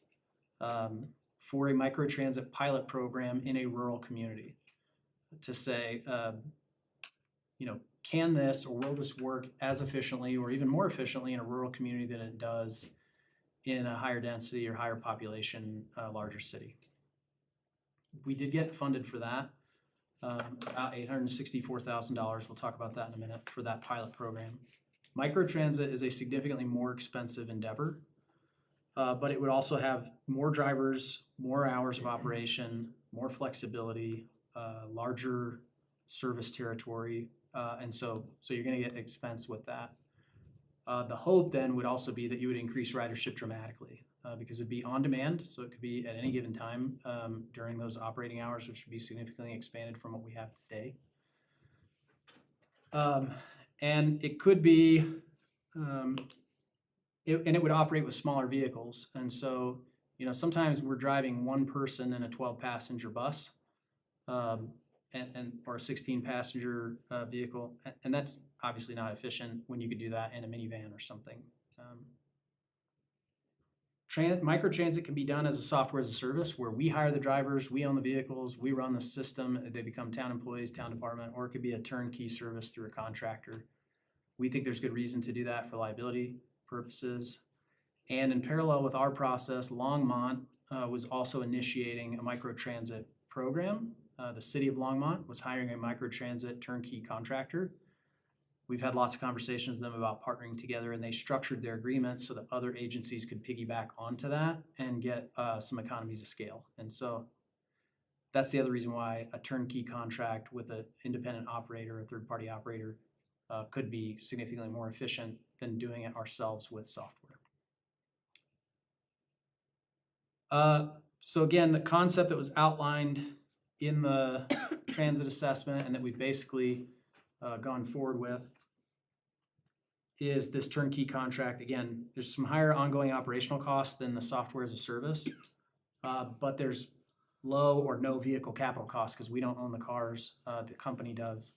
for a microtransit pilot program in a rural community to say, can this or will this work as efficiently or even more efficiently in a rural community than it does in a higher density or higher population, larger city? We did get funded for that, about $864,000. We'll talk about that in a minute for that pilot program. Microtransit is a significantly more expensive endeavor. But it would also have more drivers, more hours of operation, more flexibility, larger service territory, And so you're gonna get expense with that. The hope then would also be that you would increase ridership dramatically, because it'd be on demand, so it could be at any given time, during those operating hours, which would be significantly expanded from what we have today. And it could be, and it would operate with smaller vehicles. And so, you know, sometimes we're driving one person in a 12-passenger bus, or a 16-passenger vehicle, and that's obviously not efficient when you could do that in a minivan or something. Microtransit can be done as a software as a service, where we hire the drivers, we own the vehicles, we run the system, they become town employees, town department, or it could be a turnkey service through a contractor. We think there's good reason to do that for liability purposes. And in parallel with our process, Longmont was also initiating a microtransit program. The city of Longmont was hiring a microtransit turnkey contractor. We've had lots of conversations with them about partnering together, and they structured their agreements so that other agencies could piggyback onto that and get some economies of scale. And so that's the other reason why a turnkey contract with an independent operator, a third-party operator, could be significantly more efficient than doing it ourselves with software. So again, the concept that was outlined in the transit assessment and that we've basically gone forward with is this turnkey contract. Again, there's some higher ongoing operational costs than the software as a service, but there's low or no vehicle capital costs because we don't own the cars, the company does.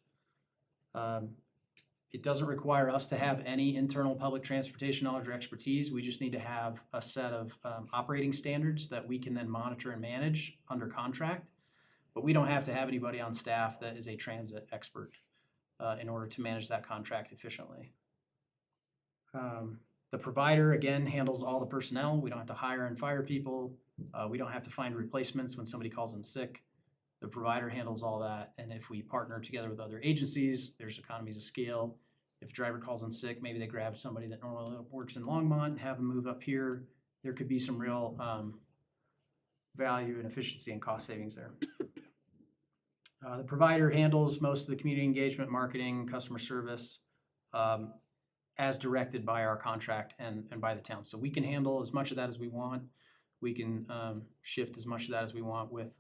It doesn't require us to have any internal public transportation knowledge or expertise. We just need to have a set of operating standards that we can then monitor and manage under contract. But we don't have to have anybody on staff that is a transit expert in order to manage that contract efficiently. The provider, again, handles all the personnel. We don't have to hire and fire people. We don't have to find replacements when somebody calls in sick. The provider handles all that. And if we partner together with other agencies, there's economies of scale. If a driver calls in sick, maybe they grab somebody that normally works in Longmont and have them move up here. There could be some real value and efficiency and cost savings there. The provider handles most of the community engagement, marketing, customer service, as directed by our contract and by the town. So we can handle as much of that as we want. We can shift as much of that as we want with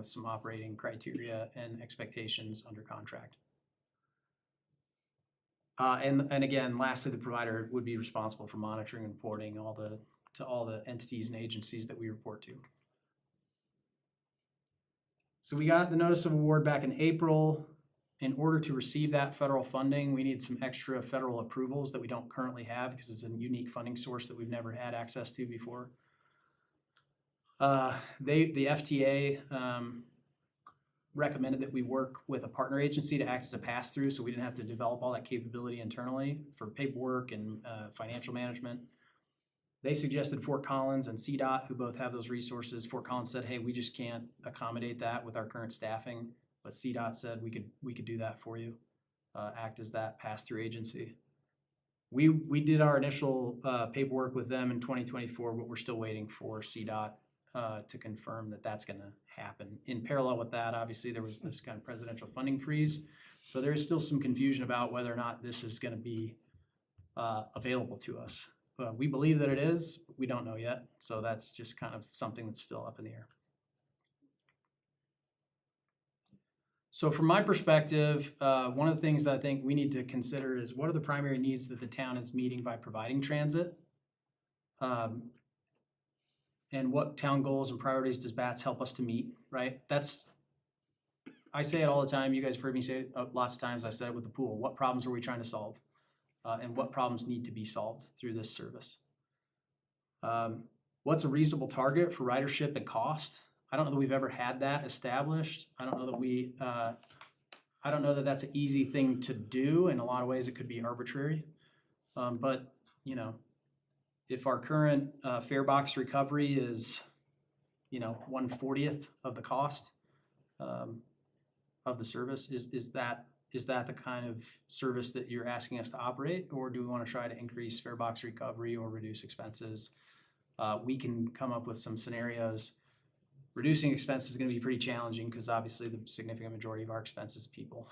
some operating criteria and expectations under contract. And again, lastly, the provider would be responsible for monitoring and reporting to all the entities and agencies that we report to. So we got the notice of award back in April. In order to receive that federal funding, we need some extra federal approvals that we don't currently have because it's a unique funding source that we've never had access to before. The FTA recommended that we work with a partner agency to act as a pass-through, so we didn't have to develop all that capability internally for paperwork and financial management. They suggested Fort Collins and CDOT, who both have those resources. Fort Collins said, hey, we just can't accommodate that with our current staffing. But CDOT said we could do that for you, act as that pass-through agency. We did our initial paperwork with them in 2024, but we're still waiting for CDOT to confirm that that's going to happen. In parallel with that, obviously, there was this kind of presidential funding freeze. So there is still some confusion about whether or not this is going to be available to us. We believe that it is, but we don't know yet. So that's just kind of something that's still up in the air. So from my perspective, one of the things that I think we need to consider is what are the primary needs that the town is meeting by providing transit? And what town goals and priorities does BATS help us to meet, right? I say it all the time. You guys have heard me say it lots of times. I said it with the pool. What problems are we trying to solve? And what problems need to be solved through this service? What's a reasonable target for ridership and cost? I don't know that we've ever had that established. I don't know that that's an easy thing to do. In a lot of ways, it could be arbitrary. But you know, if our current fare box recovery is, 1/40th of the cost of the service, is that the kind of service that you're asking us to operate, or do we want to try to increase fare box recovery or reduce expenses? We can come up with some scenarios. reducing expense is gonna be pretty challenging, because obviously the significant majority of our expense is people,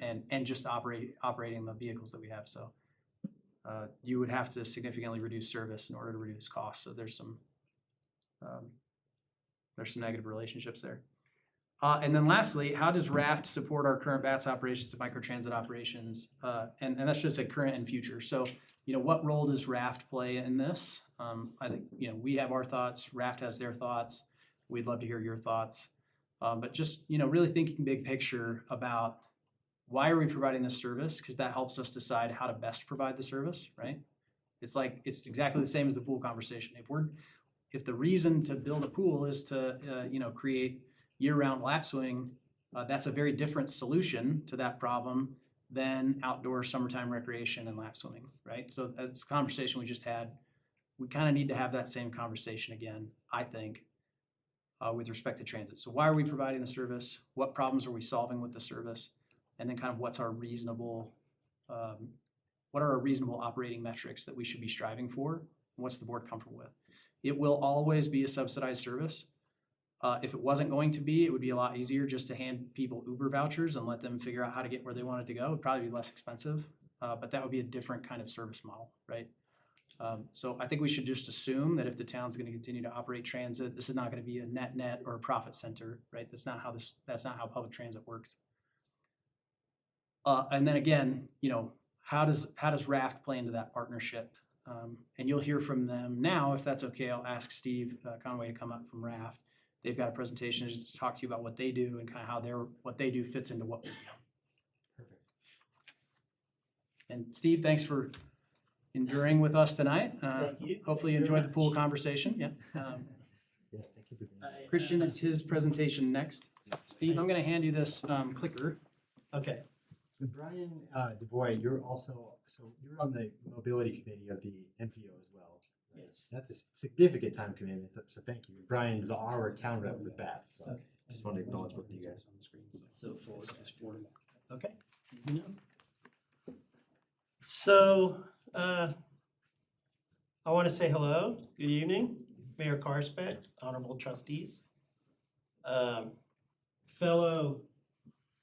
and just operating the vehicles that we have, so. You would have to significantly reduce service in order to reduce costs, so there's some negative relationships there. And then lastly, how does Raft support our current BATS operations and microtransit operations? And that's just a current and future. So, what role does Raft play in this? I think, we have our thoughts, Raft has their thoughts. We'd love to hear your thoughts. But just, really thinking big picture about why are we providing this service? Because that helps us decide how to best provide the service, right? It's exactly the same as the pool conversation. If the reason to build a pool is to, create year-round lap swimming, that's a very different solution to that problem than outdoor summertime recreation and lap swimming, right? So that's a conversation we just had. We kind of need to have that same conversation again, I think, with respect to transit. So why are we providing the service? What problems are we solving with the service? And then kind of what are our reasonable operating metrics that we should be striving for? And what's the board comfortable with? It will always be a subsidized service. If it wasn't going to be, it would be a lot easier just to hand people Uber vouchers and let them figure out how to get where they wanted to go. It'd probably be less expensive, but that would be a different kind of service model, right? So I think we should just assume that if the town's going to continue to operate transit, this is not going to be a net or a profit center, right? That's not how public transit works. And then again, how does Raft play into that partnership? And you'll hear from them now. If that's okay, I'll ask Steve Conway to come up from Raft. They've got a presentation to talk to you about what they do and kind of how what they do fits into what we do. Perfect. And Steve, thanks for enduring with us tonight. Thank you. Hopefully you enjoyed the pool conversation. Yeah. Yeah, thank you for being here. Christian is his presentation next. Steve, I'm going to hand you this clicker. Okay. So Brian DuBois, you're on the mobility committee of the NPO as well. Yes. That's a significant time commitment, so thank you. Brian is our town rep with BATS, so Okay. I just want to acknowledge both of you guys. So okay. So, I want to say hello, good evening, Mayor Carspect, honorable trustees, fellow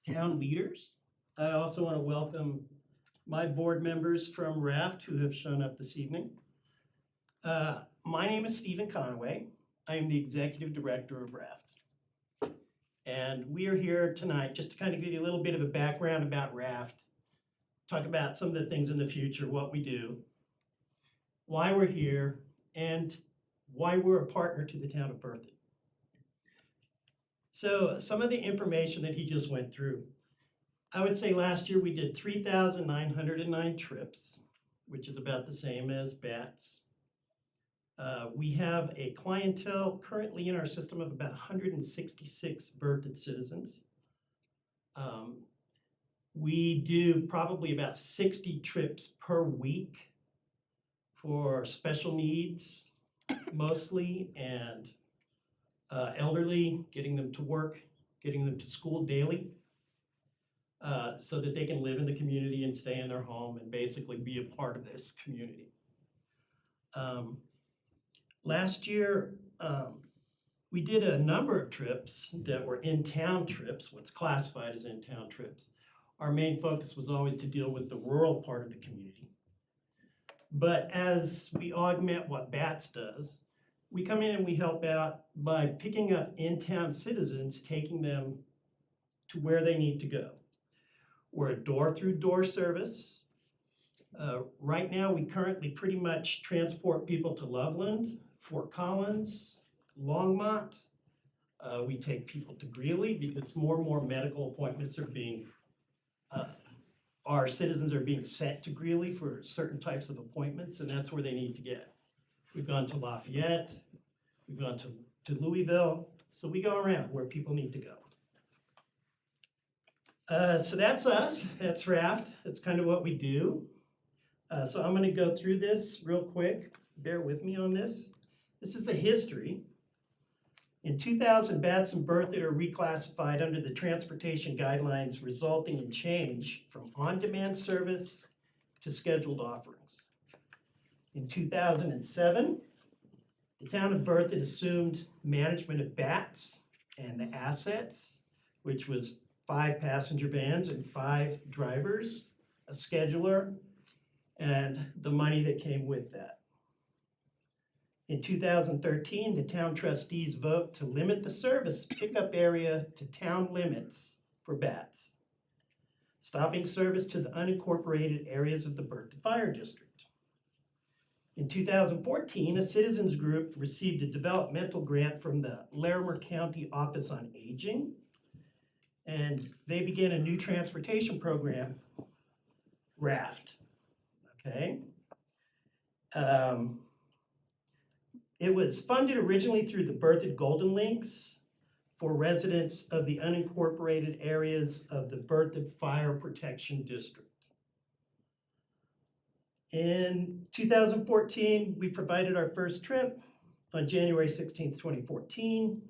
town leaders. I also want to welcome my board members from Raft who have shown up this evening. My name is Stephen Conway. I am the executive director of Raft. And we are here tonight just to kind of give you a little bit of a background about Raft, talk about some of the things in the future, what we do, why we're here, and why we're a partner to the town of Berthoud. So some of the information that he just went through. I would say last year we did 3,909 trips, which is about the same as BATS. We have a clientele currently in our system of about 166 Berthoud citizens. We do probably about 60 trips per week for special needs mostly, and elderly, getting them to work, getting them to school daily, so that they can live in the community and stay in their home and basically be a part of this community. Last year, we did a number of trips that were in-town trips, what's classified as in-town trips. Our main focus was always to deal with the rural part of the community. But as we augment what BATS does, we come in and we help out by picking up in-town citizens, taking them to where they need to go. We're a door-through-door service. Right now, we currently pretty much transport people to Loveland, Fort Collins, Longmont. We take people to Greeley because more and more medical appointments are being, our citizens are being sent to Greeley for certain types of appointments, and that's where they need to get. We've gone to Lafayette, we've gone to Louisville, so we go around where people need to go. So that's us, that's Raft, that's kind of what we do. So I'm gonna go through this real quick, bear with me on this. This is the history. In 2000, BATS and Berthoud are reclassified under the transportation guidelines, resulting in change from on-demand service to scheduled offerings. In 2007, The town of Berthoud assumed management of bats and the assets, which was 5 passenger vans and 5 drivers, a scheduler, and the money that came with that. In 2013, the town trustees vote to limit the service pickup area to town limits for bats, stopping service to the unincorporated areas of the Berthoud Fire District. In 2014, a citizens group received a developmental grant from the Larimer County Office on Aging, and they began a new transportation program, RAFT, okay? It was funded originally through the Berthoud Golden Links for residents of the unincorporated areas of the Berthoud Fire Protection District. In 2014, we provided our first trip on January 16th, 2014.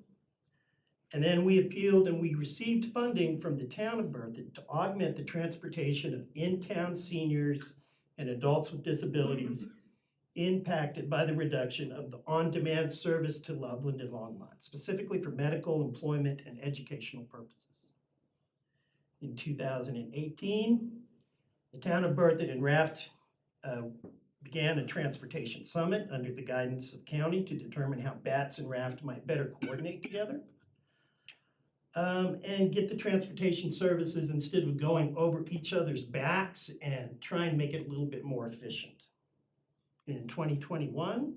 And then we appealed and we received funding from the town of Berthoud to augment the transportation of in-town seniors and adults with disabilities impacted by the reduction of the on-demand service to Loveland and Longmont, specifically for medical, employment, and educational purposes. In 2018, the town of Berthoud and RAFT began a transportation summit under the guidance of county to determine how BATS and RAFT might better coordinate together and get the transportation services instead of going over each other's backs and try and make it a little bit more efficient. In 2021,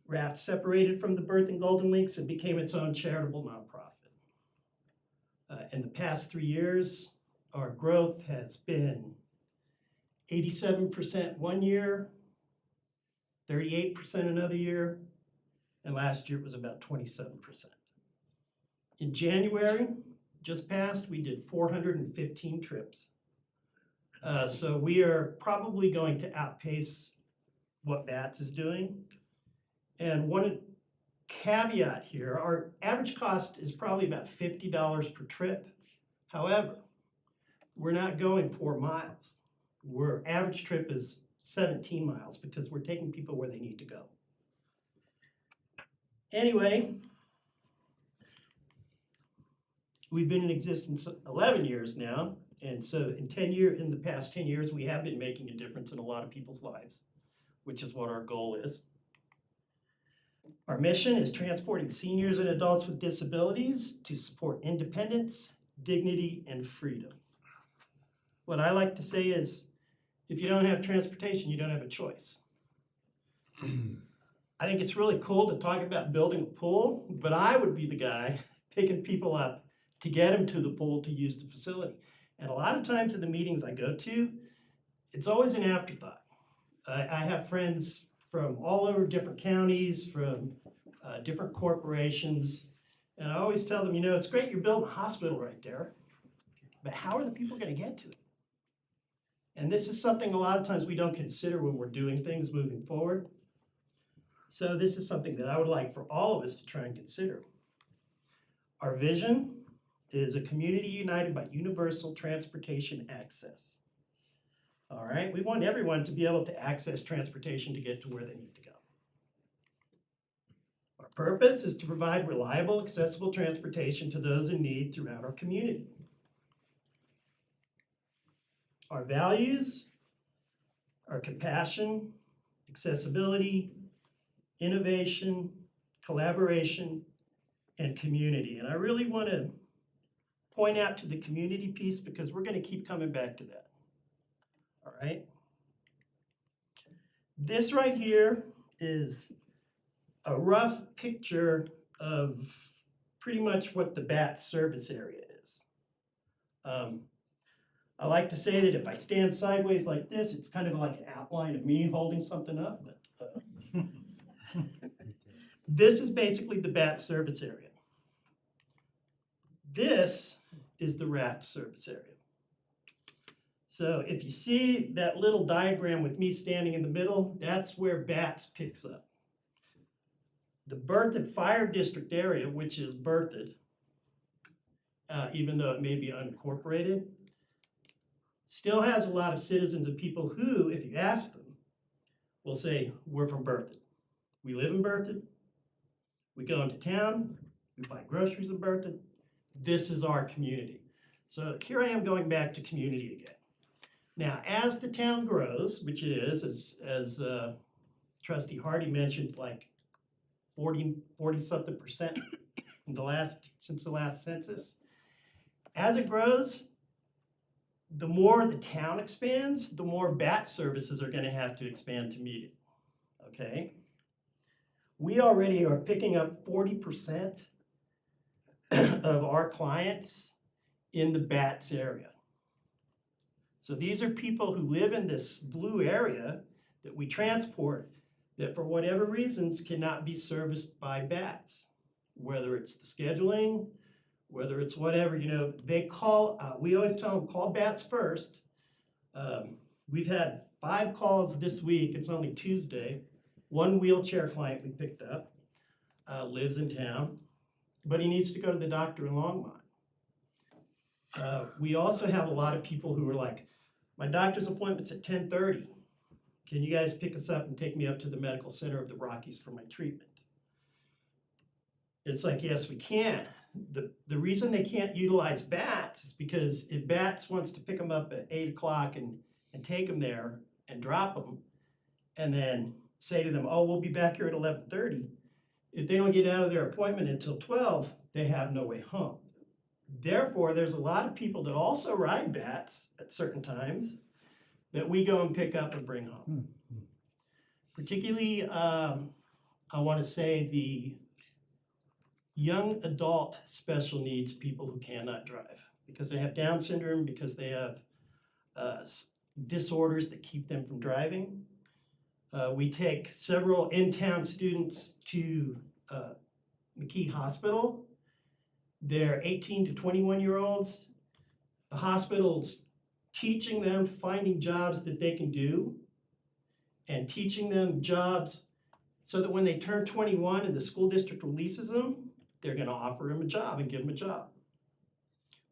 RAFT separated from the Berthoud Golden Links and became its own charitable nonprofit. In the past 3 years, our growth has been 87% one year, 38% another year, and last year it was about 27%. In January, just passed, we did 415 trips. So we are probably going to outpace what BATS is doing. And one caveat here, our average cost is probably about $50 per trip. However, we're not going 4 miles. Our average trip is 17 miles because we're taking people where they need to go. Anyway, we've been in existence 11 years now, and so in the past 10 years, we have been making a difference in a lot of people's lives, which is what our goal is. Our mission is transporting seniors and adults with disabilities to support independence, dignity, and freedom. What I like to say is, if you don't have transportation, you don't have a choice. I think it's really cool to talk about building a pool, but I would be the guy picking people up to get them to the pool to use the facility. And a lot of times in the meetings I go to, it's always an afterthought. I have friends from all over different counties, from different corporations, and I always tell them, you know, it's great you're building a hospital right there, but how are the people going to get to it? And this is something a lot of times we don't consider when we're doing things moving forward. So this is something that I would like for all of us to try and consider. Our vision is a community united by universal transportation access. All right, we want everyone to be able to access transportation to get to where they need to go. Our purpose is to provide reliable, accessible transportation to those in need throughout our community. Our values are compassion, accessibility, innovation, collaboration, and community. And I really want to point out to the community piece because we're going to keep coming back to that. All right? This right here is a rough picture of pretty much what the BATS service area is. I like to say that if I stand sideways like this, it's kind of like an outline of me holding something up. But, this is basically the BATS service area. This is the RAFT service area. So if you see that little diagram with me standing in the middle, that's where BATS picks up. The Berthoud Fire District area, which is Berthoud, even though it may be unincorporated, still has a lot of citizens and people who, if you ask them, will say, we're from Berthoud. We live in Berthoud. We go into town. We buy groceries in Berthoud. This is our community. So here I am going back to community again. Now, as the town grows, which it is, as Trustee Hardy mentioned, like 40-something percent since the last census. As it grows, the more the town expands, the more bat services are gonna have to expand to meet it, okay? We already are picking up 40% of our clients in the BATS area. So these are people who live in this blue area that we transport that for whatever reasons cannot be serviced by BATS. Whether it's the scheduling, whether it's whatever, they call, we always tell them, call BATS first. We've had 5 calls this week, it's only Tuesday. One wheelchair client we picked up, lives in town, but he needs to go to the doctor in Longmont. We also have a lot of people who are like, my doctor's appointment's at 10:30. Can you guys pick us up and take me up to the medical center of the Rockies for my treatment? It's like, yes, we can. The reason they can't utilize BATS is because if BATS wants to pick them up at 8 o'clock and take them there and drop them, and then say to them, oh, we'll be back here at 11:30. If they don't get out of their appointment until 12, they have no way home. Therefore, there's a lot of people that also ride BATS at certain times that we go and pick up and bring home. Particularly, I want to say the young adult special needs people who cannot drive because they have Down syndrome, because they have disorders that keep them from driving. We take several in-town students to McKee Hospital. They're 18 to 21-year-olds. The hospital's teaching them, finding jobs that they can do, and teaching them jobs so that when they turn 21 and the school district releases them, they're gonna offer them a job and give them a job,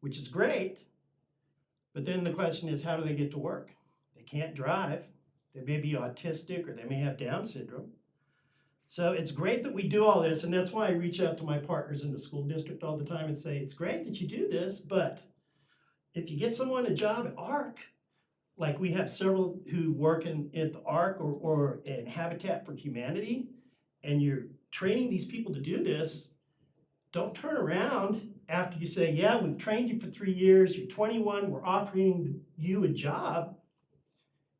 which is great. But then the question is, how do they get to work? They can't drive. They may be autistic or they may have Down syndrome. So it's great that we do all this, and that's why I reach out to my partners in the school district all the time and say, it's great that you do this, but if you get someone a job at ARC, like we have several who work at the ARC or in Habitat for Humanity, and you're training these people to do this, don't turn around after you say, yeah, we've trained you for 3 years, you're 21, we're offering you a job,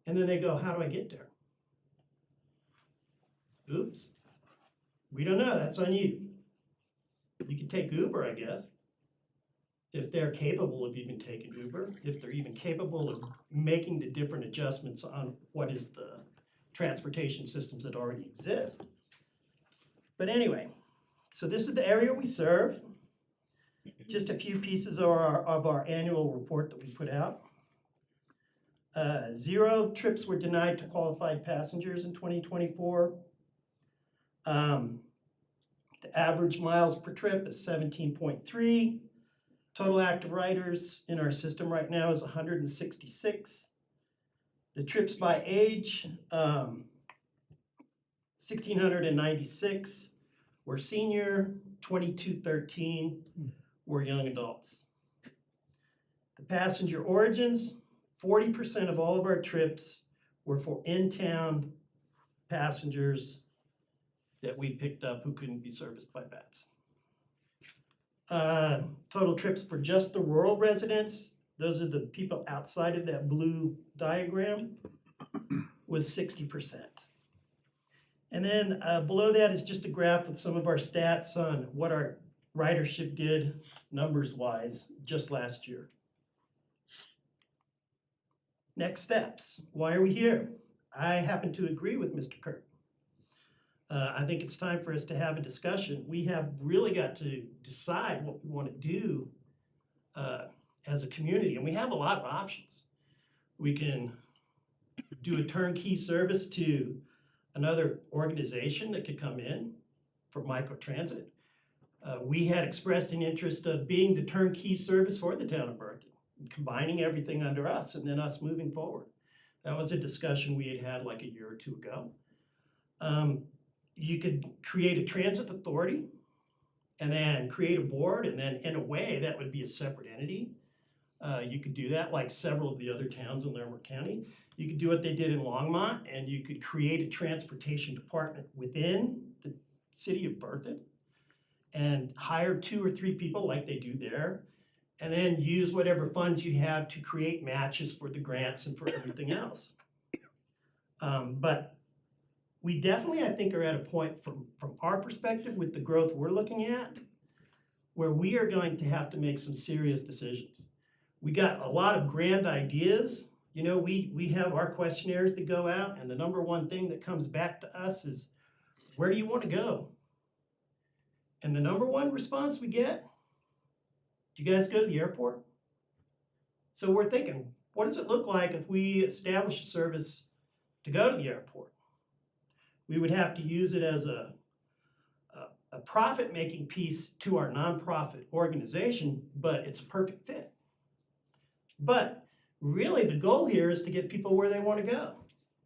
and then they go, how do I get there? Oops. We don't know, that's on you. You can take Uber, I guess, if they're capable of even taking Uber, if they're even capable of making the different adjustments on what is the transportation systems that already exist. But anyway, so this is the area we serve. Just a few pieces of our annual report that we put out. 0 trips were denied to qualified passengers in 2024. The average miles per trip is 17.3. Total active riders in our system right now is 166. The trips by age, 1,696 were senior, 2,213 were young adults. The passenger origins, 40% of all of our trips were for in-town passengers that we picked up who couldn't be serviced by BATS. Total trips for just the rural residents, those are the people outside of that blue diagram, was 60%. And then below that is just a graph with some of our stats on what our ridership did numbers-wise just last year. Next steps. Why are we here? I happen to agree with Mr. Kirk. I think it's time for us to have a discussion. We have really got to decide what we want to do as a community, and we have a lot of options. We can do a turnkey service to another organization that could come in for microtransit. We had expressed an interest of being the turnkey service for the town of Berthoud, combining everything under us and then us moving forward. That was a discussion we had like a year or two ago. you could create a transit authority and then create a board, and then in a way, that would be a separate entity. You could do that like several of the other towns in Larimer County. You could do what they did in Longmont, and you could create a transportation department within the city of Berthoud and hire 2 or 3 people like they do there, and then use whatever funds you have to create matches for the grants and for everything else. But we definitely, I think, are at a point from our perspective with the growth we're looking at, where we are going to have to make some serious decisions. We got a lot of grand ideas. You know, we have our questionnaires that go out, and the number one thing that comes back to us is, where do you want to go? And the number one response we get, do you guys go to the airport? So we're thinking, what does it look like if we establish a service to go to the airport? We would have to use it as a profit-making piece to our nonprofit organization, but it's a perfect fit. But really, the goal here is to get people where they want to go.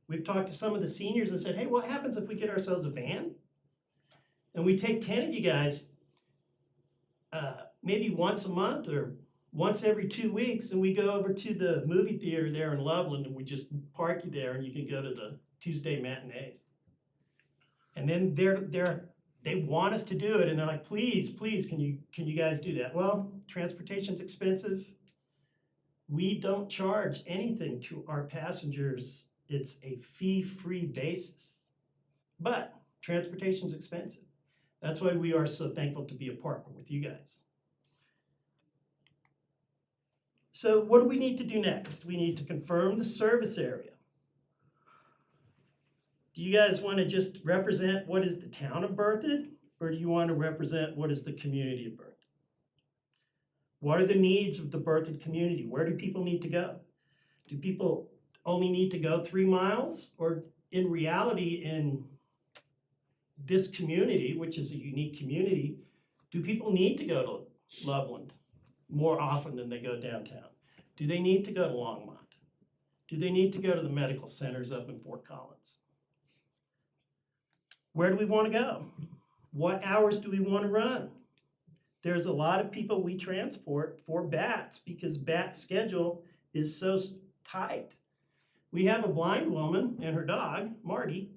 We've talked to some of the seniors and said, hey, what happens if we get ourselves a van and we take 10 of you guys maybe once a month or once every 2 weeks, and we go over to the movie theater there in Loveland, and we just park you there, and you can go to the Tuesday matinees. And then they want us to do it, and they're like, please, can you guys do that? Well, transportation's expensive. We don't charge anything to our passengers. It's a fee-free basis. But transportation's expensive. That's why we are so thankful to be a partner with you guys. So what do we need to do next? We need to confirm the service area. Do you guys want to just represent what is the town of Berthoud, or do you want to represent what is the community of Berthoud? What are the needs of the Berthoud community? Where do people need to go? Do people only need to go 3 miles? Or in reality, in this community, which is a unique community, do people need to go to Loveland more often than they go downtown? Do they need to go to Longmont? Do they need to go to the medical centers up in Fort Collins? Where do we want to go? What hours do we want to run? There's a lot of people we transport for BATS because BAT's schedule is so tight. We have a blind woman and her dog, Marty,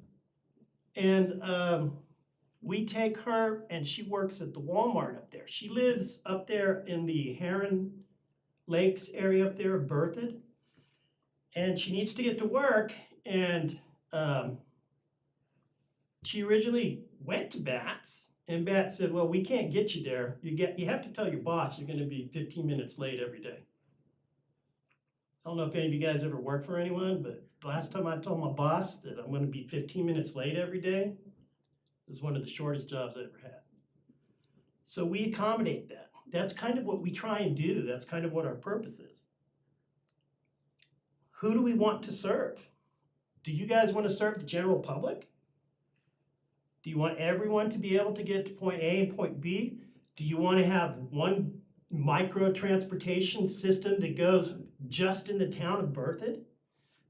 and we take her and she works at the Walmart up there. She lives up there in the Heron Lakes area up there of Berthoud, and she needs to get to work, and she originally went to BATS, and BATS said, well, we can't get you there. You have to tell your boss you're going to be 15 minutes late every day. I don't know if any of you guys ever worked for anyone, but the last time I told my boss that I'm going to be 15 minutes late every day, it was one of the shortest jobs I ever had. So we accommodate that. That's kind of what we try and do. That's kind of what our purpose is. Who do we want to serve? Do you guys want to serve the general public? Do you want everyone to be able to get to point A and point B? Do you want to have one micro transportation system that goes just in the town of Berthoud?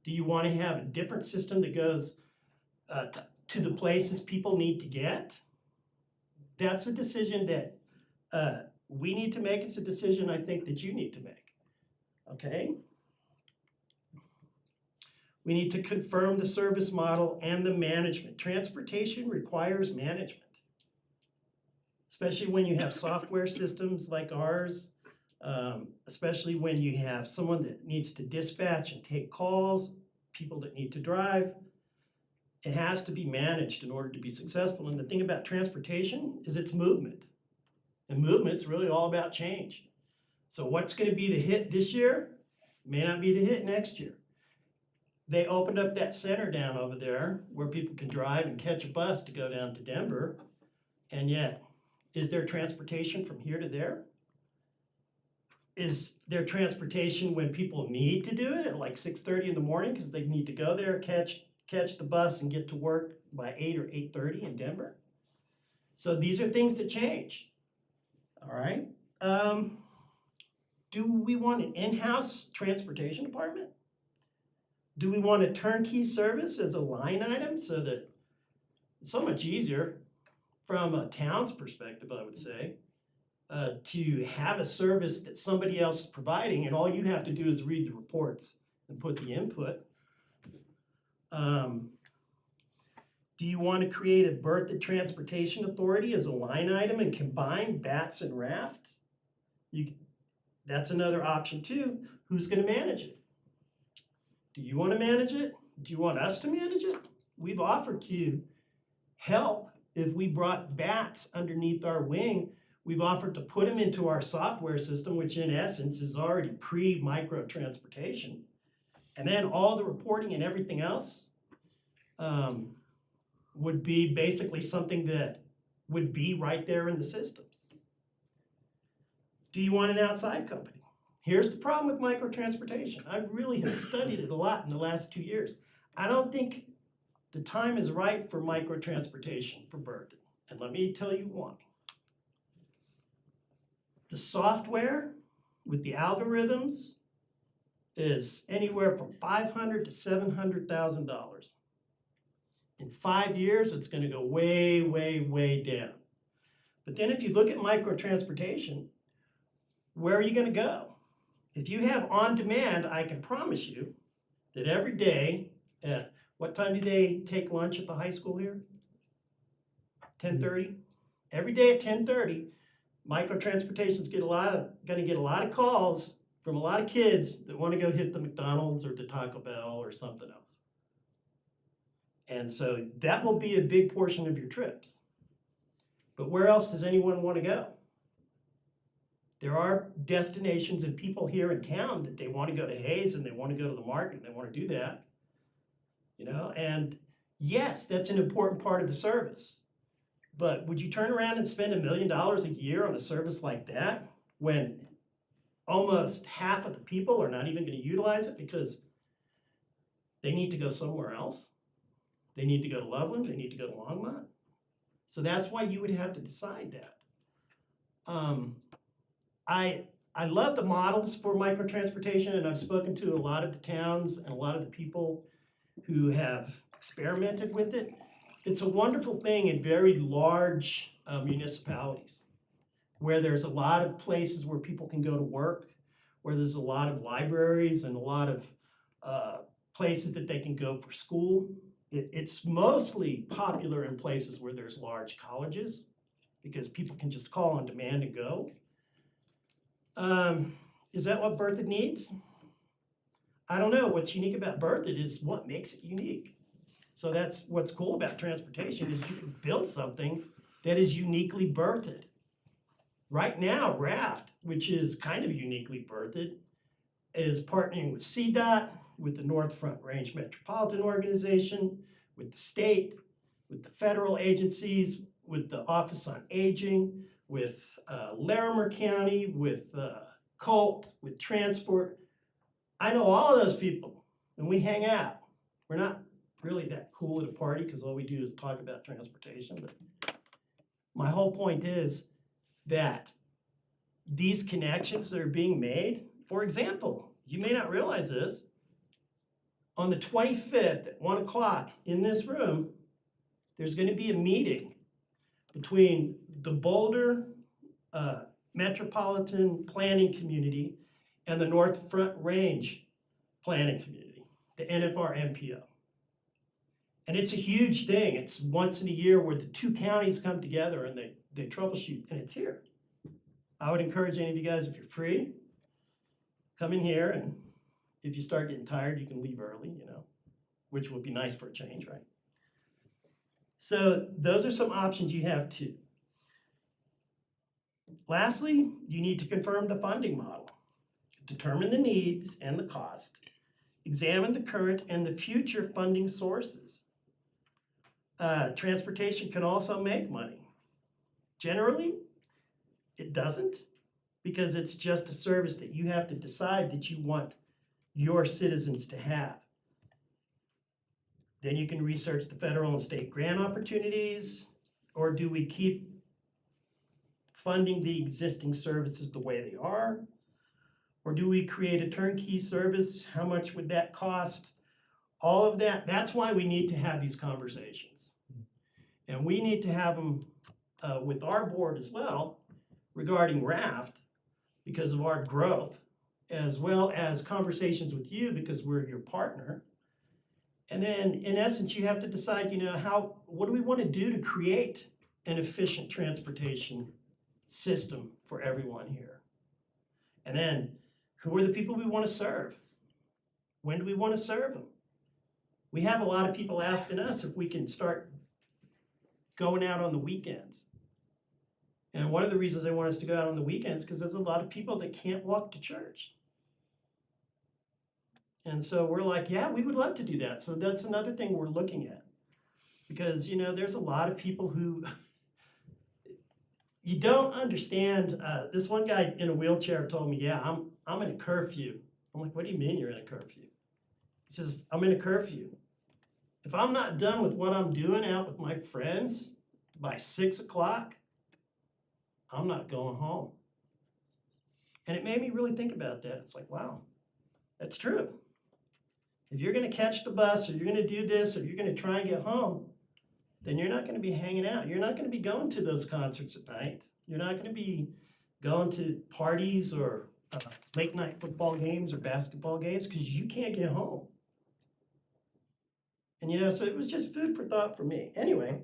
Do you want to have a different system that goes to the places people need to get? That's a decision that we need to make. It's a decision I think that you need to make, okay? We need to confirm the service model and the management. Transportation requires management, especially when you have software systems like ours, especially when you have someone that needs to dispatch and take calls, people that need to drive. It has to be managed in order to be successful. And the thing about transportation is it's movement. And movement's really all about change. So what's going to be the hit this year may not be the hit next year. They opened up that center down over there where people can drive and catch a bus to go down to Denver. And yet, is there transportation from here to there? Is there transportation when people need to do it at like 6:30 in the morning because they need to go there, catch the bus and get to work by 8 or 8:30 in Denver? So these are things that change. All right. Do we want an in-house transportation department? Do we want a turnkey service as a line item so that It's so much easier from a town's perspective, I would say, to have a service that somebody else is providing, and all you have to do is read the reports and put the input. Do you want to create a Berthoud Transportation Authority as a line item and combine BATS and rafts? That's another option too. Who's going to manage it? Do you want to manage it? Do you want us to manage it? We've offered to help if we brought BATS underneath our wing. We've offered to put them into our software system, which in essence is already pre-micro transportation. And then all the reporting and everything else would be basically something that would be right there in the systems. Do you want an outside company? Here's the problem with microtransportation. I really have studied it a lot in the last 2 years. I don't think the time is right for microtransportation for Berthoud. And let me tell you why. The software with the algorithms is anywhere from $500,000 to $700,000. In 5 years, it's going to go way, way, way down. But then if you look at microtransportation, where are you going to go? If you have on demand, I can promise you that every day at what time do they take lunch at the high school here? 10:30? Every day at 10:30, microtransportation's going to get a lot of calls from a lot of kids that want to go hit the McDonald's or the Taco Bell or something else. And so that will be a big portion of your trips. But where else does anyone want to go? There are destinations and people here in town that they want to go to Hayes and they want to go to the market and they want to do that. You know, and yes, that's an important part of the service. But would you turn around and spend $1 million a year on a service like that when almost half of the people are not even going to utilize it because they need to go somewhere else? They need to go to Loveland, they need to go to Longmont. So that's why you would have to decide that. I love the models for microtransportation, and I've spoken to a lot of the towns and a lot of the people who have experimented with it. It's a wonderful thing in very large municipalities where there's a lot of places where people can go to work, where there's a lot of libraries and a lot of places that they can go for school. It's mostly popular in places where there's large colleges because people can just call on demand and go. Is that what Berthoud needs? I don't know. What's unique about Berthoud is what makes it unique. So that's what's cool about transportation is you can build something that is uniquely Berthoud. Right now, RAFT, which is kind of uniquely Berthoud, is partnering with CDOT, with the North Front Range Metropolitan Organization, with the state, with the federal agencies, with the Office on Aging, with Larimer County, with Colt, with Transport. I know all of those people, and we hang out. We're not really that cool at a party because all we do is talk about transportation. But my whole point is that these connections that are being made, for example, you may not realize this, on the 25th at 1 o'clock in this room, there's going to be a meeting between the Boulder Metropolitan Planning Community and the North Front Range Planning Community, the NFR MPO. And it's a huge thing. It's once in a year where the two counties come together and they troubleshoot, and it's here. I would encourage any of you guys, if you're free, come in here, and if you start getting tired, you can leave early, you know, which would be nice for a change, right? So those are some options you have too. Lastly, you need to confirm the funding model. Determine the needs and the cost. Examine the current and the future funding sources. Transportation can also make money. Generally, it doesn't, because it's just a service that you have to decide that you want your citizens to have. Then you can research the federal and state grant opportunities, or do we keep funding the existing services the way they are? Or do we create a turnkey service? How much would that cost? All of that, that's why we need to have these conversations. And we need to have them with our board as well regarding raft because of our growth, as well as conversations with you because we're your partner. And then in essence, you have to decide, what do we want to do to create an efficient transportation system for everyone here? And then who are the people we want to serve? When do we want to serve them? We have a lot of people asking us if we can start going out on the weekends. And one of the reasons they want us to go out on the weekends because there's a lot of people that can't walk to church. And so we're like, yeah, we would love to do that. So that's another thing we're looking at. Because, there's a lot of people who you don't understand. This one guy in a wheelchair told me, yeah, I'm in a curfew. I'm like, what do you mean you're in a curfew? He says, I'm in a curfew. If I'm not done with what I'm doing out with my friends by 6 o'clock, I'm not going home. And it made me really think about that. It's like, wow, that's true. If you're going to catch the bus or you're going to do this or you're going to try and get home, then you're not going to be hanging out. You're not going to be going to those concerts at night. You're not going to be going to parties or late night football games or basketball games because you can't get home. And so it was just food for thought for me. Anyway,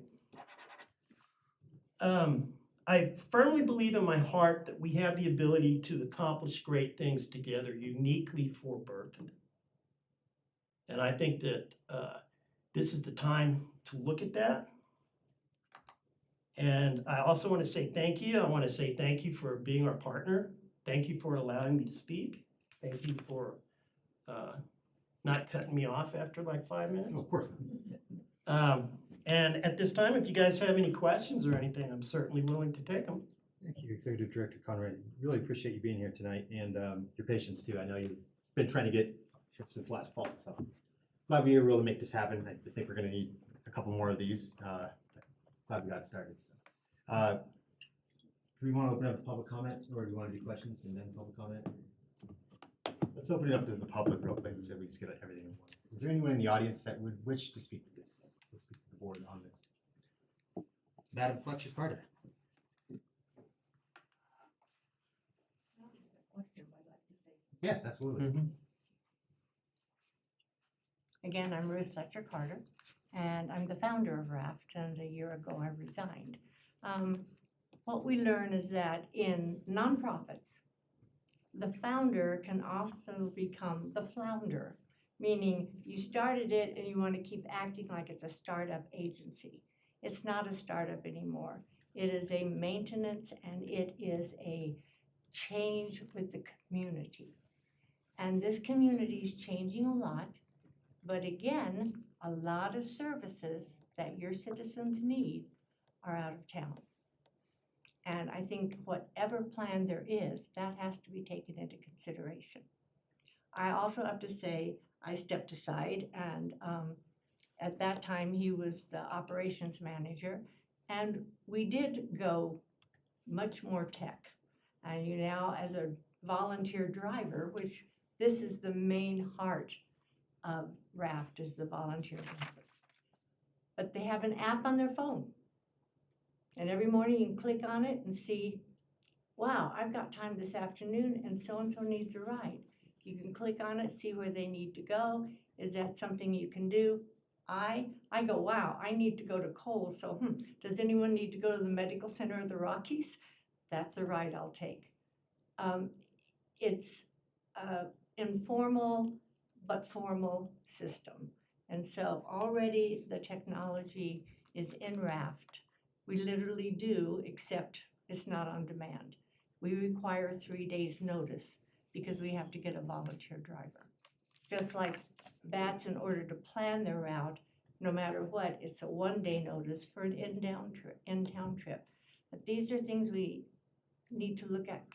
I firmly believe in my heart that we have the ability to accomplish great things together uniquely for Berthoud. And I think that this is the time to look at that. And I also want to say thank you. I want to say thank you for being our partner. Thank you for allowing me to speak. Thank you for not cutting me off after like 5 minutes. Of course. And at this time, if you guys have any questions or anything, I'm certainly willing to take them. Thank you, Executive Director Conrad. Really appreciate you being here tonight and your patience too. I know you've been trying to get trips since last fall, so glad we were able to make this happen. I think we're going to need a couple more of these. Glad we got it started. Do we want to open up to public comment, or do we want to do questions and then public comment? Let's open it up to the public real quick so we just get everything in one. Is there anyone in the audience that would wish to speak to this? Or speak to the board on this? Madam Fletcher Carter. Yes, absolutely. Again, I'm Ruth Fletcher Carter, and I'm the founder of RAFT, and a year ago I resigned. What we learn is that in nonprofits, the founder can also become the flounder, meaning you started it and you want to keep acting like it's a startup agency. It's not a startup anymore. It is a maintenance and it is a change with the community. And this community is changing a lot, but again, a lot of services that your citizens need are out of town. And I think whatever plan there is, that has to be taken into consideration. I also have to say, I stepped aside, and at that time, he was the operations manager, and we did go much more tech. And now, as a volunteer driver, which this is the main heart of RAFT, is the volunteer driver. But they have an app on their phone. And every morning you can click on it and see, wow, I've got time this afternoon and so needs a ride. You can click on it, see where they need to go. Is that something you can do? I go, wow, I need to go to Kohl's, so does anyone need to go to the Medical Center of the Rockies? That's a ride I'll take. It's an informal but formal system. And so already the technology is in RAFT. We literally do, except it's not on demand. We require 3 days notice because we have to get a volunteer driver. Just like BATS, in order to plan their route, no matter what, it's a 1-day notice for an in-town trip. But these are things we need to look at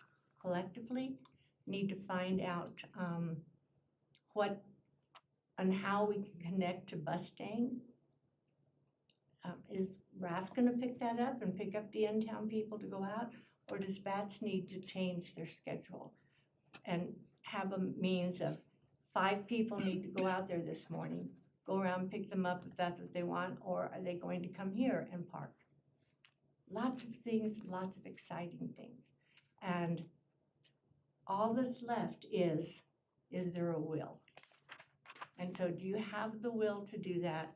collectively, need to find out what and how we can connect to bus staying. Is RAFT going to pick that up and pick up the in-town people to go out? Or does BATS need to change their schedule and have a means of 5 people need to go out there this morning? go around, pick them up if that's what they want, or are they going to come here and park? Lots of things, lots of exciting things. And all that's left is there a will? And so do you have the will to do that?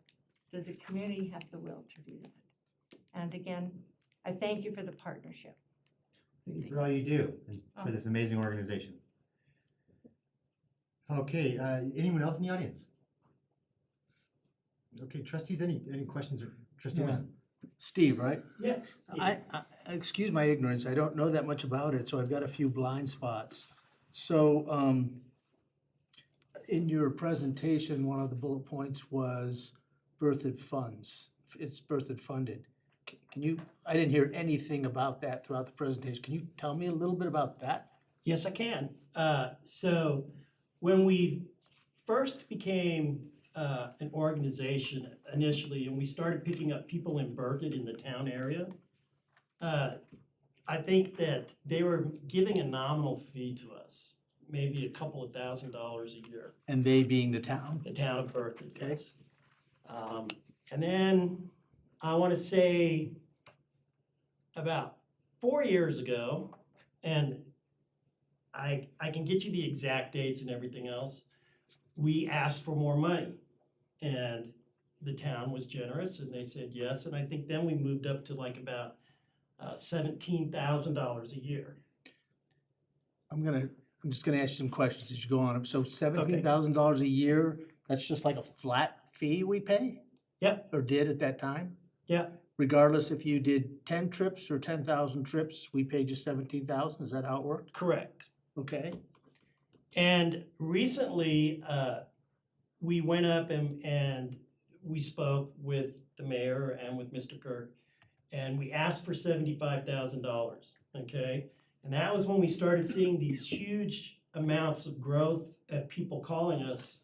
Does the community have the will to do that? And again, I thank you for the partnership. Thank you for all you do and for this amazing organization. Okay, anyone else in the audience? Okay, trustees, any questions or trustee? Yeah. Lynn? Steve, right? Yes. I excuse my ignorance, I don't know that much about it, so I've got a few blind spots. So, in your presentation, one of the bullet points was Berthoud funds. It's Berthoud funded. Can you, I didn't hear anything about that throughout the presentation. Can you tell me a little bit about that? Yes, I can. So when we first became an organization initially, and we started picking up people in Berthoud in the town area, I think that they were giving a nominal fee to us, maybe a couple of $1,000 a year. And they being the town? The town of Berthoud, Okay. yes. And then I want to say about 4 years ago, and I can get you the exact dates and everything else, we asked for more money. And the town was generous and they said yes. And I think then we moved up to like about $17,000 a year. I'm just gonna ask you some questions as you go on. So $17,000 a year, that's just like a flat fee we pay? Yep. Or did at that time? Yeah, Regardless if you did 10 trips or 10,000 trips, we paid you 17,000, is that how it worked? correct. Okay. And recently, we went up and we spoke with the mayor and with Mr. Kirk, and we asked for $75,000, okay? And that was when we started seeing these huge amounts of growth of people calling us,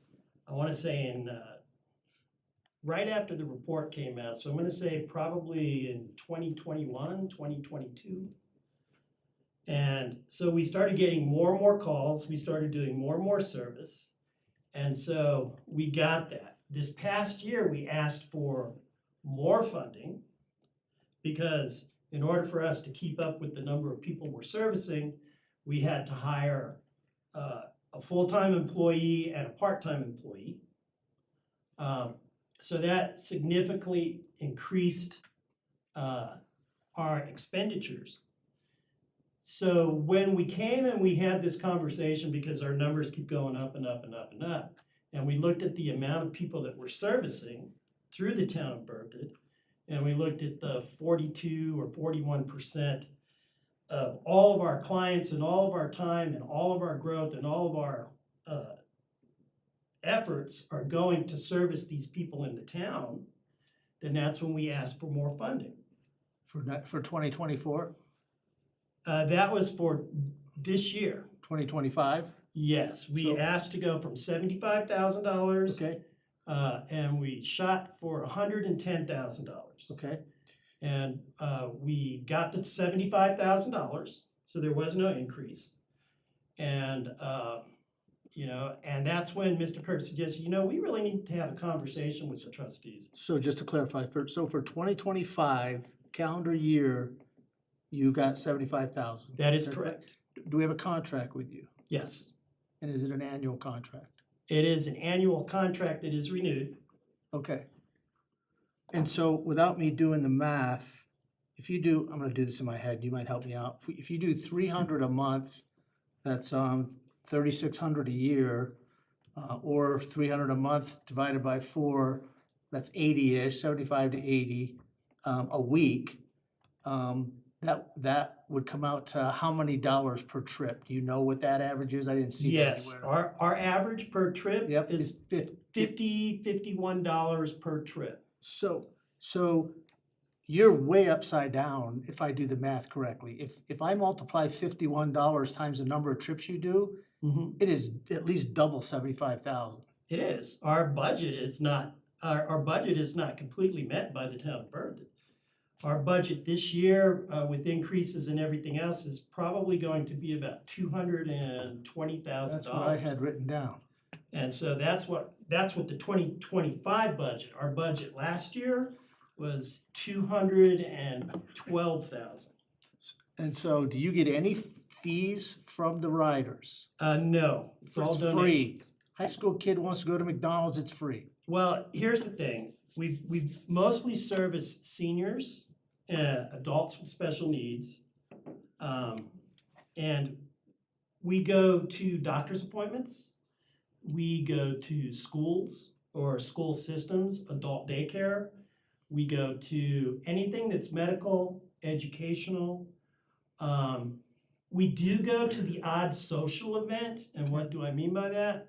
I want to say in, right after the report came out. So I'm going to say probably in 2021, 2022. And so we started getting more and more calls. We started doing more and more service. And so we got that. This past year, we asked for more funding because in order for us to keep up with the number of people we're servicing, we had to hire a full-time employee and a part-time employee. So that significantly increased our expenditures. So when we came and we had this conversation, because our numbers keep going up and up and up and up, and we looked at the amount of people that we're servicing through the town of Berthoud, and we looked at the 42 or 41% of all of our clients and all of our time and all of our growth and all of our efforts are going to service these people in the town, then that's when we asked for more funding. For 2024, That was for this year. 2025? Yes, we So- asked to go from $75,000. Okay, And we shot for $110,000. okay. And we got the $75,000, so there was no increase. And and that's when Mr. Kirk suggested, we really need to have a conversation with the trustees. So just to clarify, so for 2025 calendar year, you got 75,000? That is correct. Do we have a contract with you? Yes, And is it an annual contract? it is an annual contract that is renewed. Okay. And so without me doing the math, if you do, I'm gonna do this in my head, you might help me out. If you do 300 a month, that's 3,600 a year, or 300 a month divided by 4, that's 80-ish, 75 to 80 a week. That would come out to how many dollars per trip? Do you know what that average is? I didn't see that Yes, anywhere. our average per trip Yep, is $51 per trip. So you're way upside down if I do the math correctly. If I multiply $51 times the number of trips you do, it is at least double 75,000. It is. Our budget is not, our budget is not completely met by the town of Berthoud. Our budget this year, with increases and everything else, is probably going to be about $220,000. That's what I had written down. And so that's what the 2025 budget, our budget last year was 212,000. And so do you get any fees from the riders? No, it's all It's free. donations. High school kid wants to go to McDonald's, it's free. Well, here's the thing, we mostly service seniors, adults with special needs. And we go to doctor's appointments, we go to schools or school systems, adult daycare. We go to anything that's medical, educational. We do go to the odd social event, and what do I mean by that?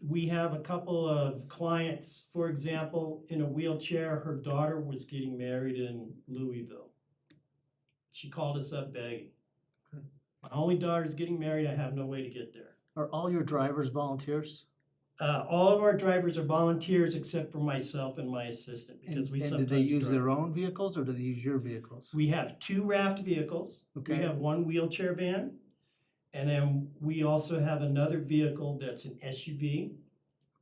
We have a couple of clients, for example, in a wheelchair, her daughter was getting married in Louisville. She called us up begging. My only daughter's getting married, I have no way to get there. Are all your drivers volunteers? All of our drivers are volunteers except for myself and my assistant, because we And sometimes do they use drive. their own vehicles or do they use your vehicles? We have 2 raft vehicles. We Okay. have 1 wheelchair van. And then we also have another vehicle that's an SUV.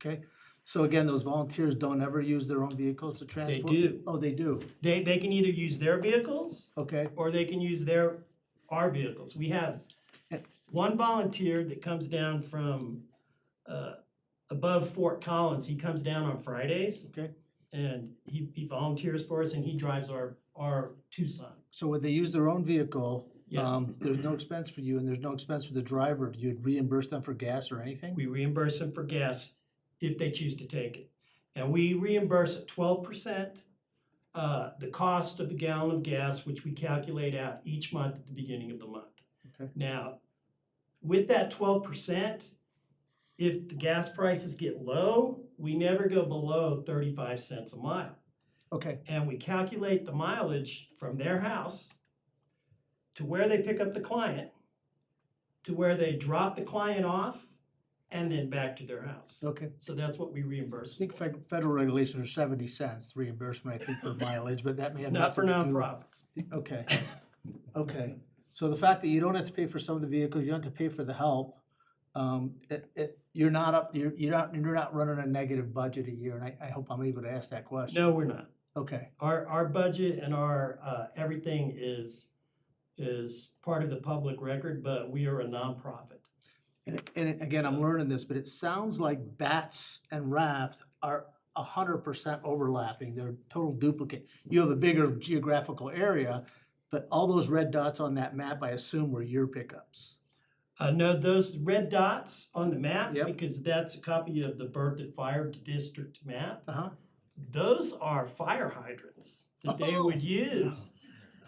Okay, so again, those volunteers don't ever use their own vehicles to They transport? do. Oh, they do, They can either use their vehicles okay. or they can use our vehicles. We have one volunteer that comes down from above Fort Collins. He comes down on Fridays. Okay. And he volunteers for us and he drives our Tucson. So would they use their own vehicle? Yes. There's no expense for you and there's no expense for the driver. Do you reimburse them for gas or anything? We reimburse them for gas if they choose to take it. And we reimburse at 12% the cost of a gallon of gas, which we calculate out each month at the beginning of the month. Okay. Now, with that 12%, if the gas prices get low, we never go below 35 cents a mile. Okay, And we calculate the mileage from their house to where they pick up the client, to where they drop the client off, and then back to their house. okay. So that's what we reimburse. I think federal regulations are 70 cents reimbursement, I think, for mileage, but that may have Not for nothing to do- nonprofits. Okay, okay. So the fact that you don't have to pay for some of the vehicles, you don't have to pay for the help, you're not running a negative budget a year, and I hope I'm able to ask that question. No, we're not. Okay, Our budget and our, everything is part of the public record, but we are a nonprofit. and again, I'm learning this, but it sounds like BATS and RAFT are 100% overlapping, they're total duplicate. You have a bigger geographical area, but all those red dots on that map, I assume, were your pickups. No, those red dots on the map, Yep. because that's a copy of the Berthoud Fire District map. Uh-huh. Those are fire hydrants that they would use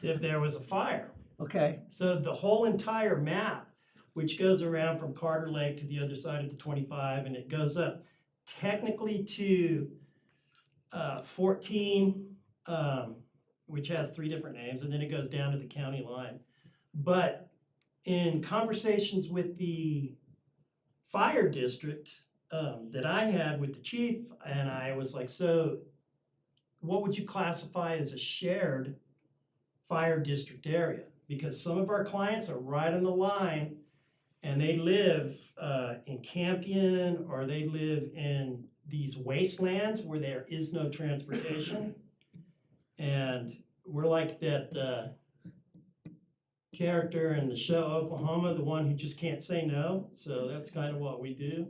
if there was a fire. Okay, So the whole entire map, which goes around from Carter Lake to the other side of the 25, and it goes up technically to 14, which has 3 different names, and then it goes down to the county line. But in conversations with the fire district that I had with the chief, and I was like, so what would you classify as a shared fire district area? Because some of our clients are right on the line and they live in Campion or they live in these wastelands where there is no transportation. And we're like that character in the show Oklahoma, the one who just can't say no. So that's kind of what we do.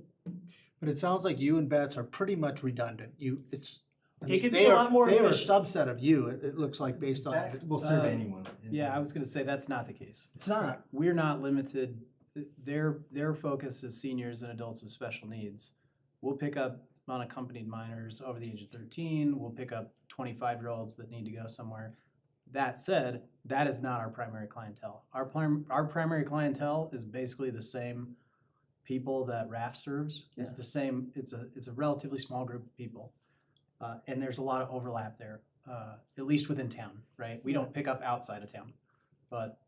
but it sounds like you and BATS are pretty much redundant. It could be a lot more They are a efficient. subset of you, it looks like, based on. That will serve Uh, anyone. Yeah, I was gonna say, that's not the case. It's not. We're not limited, their focus is seniors and adults with special needs. We'll pick up unaccompanied minors over the age of 13, we'll pick up 25-year-olds that need to go somewhere. That said, that is not our primary clientele. Our primary clientele is basically the same people that RAF serves. It's Yeah. the same, it's a relatively small group of people. And there's a lot of overlap there, at least within town, right? We don't pick up outside of town. But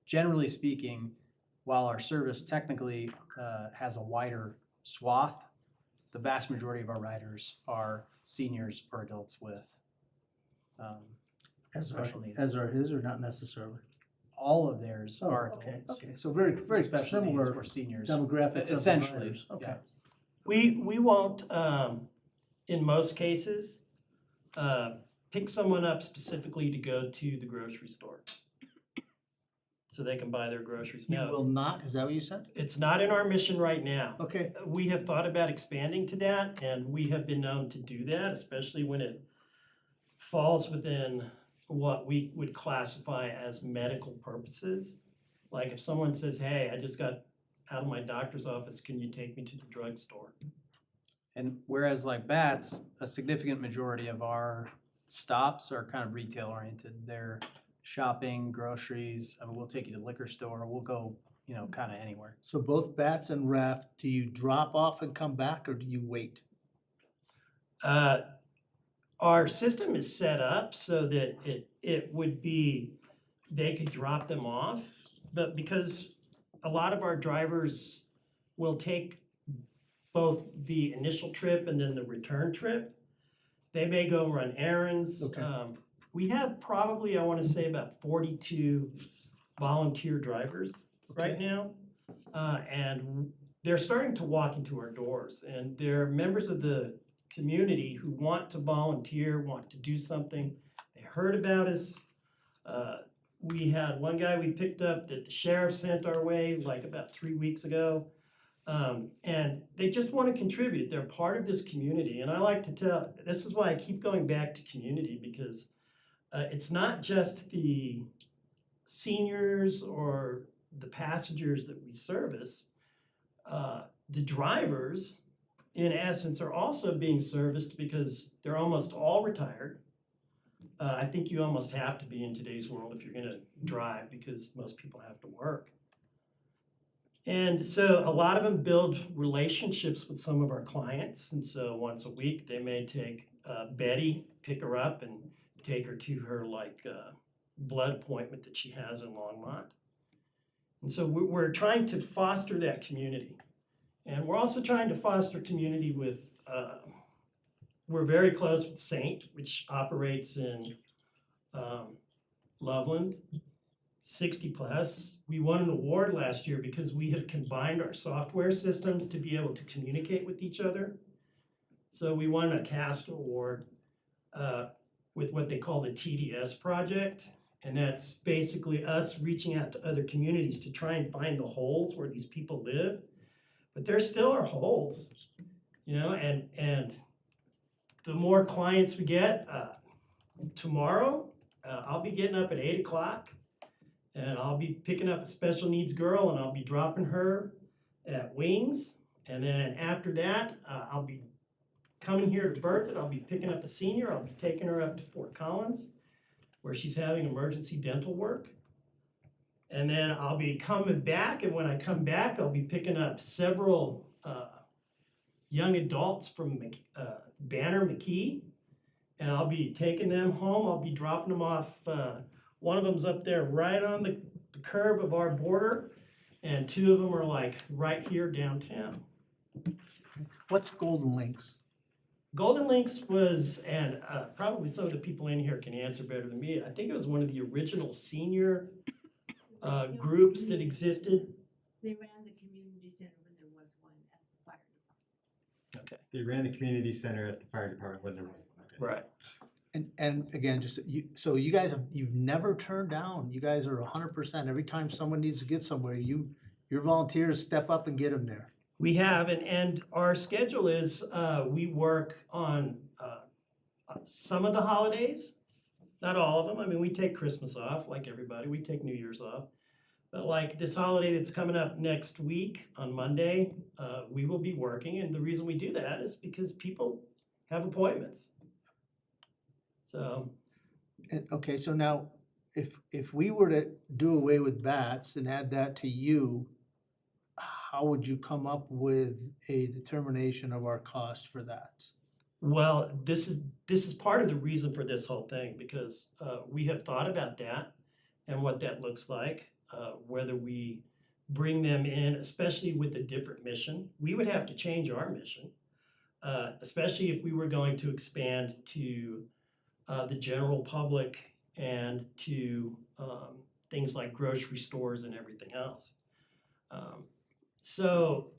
generally speaking, while our service technically has a wider swath, the vast majority of our riders are seniors or adults with special needs. As are his, or not necessarily? All of theirs Oh, are okay, adults. okay, so very Special needs similar for seniors. demographics of the Essentially, riders. Okay, yeah. We won't, in most cases, pick someone up specifically to go to the grocery store. So they can buy their groceries. You No, will not, is that what you said? it's not in our mission right now. Okay, We have thought about expanding to that, and we have been known to do that, especially when it falls within what we would classify as medical purposes. Like if someone says, hey, I just got out of my doctor's office, can you take me to the drugstore? And whereas like Bats, a significant majority of our stops are kind of retail oriented. They're shopping, groceries, I mean, we'll take you to the liquor store, we'll go, you know, kind of anywhere. so both Bats and Raft, do you drop off and come back, or do you wait? Our system is set up so that it would be, they could drop them off, but because a lot of our drivers will take both the initial trip and then the return trip, they may go run errands. Okay. We have probably, I want to say, about 42 volunteer drivers right now. And they're starting to walk into our doors, and they're members of the community who want to volunteer, want to do something. They heard about us. We had one guy we picked up that the sheriff sent our way like about 3 weeks ago. And they just want to contribute. They're part of this community. And I like to tell, this is why I keep going back to community, because it's not just the seniors or the passengers that we service. The drivers, in essence, are also being serviced because they're almost all retired. I think you almost have to be in today's world if you're going to drive, because most people have to work. And so a lot of them build relationships with some of our clients. And so once a week, they may take Betty, pick her up and take her to her blood appointment that she has in Longmont. And so we're trying to foster that community. And we're also trying to foster community with, we're very close with Saint, which operates in Loveland, 60 plus. We won an award last year because we have combined our software systems to be able to communicate with each other. So we won a CAST award with what they call the TDS project. And that's basically us reaching out to other communities to try and find the holes where these people live. But there still are holes, you know, and the more clients we get, tomorrow, I'll be getting up at 8 o'clock and I'll be picking up a special needs girl and I'll be dropping her at Wings. And then after that, I'll be coming here to Berthoud. I'll be picking up a senior. I'll be taking her up to Fort Collins, where she's having emergency dental work. And then I'll be coming back, and when I come back, I'll be picking up several young adults from Banner McKee, and I'll be taking them home. I'll be dropping them off. One of them's up there right on the curb of our border, and two of them are like right here downtown. What's Golden Links? Golden Links was, and probably some of the people in here can answer better than me, I think it was one of the original senior groups that existed. They ran the community center when there was one at the fire department. Okay. They ran the community center at the fire department when there was one. Okay. Right. And again, so you guys you've never turned down, you guys are 100%, every time someone needs to get somewhere, your volunteers step up and get them there. We have, and our schedule is, we work on some of the holidays, not all of them. I mean, we take Christmas off like everybody, we take New Year's off. But like this holiday that's coming up next week on Monday, we will be working. And the reason we do that is because people have appointments. So, Okay, so now, if we were to do away with Bats and add that to you, how would you come up with a determination of our cost for that? well, this is part of the reason for this whole thing, because we have thought about that and what that looks like, whether we bring them in, especially with a different mission. We would have to change our mission, especially if we were going to expand to the general public and to things like grocery stores and everything else. So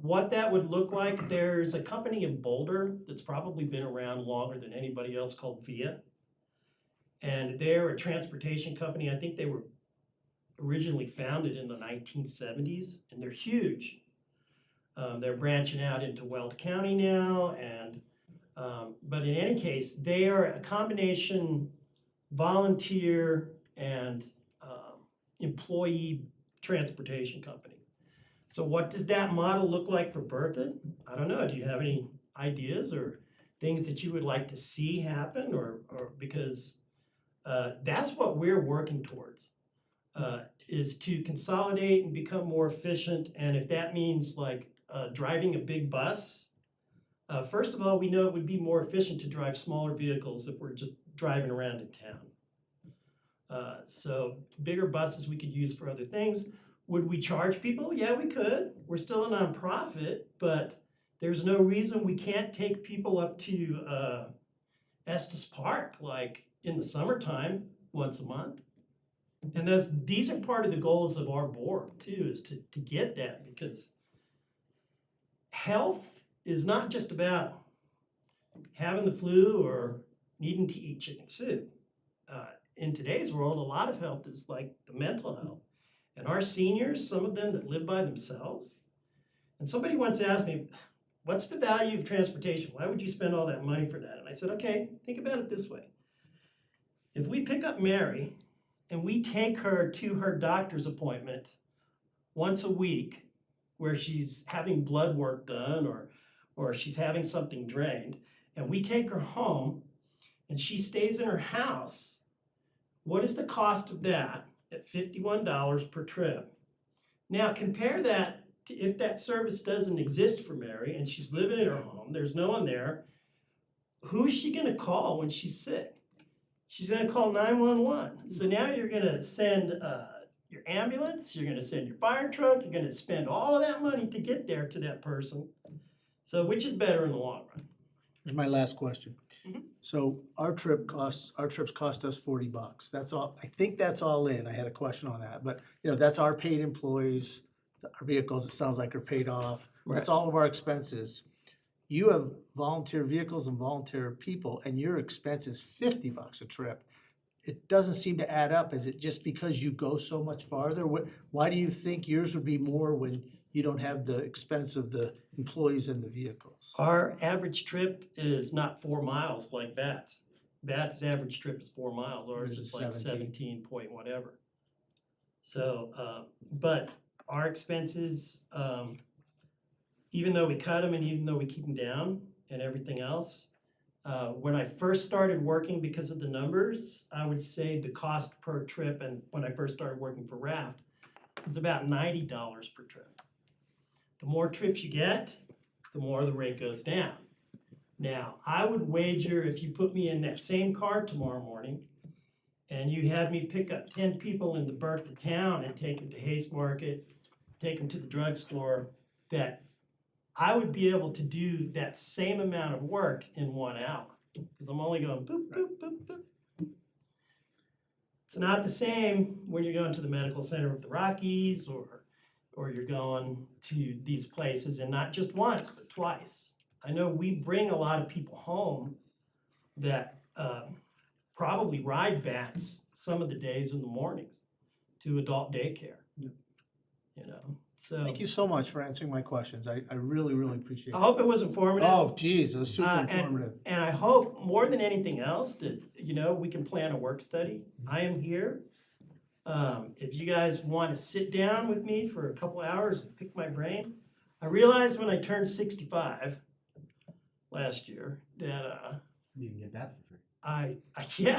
what that would look like, there's a company in Boulder that's probably been around longer than anybody else called VIA. And they're a transportation company. I think they were originally founded in the 1970s, and they're huge. They're branching out into Weld County now, and but in any case, they are a combination volunteer and employee transportation company. So what does that model look like for Berthoud? I don't know. Do you have any ideas or things that you would like to see happen, or because that's what we're working towards, is to consolidate and become more efficient. And if that means like driving a big bus, first of all, we know it would be more efficient to drive smaller vehicles if we're just driving around in town. So bigger buses we could use for other things. Would we charge people? Yeah, we could. We're still a nonprofit, but there's no reason we can't take people up to Estes Park, like in the summertime, once a month. And these are part of the goals of our board too, is to get that, because health is not just about having the flu or needing to eat chicken soup. In today's world, a lot of health is like the mental health. And our seniors, some of them that live by themselves. And somebody once asked me, what's the value of transportation? Why would you spend all that money for that? And I said, okay, think about it this way. If we pick up Mary and we take her to her doctor's appointment once a week, where she's having blood work done or she's having something drained, and we take her home and she stays in her house, what is the cost of that at $51 per trip? Now compare that to if that service doesn't exist for Mary and she's living in her home, there's no one there, who's she gonna call when she's sick? She's gonna call 911. So now you're gonna send your ambulance, you're gonna send your fire truck, you're gonna spend all of that money to get there to that person. So which is better in the long run? Here's my last question. Mhm. So our trips cost us $40. That's all, I think that's all in. I had a question on that, but that's our paid employees. Our vehicles, it sounds like, are paid off. That's all of our expenses. You have volunteer vehicles and volunteer people, and your expense is $50 a trip. It doesn't seem to add up. Is it just because you go so much farther? Why do you think yours would be more when you don't have the expense of the employees and the vehicles? Our average trip is not 4 miles like Bats. Bats' average trip is 4 miles. Ours Yours is is like 17 point whatever. So, but our expenses, even though we cut them and even though we keep them down and everything else, when I first started working, because of the numbers, I would say the cost per trip, and when I first started working for Raft, was about $90 per trip. The more trips you get, the more the rate goes down. Now, I would wager if you put me in that same car tomorrow morning and you had me pick up 10 people in the Berthoud town and take them to Hayes Market, take them to the drugstore, that I would be able to do that same amount of work in 1 hour, because I'm only going boop, boop, boop, boop. It's not the same when you're going to the medical center of the Rockies or you're going to these places, and not just once, but twice. I know we bring a lot of people home that probably ride Bats some of the days in the mornings to adult daycare. So Thank you so much for answering my questions. I really, really appreciate I it. hope it was informative. Oh, geez, it was super And informative. I hope more than anything else that, we can plan a work study. I am here. If you guys want to sit down with me for a couple hours and pick my brain. I realized when I turned 65 last year that You can get that for free.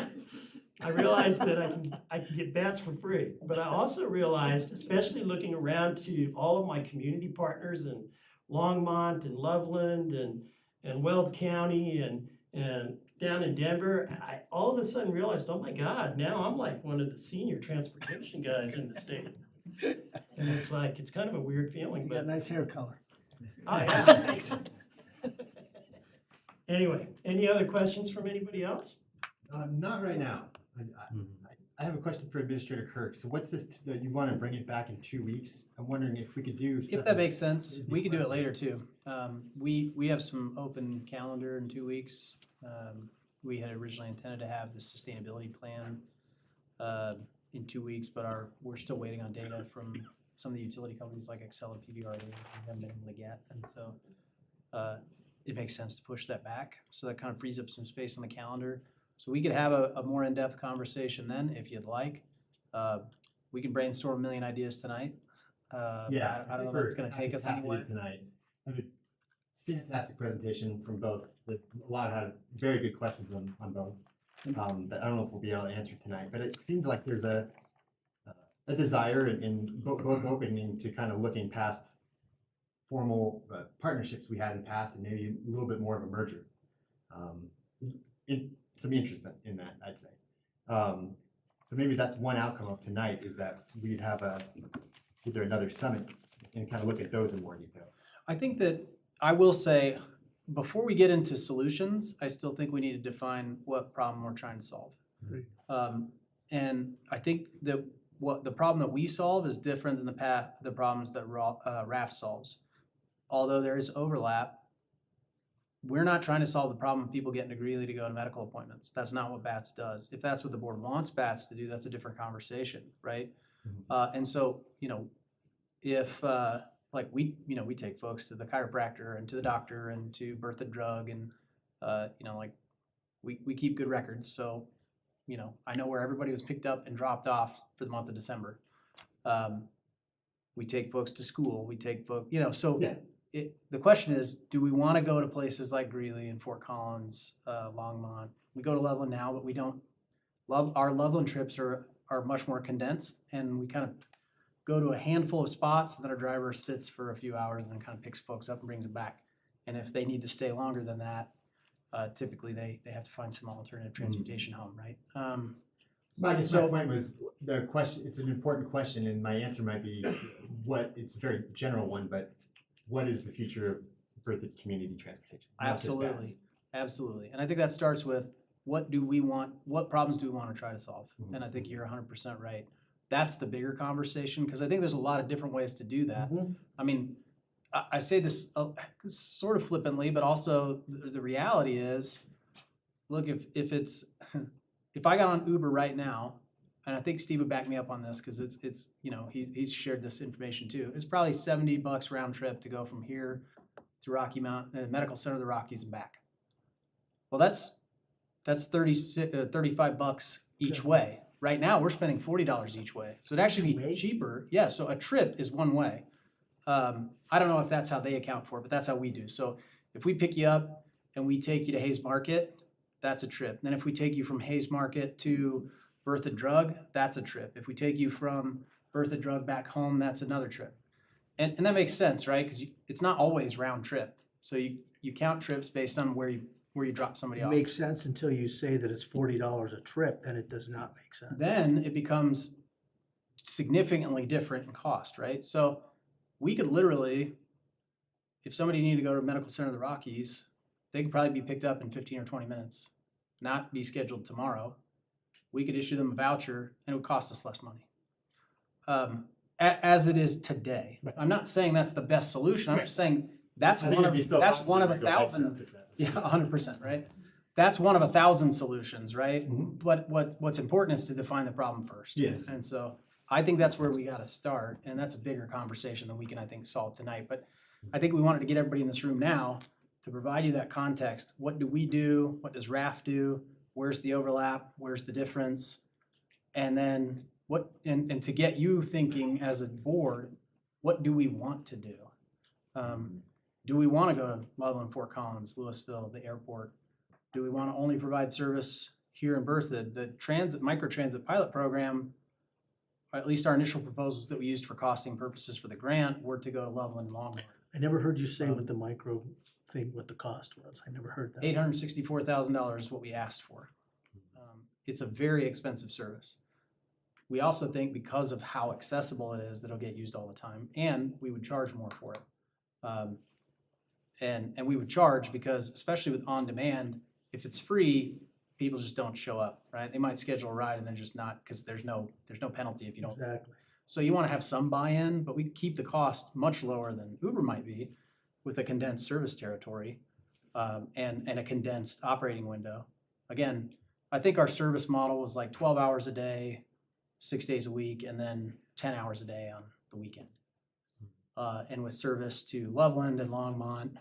I realized that I can get Bats for free. But I also realized, especially looking around to all of my community partners in Longmont and Loveland and Weld County and down in Denver, I all of a sudden realized, oh my God, now I'm like one of the senior transportation guys in the state. And it's like, it's kind of a weird feeling, You got but. a nice hair color. Oh, yeah, thanks. Anyway, any other questions from anybody else? Not right now. I have a question for Administrator Kirk. So what's this, you want to bring it back in 2 weeks? I'm wondering if we could do. If something- that makes sense, it'd be we could do it perfect. later too. We have some open calendar in 2 weeks. We had originally intended to have the sustainability plan in 2 weeks, but we're still waiting on data from some of the utility companies like Excel and PBR that we haven't been able to get. And so it makes sense to push that back. So that kind of frees up some space on the calendar. So we could have a more in-depth conversation then, if you'd like. We can brainstorm a million ideas tonight. Yeah. I don't know if it's gonna take us anywhere. Tonight. I mean, fantastic presentation from both. A lot had very good questions on both. That I don't know if we'll be able to answer tonight, but it seems like there's a desire in both opening to kind of looking past formal partnerships we had in the past and maybe a little bit more of a merger. Some interest in that, I'd say. So maybe that's one outcome of tonight is that we'd have either another summit and kind of look at those in more detail. I think that, I will say, before we get into solutions, I still think we need to define what problem we're trying to solve. Agreed. And I think that the problem that we solve is different than the problems that RAF solves. Although there is overlap, we're not trying to solve the problem of people getting to Greeley to go to medical appointments. That's not what BATS does. If that's what the board wants BATS to do, that's a different conversation, right? And so, if like we take folks to the chiropractor and to the doctor and to Bertha Drug and like we keep good records. So, I know where everybody was picked up and dropped off for the month of December. We take folks to school. We take folks, so. Yeah. The question is, do we want to go to places like Greeley and Fort Collins, Longmont? We go to Loveland now, but we don't. Our Loveland trips are much more condensed, and we kind of go to a handful of spots, and then our driver sits for a few hours and then kind of picks folks up and brings them back. And if they need to stay longer than that, typically they have to find some alternative transportation home, right? I guess my point was the question. It's an important question, and my answer might be it's a very general one, but what is the future of Berthoud community transportation? Not just Absolutely, absolutely. And I think that starts with what problems do we want to try to solve? Mhm. And I think you're 100% right. That's the bigger conversation, because I think there's a lot of different ways to do that. I mean, I say this sort of flippantly, but also the reality is, look, if I got on Uber right now, and I think Steve would back me up on this because it's he's shared this information too. It's probably $70 round trip to go from here to Rocky Mountain Medical Center of the Rockies and back. Well, that's $35 each way. Right now, we're spending $40 each way, so it'd actually be cheaper. Yeah, so a trip is one way. I don't know if that's how they account for it, but that's how we do. So if we pick you up and we take you to Hayes Market, that's a trip. Then if we take you from Hayes Market to Bertha Drug, that's a trip. If we take you from Bertha Drug back home, that's another trip. And that makes sense, right? Because it's not always round trip. So you count trips based on where you drop somebody It off. makes sense until you say that it's $40 a trip, then it does not make sense. Then it becomes significantly different in cost, right? So we could literally, if somebody needed to go to Medical Center of the Rockies, they could probably be picked up in 15 or 20 minutes, not be scheduled tomorrow. We could issue them a voucher and it would cost us less money. As it is today. I'm not saying that's the best solution. I'm just saying that's one of a thousand. Yeah, 100%, right? That's one of 1,000 solutions, right? But what's important is to define the problem first. Yes. And so I think that's where we got to start, and that's a bigger conversation than we can, I think, solve tonight. But I think we wanted to get everybody in this room now to provide you that context. What do we do? What does RAF do? Where's the overlap? Where's the difference? And then and to get you thinking as a board, what do we want to do? Do we want to go to Loveland, Fort Collins, Louisville, the airport? Do we want to only provide service here in Berthoud? The microtransit pilot program, or at least our initial proposals that we used for costing purposes for the grant, were to go to Loveland and Longmont. I never heard you say what the micro thing, what the cost was. I never heard that. $864,000 is what we asked for. It's a very expensive service. We also think because of how accessible it is, that it'll get used all the time, and we would charge more for it. And we would charge because, especially with on-demand, if it's free, people just don't show up, right? They might schedule a ride and then just not, because there's no penalty if you don't. Exactly. So you want to have some buy-in, but we keep the cost much lower than Uber might be with a condensed service territory, and a condensed operating window. Again, I think our service model was like 12 hours a day, 6 days a week, and then 10 hours a day on the weekend. And with service to Loveland and Longmont,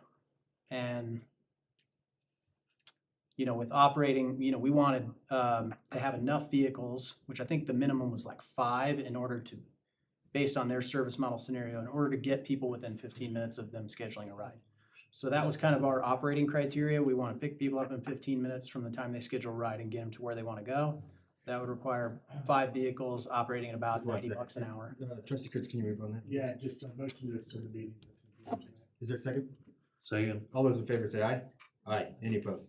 and with operating, we wanted to have enough vehicles, which I think the minimum was like 5 in order to, based on their service model scenario, in order to get people within 15 minutes of them scheduling a ride. So that was kind of our operating criteria. We want to pick people up in 15 minutes from the time they schedule a ride and get them to where they want to go. That would require 5 vehicles operating at about Just one $90 an hour. Trustee Kurtz, can you move on that? Yeah, just a motion to extend the meeting. Is there a second? Second. All those in favor say aye. Aye. Any opposed?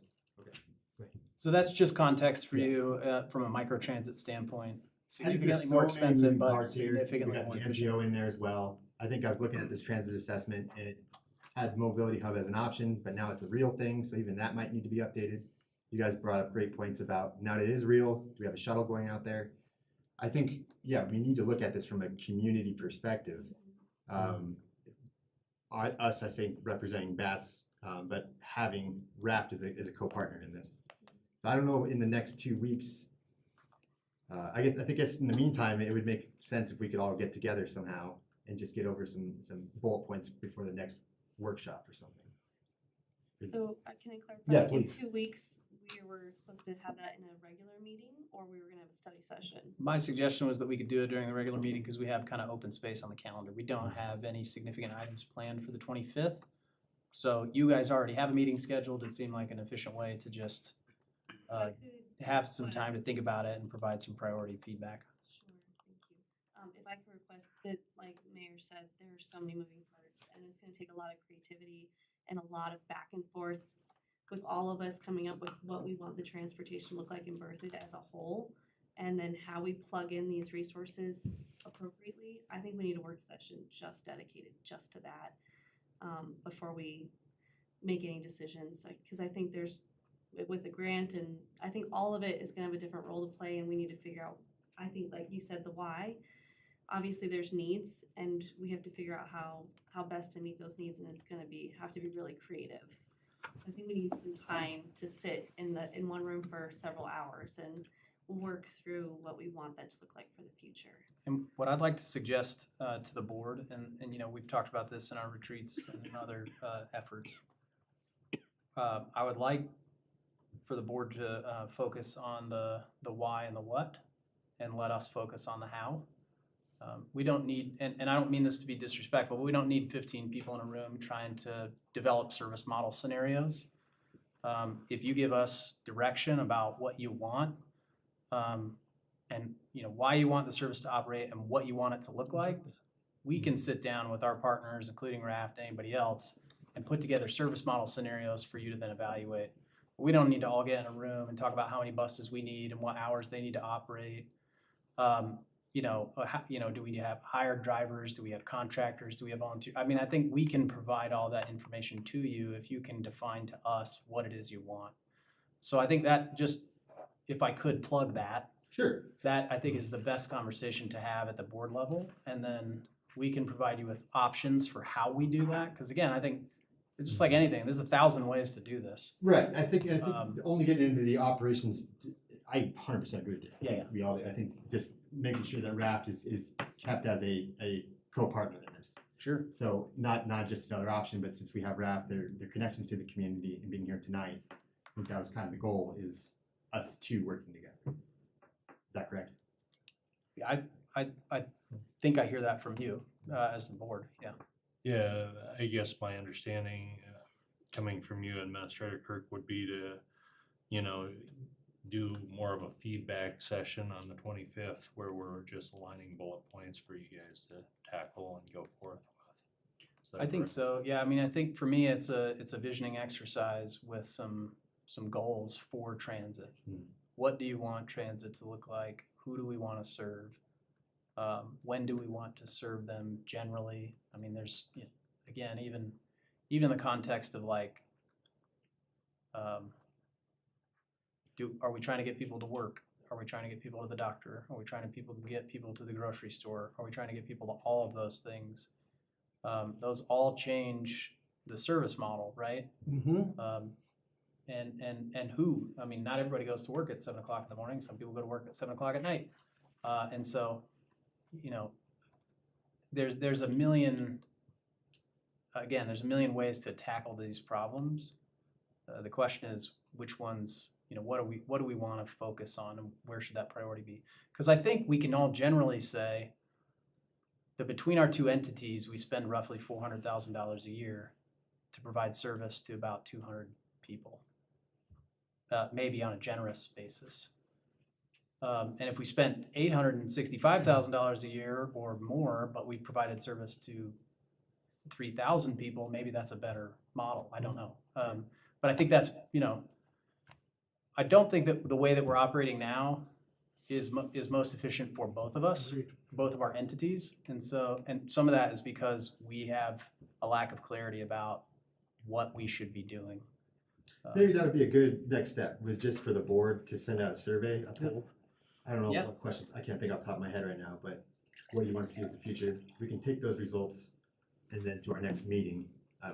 So that's just context for you from a microtransit standpoint. I think there's Significantly more so many expensive, moving but parts here. significantly We more got the efficient. MGO in there as well. I think I was looking at this transit assessment and it had mobility hub as an option, but now it's a real thing, so even that might need to be updated. You guys brought up great points about now that it is real, do we have a shuttle going out there? I think, yeah, we need to look at this from a community perspective. Us, I think, representing BATS, but having Raft as a co-partner in this. So I don't know, in the next 2 weeks, I think in the meantime, it would make sense if we could all get together somehow and just get over some bullet points before the next workshop or something. So can I clarify? Yeah, In please. 2 weeks, we were supposed to have that in a regular meeting, or we were gonna have a study session? My suggestion was that we could do it during the regular meeting because we have kind of open space on the calendar. We don't have any significant items planned for the 25th. So you guys already have a meeting scheduled. It seemed like an efficient way to just I could have some time to request- think about it and provide some priority feedback. Sure, thank you. If I could request that, like Mayor said, there are so many moving parts, and it's gonna take a lot of creativity and a lot of back and forth with all of us coming up with what we want the transportation to look like in Berthoud as a whole, and then how we plug in these resources appropriately. I think we need a work session just dedicated just to that, before we make any decisions, because I think there's, with the grant, and I think all of it is gonna have a different role to play, and we need to figure out, I think, like you said, the why. Obviously, there's needs, and we have to figure out how best to meet those needs, and it's gonna have to be really creative. So I think we need some time to sit in one room for several hours and work through what we want that to look like for the future. And what I'd like to suggest to the board, and we've talked about this in our retreats and in other efforts. I would like for the board to focus on the why and the what, and let us focus on the how. We don't need, and I don't mean this to be disrespectful, but we don't need 15 people in a room trying to develop service model scenarios. If you give us direction about what you want, and why you want the service to operate and what you want it to look like, we can sit down with our partners, including Raft, anybody else, and put together service model scenarios for you to then evaluate. We don't need to all get in a room and talk about how many buses we need and what hours they need to operate. Do we have hired drivers? Do we have contractors? Do we have volunteers? I mean, I think we can provide all that information to you if you can define to us what it is you want. So I think that just, if I could plug that, Sure. that I think is the best conversation to have at the board level. And then we can provide you with options for how we do that. Because again, I think it's just like anything, there's 1,000 ways to do this. Right, I think only getting into the operations, I 100% agree with you. I think Yeah. I think just making sure that Raft is kept as a co-partner in this. Sure. So not just another option, but since we have Raft, their connections to the community and being here tonight, I think that was kind of the goal, is us two working together. Is that correct? Yeah, I think I hear that from you as the board, yeah. Yeah, I guess my understanding, coming from you, Administrator Kirk, would be to, do more of a feedback session on the 25th where we're just aligning bullet points for you guys to tackle and go forth with. Is that I think correct? so, yeah, I mean, I think for me, it's a visioning exercise with some goals for transit. What do you want transit to look like? Who do we want to serve? When do we want to serve them generally? I mean, there's, again, even the context of like, Are we trying to get people to work? Are we trying to get people to the doctor? Are we trying to get people to the grocery store? Are we trying to get people to all of those things? Those all change the service model, right? Mm-hmm. And who? I mean, not everybody goes to work at 7 o'clock in the morning. Some people go to work at 7 o'clock at night. And so, you know, there's a million ways to tackle these problems. The question is, which ones, you know, what do we want to focus on, and where should that priority be? Because I think we can all generally say that between our two entities, we spend roughly $400,000 a year to provide service to about 200 people, maybe on a generous basis. And if we spent $865,000 a year or more, but we provided service to 3,000 people, maybe that's a better model. I don't know. But I think that's, you know, I don't think that the way that we're operating now is most efficient for both of us, both of our entities. And so, and some of that is because we have a lack of clarity about what we should be doing. Maybe that would be a good next step, was just for the board to send out a survey, a poll. I don't know Yep. what questions, I can't think off the top of my head right now, but what do you want to see with the future? We can take those results and then to our next meeting,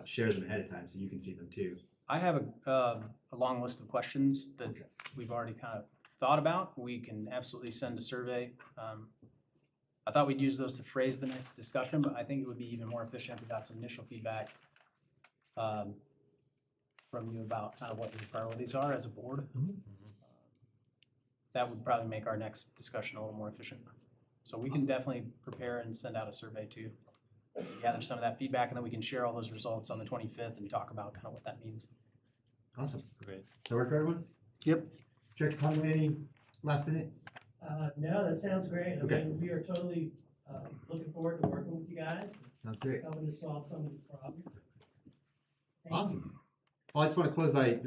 share them ahead of time so you can see them too. I have a long list of questions that we've already kind of thought about. We can absolutely send a survey. I thought we'd use those to phrase the next discussion, but I think it would be even more efficient if we got some initial feedback from you about kind of what your priorities are as a board. That would probably make our next discussion a little more efficient. So we can definitely prepare and send out a survey too. Gather some of that feedback, and then we can share all those results on the 25th and talk about kind of what that means. Awesome. Great. Does that work for everyone? Yep. Director Conway, any last minute? No, that sounds great. I Okay. mean, we are totally looking forward to working with you guys, Sounds great. helping to solve some of these problems. Thank you. Awesome. Well, I just want to close by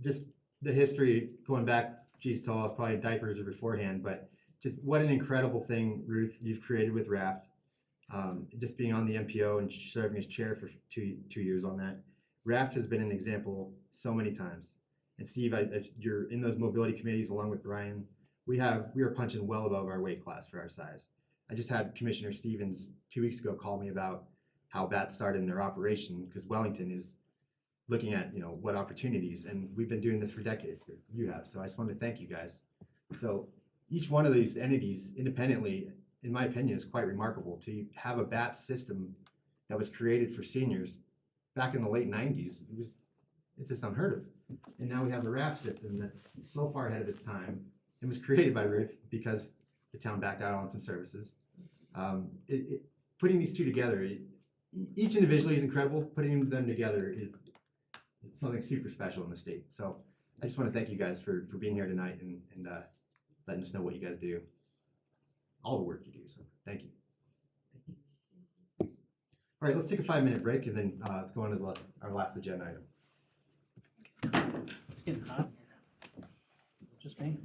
just the history going back, geez, to all probably diapers or beforehand, but just what an incredible thing, Ruth, you've created with Raft. Just being on the MPO and serving as chair for two years on that. Raft has been an example so many times. And Steve, you're in those mobility committees along with Brian. We are punching well above our weight class for our size. I just had Commissioner Stevens 2 weeks ago call me about how BAT started in their operation, because Wellington is looking at, you know, what opportunities, and we've been doing this for decades. You have, so I just wanted to thank you guys. So each one of these entities independently, in my opinion, is quite remarkable. To have a BAT system that was created for seniors back in the late 90s, it's just unheard of. And now we have a RAF system that's so far ahead of its time. It was created by Ruth because the town backed out on some services. Putting these two together, each individually is incredible. Putting them together is something super special in the state. So I just want to thank you guys for being here tonight and letting us know what you guys do. All the work you do, so thank you. All right, let's take a 5-minute break and then let's go on to our last agenda item. It's getting hot here. Just me?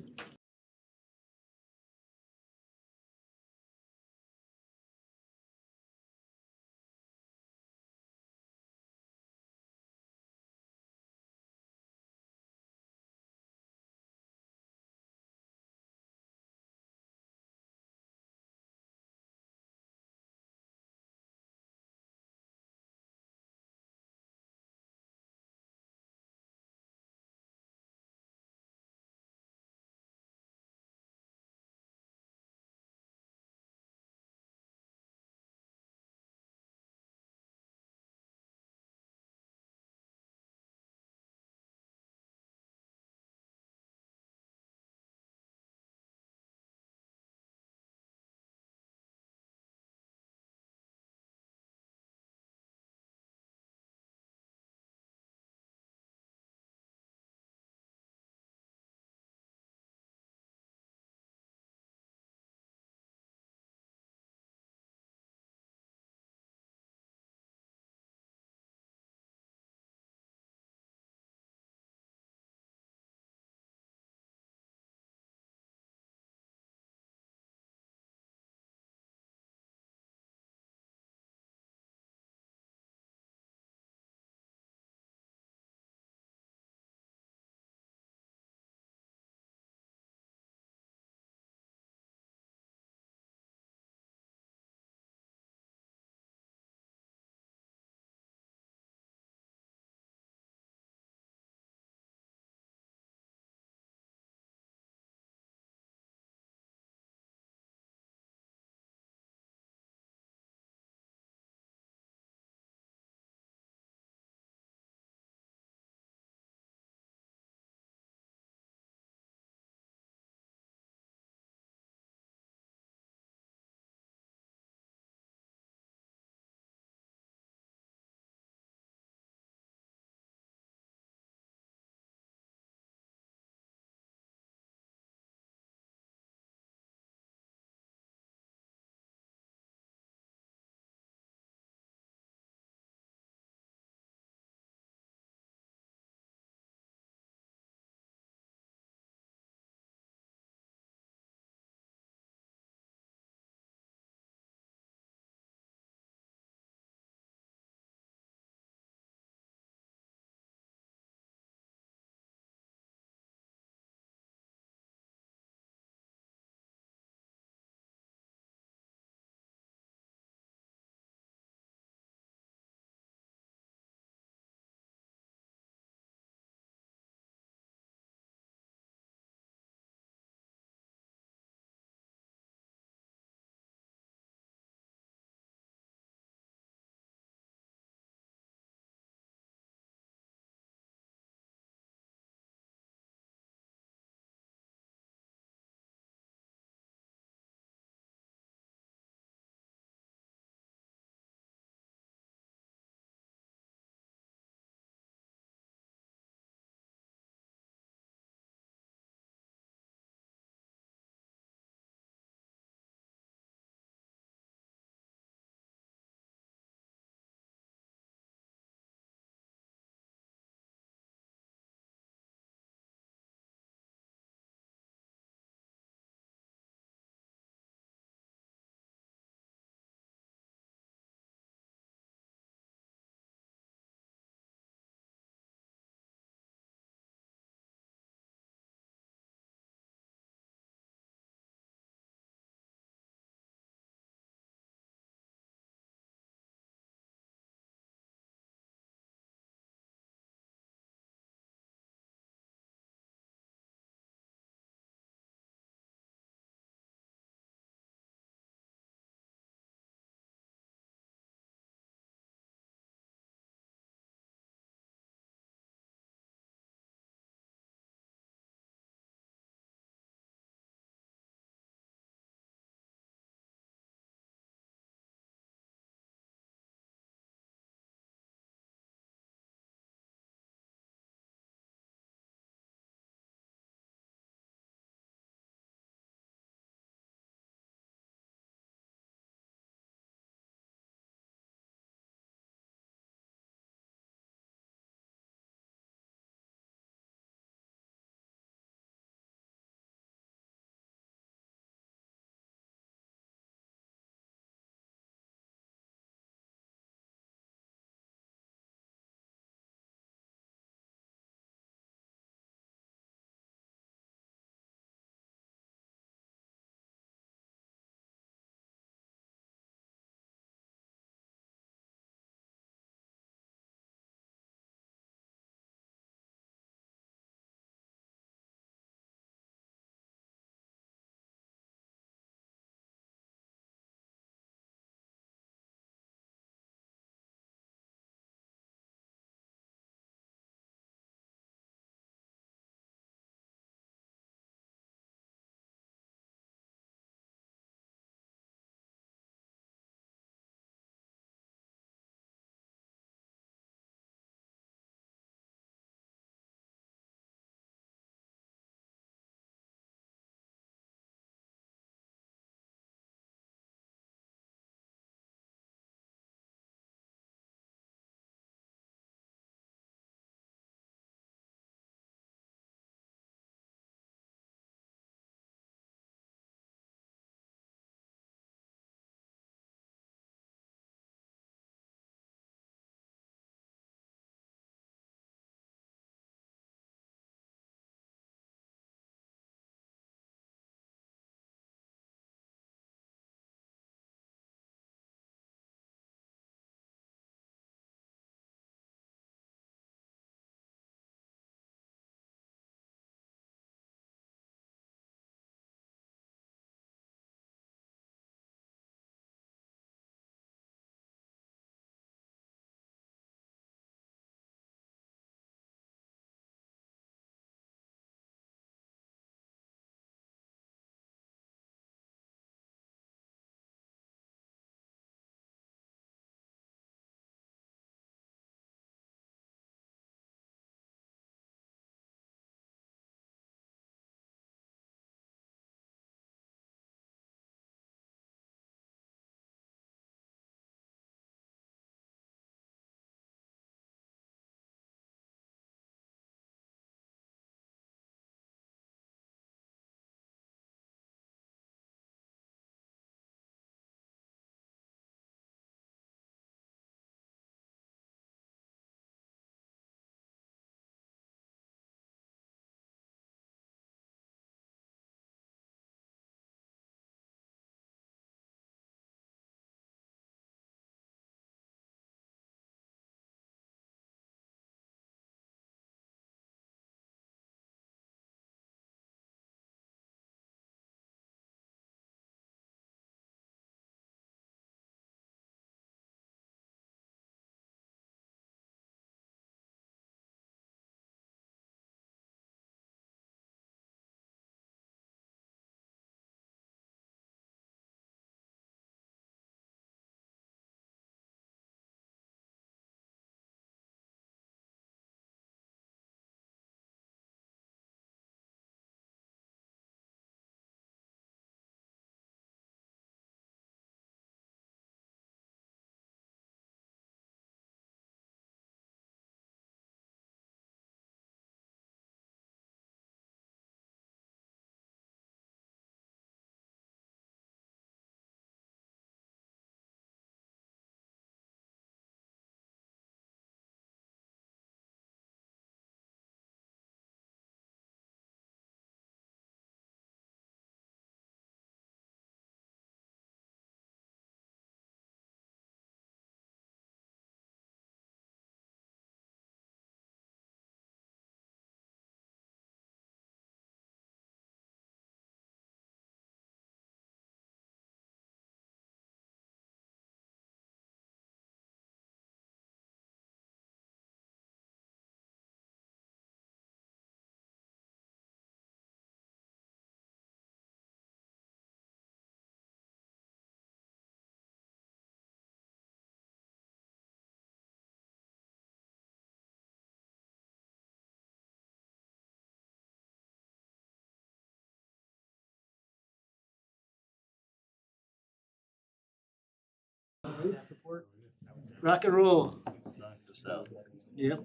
Rock and roll. Let's knock this out. Yep.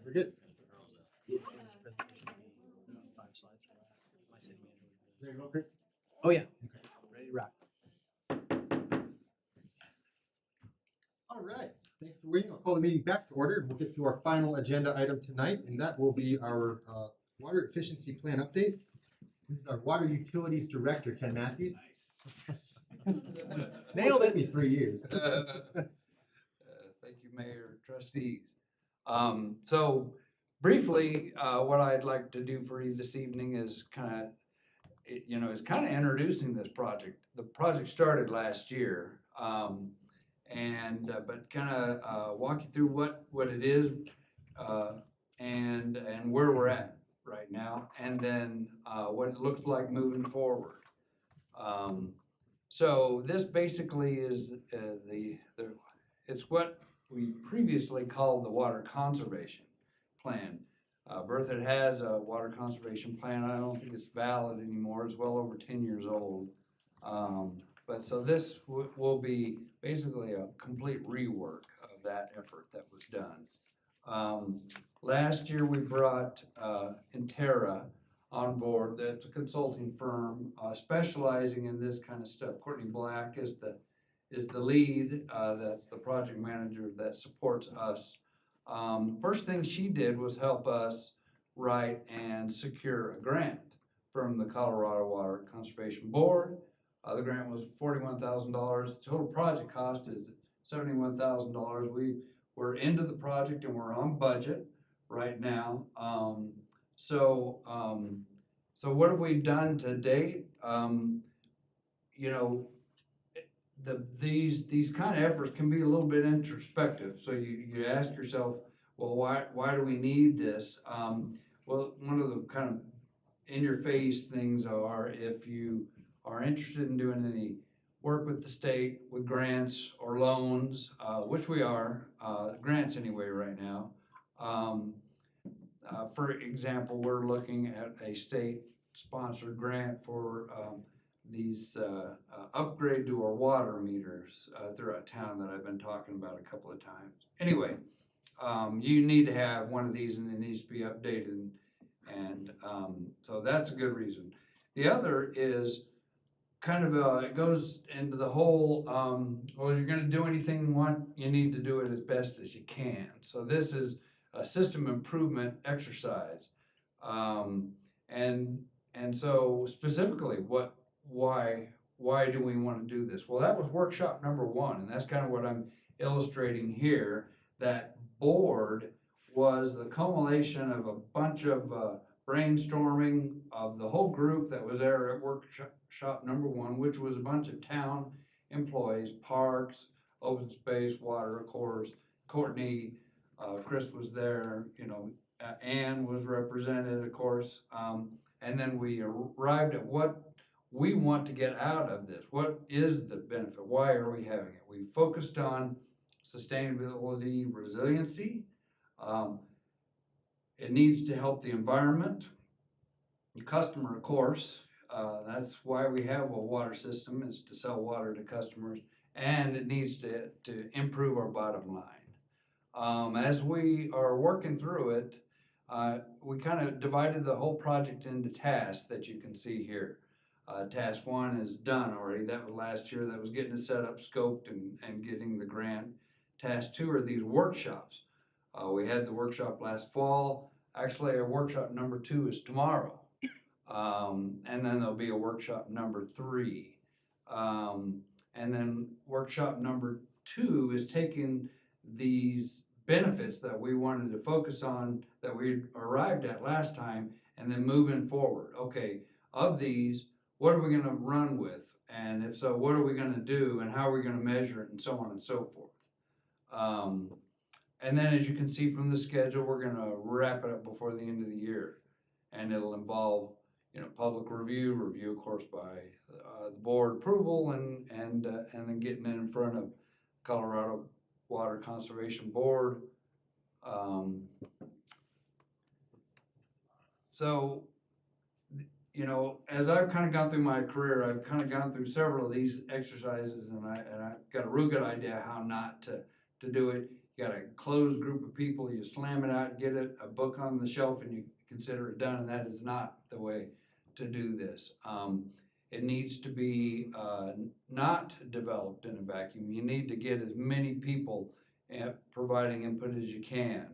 We're good. There you go, Chris. Oh, yeah. Ready to rock. All right, thanks for waiting. I'll call the meeting back to order, and we'll get to our final agenda item tonight, and that will be our water efficiency plan update. This is our water utilities director, Ken Matthews. Nailed it. Took me 3 years. Thank you, Mayor, trustees. So briefly, what I'd like to do for you this evening is kind of introducing this project. The project started last year, but kind of walk you through what it is, and where we're at right now, and then what it looks like moving forward. So this basically is it's what we previously called the water conservation plan. Berthoud has a water conservation plan. I don't think it's valid anymore. It's well over 10 years old. But so this will be basically a complete rework of that effort that was done. Last year we brought Interra on board. That's a consulting firm specializing in this kind of stuff. Courtney Black is the lead. That's the project manager that supports us. First thing she did was help us write and secure a grant from the Colorado Water Conservation Board. The grant was $41,000. Total project cost is $71,000. We were into the project and we're on budget right now. So what have we done to date? These kind of efforts can be a little bit introspective. So you ask yourself, well, why do we need this? Well, one of the kind of in-your-face things are if you are interested in doing any work with the state, with grants or loans, which we are, grants anyway right now. For example, we're looking at a state-sponsored grant for these upgrade to our water meters throughout town that I've been talking about a couple of times. Anyway, you need to have one of these and it needs to be updated, and so that's a good reason. The other is kind of it goes into the whole, well, if you're going to do anything you need to do it as best as you can. So this is a system improvement exercise, and so specifically, why do we want to do this? Well, that was workshop number 1, and that's kind of what I'm illustrating here. That board was the culmination of a bunch of brainstorming of the whole group that was there at workshop number 1, which was a bunch of town employees, parks, open space, water, of course. Courtney, Chris was there, Ann was represented, of course. And then we arrived at what we want to get out of this. What is the benefit? Why are we having it? We focused on sustainability, resiliency. It needs to help the environment, the customer, of course. That's why we have a water system, is to sell water to customers, and it needs to improve our bottom line. As we are working through it, we kind of divided the whole project into tasks that you can see here. Task 1 is done already. That was last year. That was getting it set up, scoped, and getting the grant. Task 2 are these workshops. We had the workshop last fall. Actually, our workshop number 2 is tomorrow. And then there'll be a workshop number 3. And then workshop number 2 is taking these benefits that we wanted to focus on, that we arrived at last time, and then moving forward. Okay, of these, what are we going to run with? And if so, what are we going to do, and how are we going to measure it, and so on and so forth. And then as you can see from the schedule, we're going to wrap it up before the end of the year. And it'll involve, public review, of course, by the board approval, and then getting it in front of Colorado Water Conservation Board. So, you know, as I've kind of gone through my career, I've kind of gone through several of these exercises, and I've got a real good idea how not to do it. You got a closed group of people, you slam it out, get a book on the shelf, and you consider it done, and that is not the way to do this. It needs to be not developed in a vacuum. You need to get as many people providing input as you can.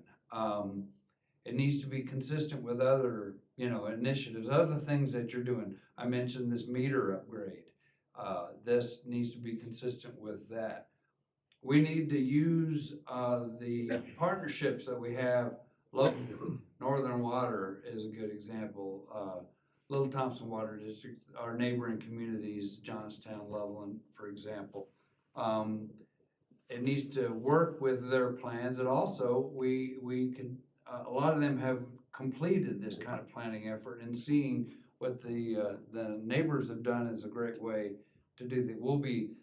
It needs to be consistent with other, you know, initiatives, other things that you're doing. I mentioned this meter upgrade. This needs to be consistent with that. We need to use the partnerships that we have locally. Northern Water is a good example. Little Thompson Water District, our neighboring communities, Johnstown, Loveland, for example. It needs to work with their plans, and also we can, a lot of them have completed this kind of planning effort, and seeing what the neighbors have done is a great way to do that.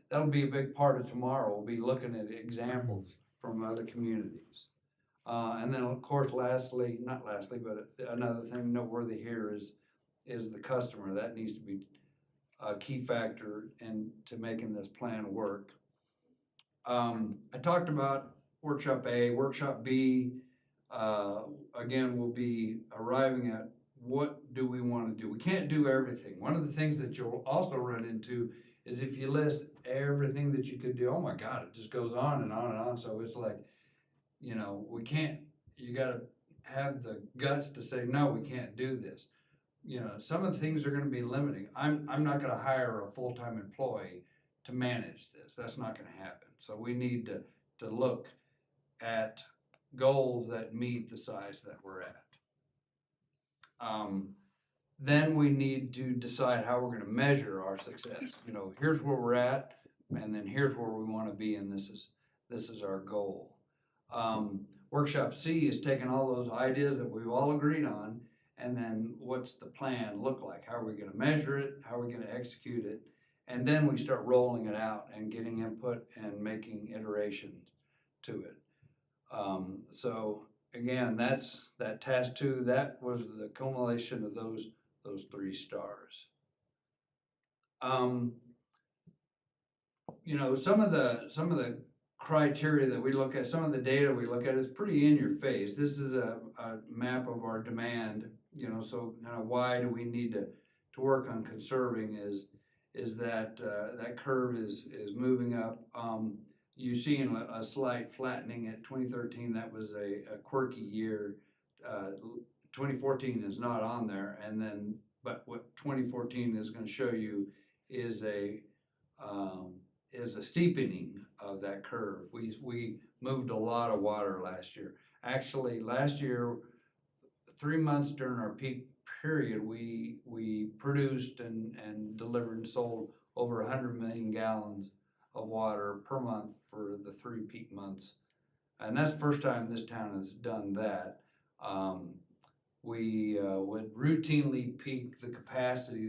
That'll be a big part of tomorrow. We'll be looking at examples from other communities. And then of course, not lastly, but another thing noteworthy here is the customer. That needs to be a key factor to making this plan work. I talked about workshop A. Workshop B, again, will be arriving at what do we want to do. We can't do everything. One of the things that you'll also run into is if you list everything that you could do, oh my God, it just goes on and on and on. So it's like, you know, you got to have the guts to say, no, we can't do this. You know, some of the things are going to be limiting. I'm not going to hire a full-time employee to manage this. That's not going to happen. So we need to look at goals that meet the size that we're at. Then we need to decide how we're going to measure our success. You know, here's where we're at, and then here's where we want to be, and this is our goal. Workshop C is taking all those ideas that we've all agreed on, and then what's the plan look like? How are we going to measure it? How are we going to execute it? And then we start rolling it out and getting input and making iterations to it. So again, that's that task 2. That was the culmination of those 3 stars. You know, some of the criteria that we look at, some of the data we look at is pretty in your face. This is a map of our demand, you know, so kind of why do we need to work on conserving is that that curve is moving up. You see a slight flattening at 2013. That was a quirky year. 2014 is not on there, and then but what 2014 is going to show you is a steepening of that curve. We moved a lot of water last year. Actually, last year, 3 months during our peak period, we produced and delivered and sold over 100 million gallons of water per month for the 3 peak months. And that's the first time this town has done that. We would routinely peak the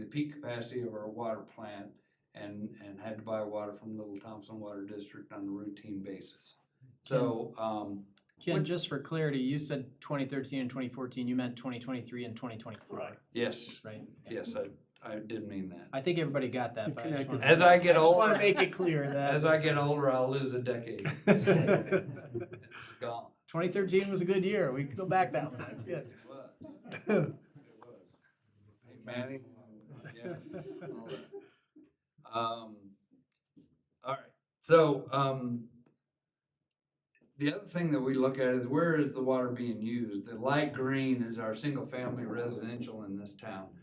peak capacity of our water plant and had to buy water from Little Thompson Water District on a routine basis. So, Ken, just for clarity, you said 2013 and 2014, you meant 2023 and 2024. Right. Yes. Right? Yes, I did mean that. I think everybody got that, but I just wanna- As I get older, want to make it clear that as I get older, I'll lose a decade. It's gone. 2013 was a good year. We can go back that one. That's good. It was. It was. Hey, Manny. Yeah. All right. So, the other thing that we look at is where is the water being used? The light green is our single-family residential in this town.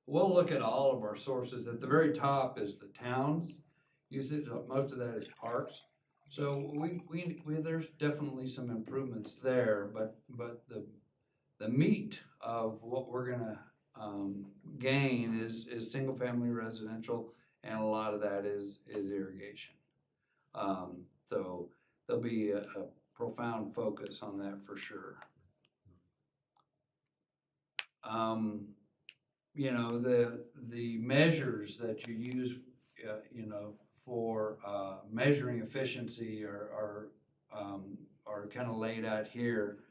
We'll look at all of our sources. At the very top is the town's usage. Most of that is parks. So we there's definitely some improvements there, but the meat of what we're gonna gain is single-family residential, and a lot of that is irrigation. So there'll be a profound focus on that for sure. You know, the measures that you use, you know, for measuring efficiency are kind of laid out here.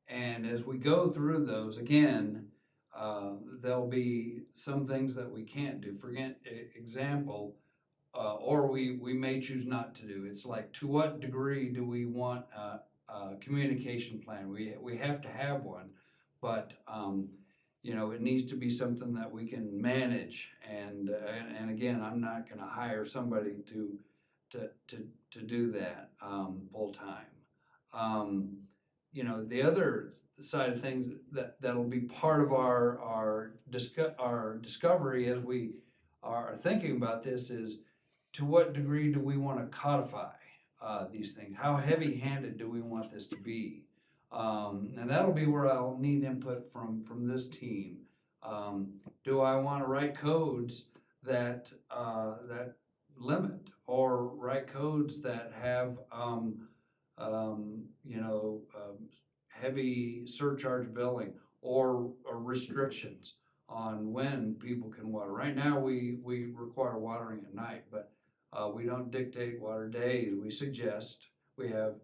And as we go through those, again, there'll be some things that we can't do. For example, or we may choose not to do. It's like, to what degree do we want a communication plan? We have to have one, but you know, it needs to be something that we can manage. And again, I'm not going to hire somebody to do that full time. You know, the other side of things that'll be part of our discovery as we are thinking about this is, to what degree do we want to codify these things? How heavy-handed do we want this to be? And that'll be where I'll need input from this team. Do I want to write codes that limit, or write codes that have you know, heavy surcharge billing, or restrictions on when people can water? Right now, we require watering at night, but we don't dictate water days. We suggest. We have,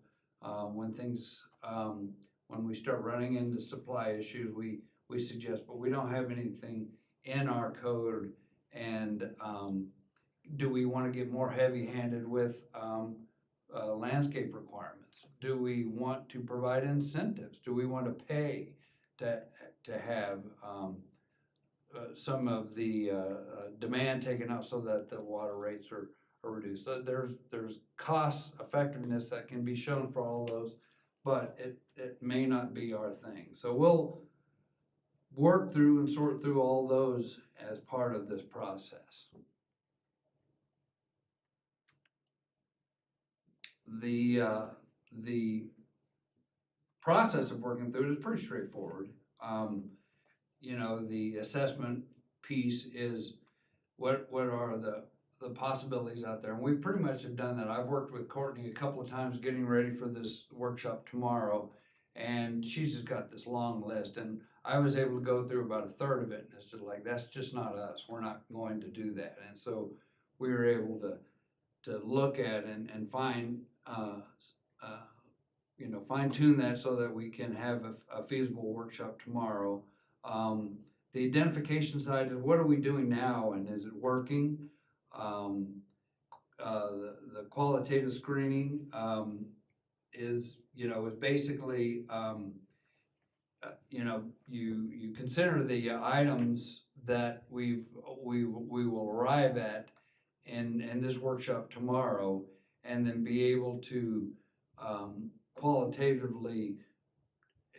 when things, when we start running into supply issues, we suggest, but we don't have anything in our code. And do we want to get more heavy-handed with landscape requirements? Do we want to provide incentives? Do we want to pay to have some of the demand taken out so that the water rates are reduced? So there's cost effectiveness that can be shown for all those, but it may not be our thing. So we'll work through and sort through all those as part of this process. The process of working through it is pretty straightforward. You know, the assessment piece is what are the possibilities out there, and we pretty much have done that. I've worked with Courtney a couple of times getting ready for this workshop tomorrow, and she's just got this long list, and I was able to go through about a third of it, and it's just like, that's just not us. We're not going to do that. And so we were able to look at and find you know, fine tune that so that we can have a feasible workshop tomorrow. The identification side is, what are we doing now, and is it working? The qualitative screening is, you know, is basically, you know, you consider the items that we will arrive at in this workshop tomorrow, and then be able to qualitatively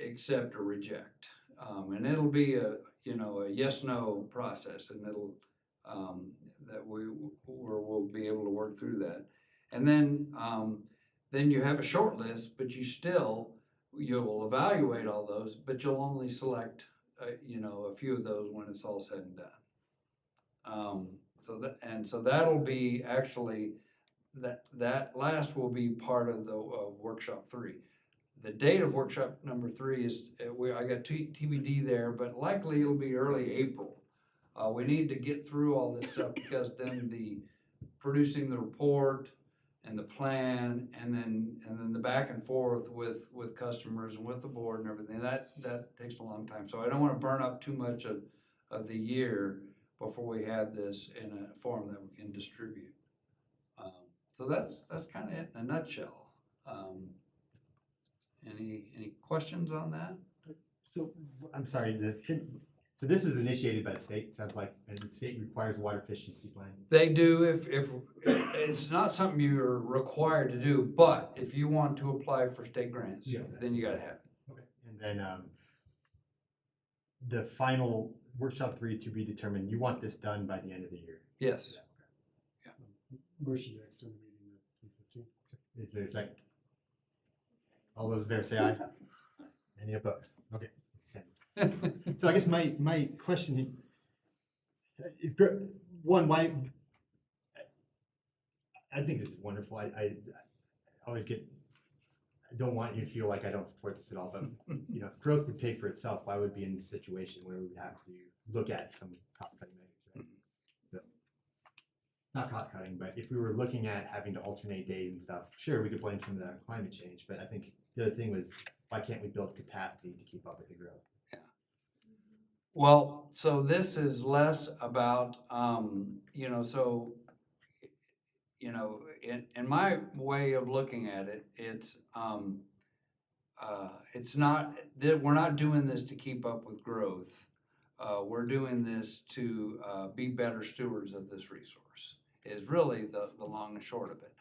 accept or reject. And it'll be a, you know, a yes/no process, and it'll that we'll be able to work through that. And then you have a short list, but you'll evaluate all those, but you'll only select you know, a few of those when it's all said and done. So that'll be actually, that last will be part of workshop 3. The date of workshop number 3 is, I got TBD there, but likely it'll be early April. We need to get through all this stuff, because then producing the report and the plan, and then the back and forth with customers and with the board and everything, that takes a long time. So I don't want to burn up too much of the year before we have this in a form that we can distribute. So that's kind of it in a nutshell. Any questions on that? So, I'm sorry, so this is initiated by the state, sounds like, and the state requires a water efficiency plan. They do, if it's not something you're required to do, but if you want to apply for state grants, then you gotta have it. Okay. And then the final workshop 3 to be determined, you want this done by the end of the year? Yes. Motion to extend the meeting to 2:15. Is there a second? All those in favor say aye. Any opposed? Okay. So I guess my question, one, why, I think this is wonderful. I always I don't want you to feel like I don't support this at all, but you know, if growth would pay for itself, why would we be in a situation where we would have to look at some cost cutting measures, right? So, not cost cutting, but if we were looking at having to alternate days and stuff, sure, we could blame some of that on climate change, but I think the other thing was, why can't we build capacity to keep up with the growth? Well, so this is less about, in my way of looking at it, it's not, that we're not doing this to keep up with growth. We're doing this to, be better stewards of this resource, is really the long and short of it.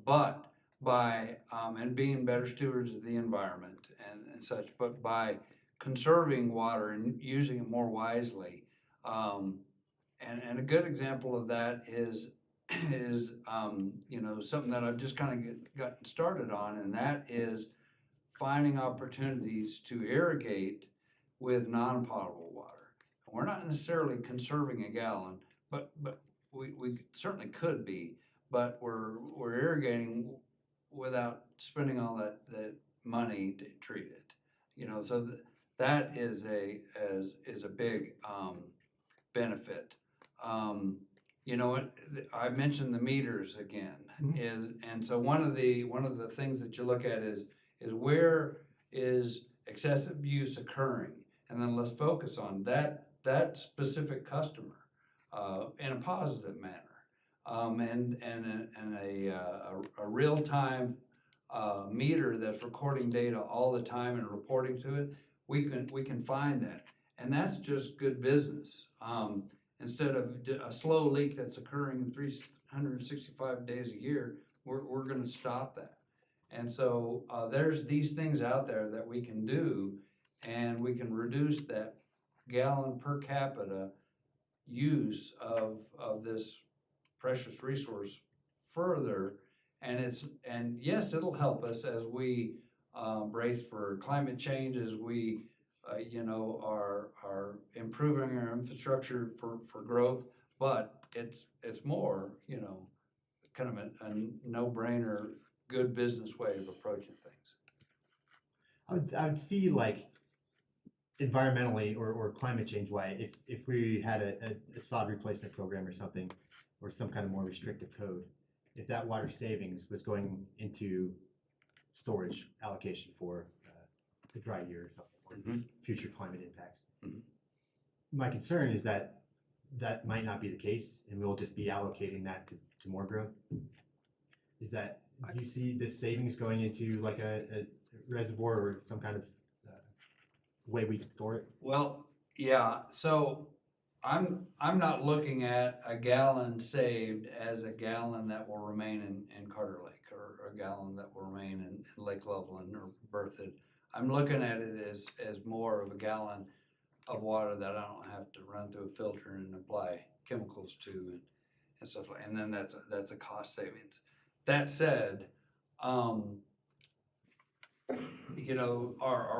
But by, and being better stewards of the environment and such, but by conserving water and using it more wisely. And a good example of that is something that I've just kind of gotten started on, and that is finding opportunities to irrigate with non-potable water. We're not necessarily conserving a gallon, but we certainly could be, but we're irrigating without spending all that money to treat it. So that is a big benefit. I mentioned the meters again, and so one of the things that you look at is where is excessive use occurring, and then let's focus on that specific customer in a positive manner, and a real-time meter that's recording data all the time and reporting to it. We can find that, and that's just good business. Instead of a slow leak that's occurring 365 days a year, we're going to stop that. And so there's these things out there that we can do, and we can reduce that gallon per capita use of this precious resource further. And yes, it'll help us as we brace for climate change, as we are improving our infrastructure for growth, but it's more, kind of a no-brainer, good business way of approaching things. I would see, like, environmentally or climate change wise, if we had a sod replacement program or something, or some kind of more restrictive code, if that water savings was going into storage allocation for the dry year or something, or future climate impacts. My concern is that that might not be the case, and we'll just be allocating that to more growth. Do you see this savings going into like a reservoir or some kind of way we can store it? Well, yeah, so I'm not looking at a gallon saved as a gallon that will remain in Carter Lake, or a gallon that will remain in Lake Loveland or Berthoud. I'm looking at it as more of a gallon of water that I don't have to run through a filter and apply chemicals to and stuff like, and then that's a cost savings. That said, our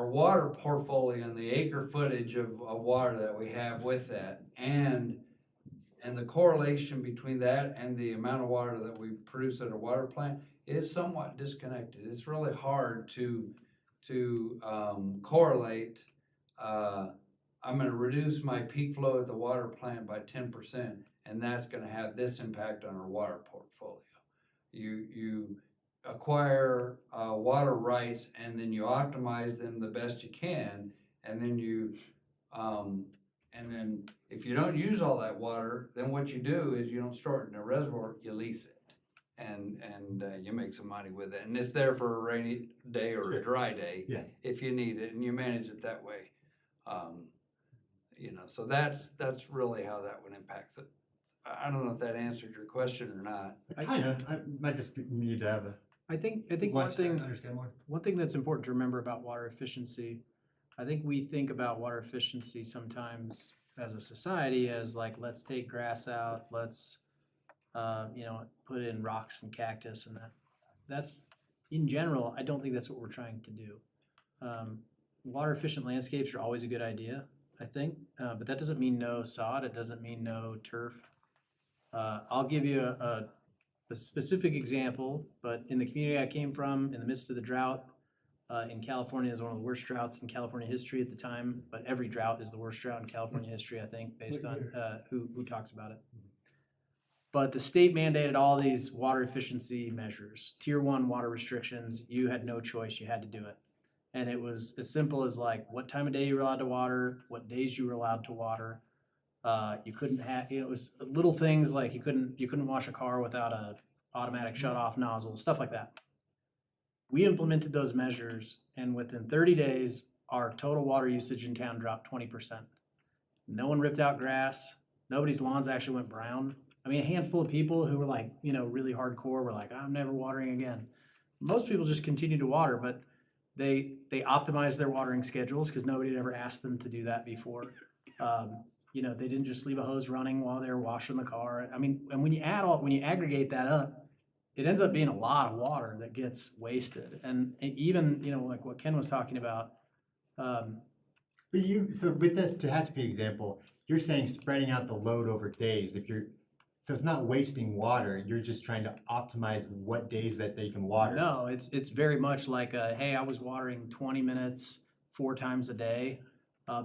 water portfolio and the acre footage of water that we have with that, and the correlation between that and the amount of water that we produce at a water plant is somewhat disconnected. It's really hard to correlate. I'm going to reduce my peak flow at the water plant by 10%, and that's going to have this impact on our water portfolio. You acquire water rights, and then you optimize them the best you can, and then and then if you don't use all that water, then what you do is you don't store it in a reservoir, you lease it, and you make some money with it, and it's there for a rainy day or a dry day if you need it, and you manage it that way. So that's really how that would impact it. I don't know if that answered your question or not. I might just need to have a I think lunch to understand more. one thing that's important to remember about water efficiency, I think we think about water efficiency sometimes as a society as like, let's take grass out, let's put in rocks and cactus and that. That's, in general, I don't think that's what we're trying to do. Water efficient landscapes are always a good idea, I think, but that doesn't mean no sod, it doesn't mean no turf. I'll give you a specific example, but in the community I came from, in the midst of the drought, in California, is one of the worst droughts in California history at the time, but every drought is the worst drought in California history, I think, based on who talks about it. But the state mandated all these water efficiency measures, tier 1 water restrictions. You had no choice, you had to do it. And it was as simple as like what time of day you were allowed to water, what days you were allowed to water. You couldn't have, it was little things like you couldn't wash a car without a automatic shut off nozzle, stuff like that. We implemented those measures, and within 30 days, our total water usage in town dropped 20%. No one ripped out grass. Nobody's lawns actually went brown. I mean, a handful of people who were like, really hardcore were like, I'm never watering again. Most people just continued to water, but they optimized their watering schedules because nobody had ever asked them to do that before. They didn't just leave a hose running while they were washing the car. I mean, and when you aggregate that up, it ends up being a lot of water that gets wasted. And even, like what Ken was talking about. But so with this Tehachapi example, you're saying spreading out the load over days. So it's not wasting water, you're just trying to optimize what days that they can water. No, it's very much like, hey, I was watering 20 minutes 4 times a day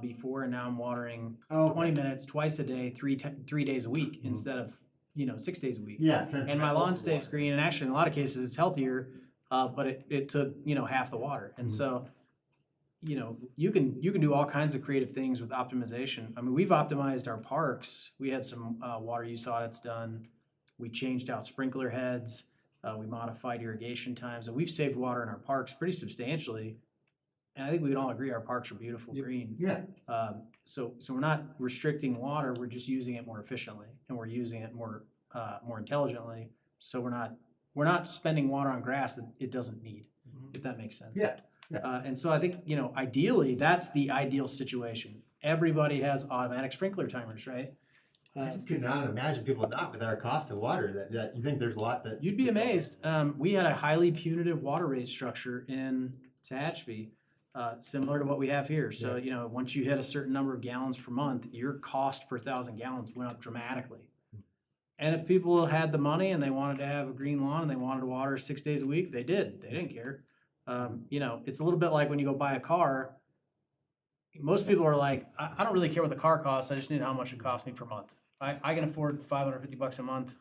before, and now I'm watering 20 minutes twice a day, 3 days a week instead of 6 days a week. Yeah. And my lawn stays green, and actually in a lot of cases it's healthier, but it took half the water. And so you can do all kinds of creative things with optimization. I mean, we've optimized our parks. We had some water use audits done. We changed out sprinkler heads. We modified irrigation times, and we've saved water in our parks pretty substantially. And I think we can all agree our parks are beautiful green. Yeah. So we're not restricting water. We're just using it more efficiently, and we're using it more intelligently. So we're not spending water on grass that it doesn't need, if that makes sense. Yeah. And so I think, ideally, that's the ideal situation. Everybody has automatic sprinkler timers, right? I just could not imagine people not with our cost of water, that you think there's a lot that. You'd be amazed. We had a highly punitive water rate structure in Tehachapi, similar to what we have here. So, once you hit a certain number of gallons per month, your cost per 1,000 gallons went up dramatically. And if people had the money and they wanted to have a green lawn and they wanted to water 6 days a week, they did. They didn't care. It's a little bit like when you go buy a car. Most people are like, I don't really care what the car costs. I just need how much it costs me per month. I can afford $550 a month.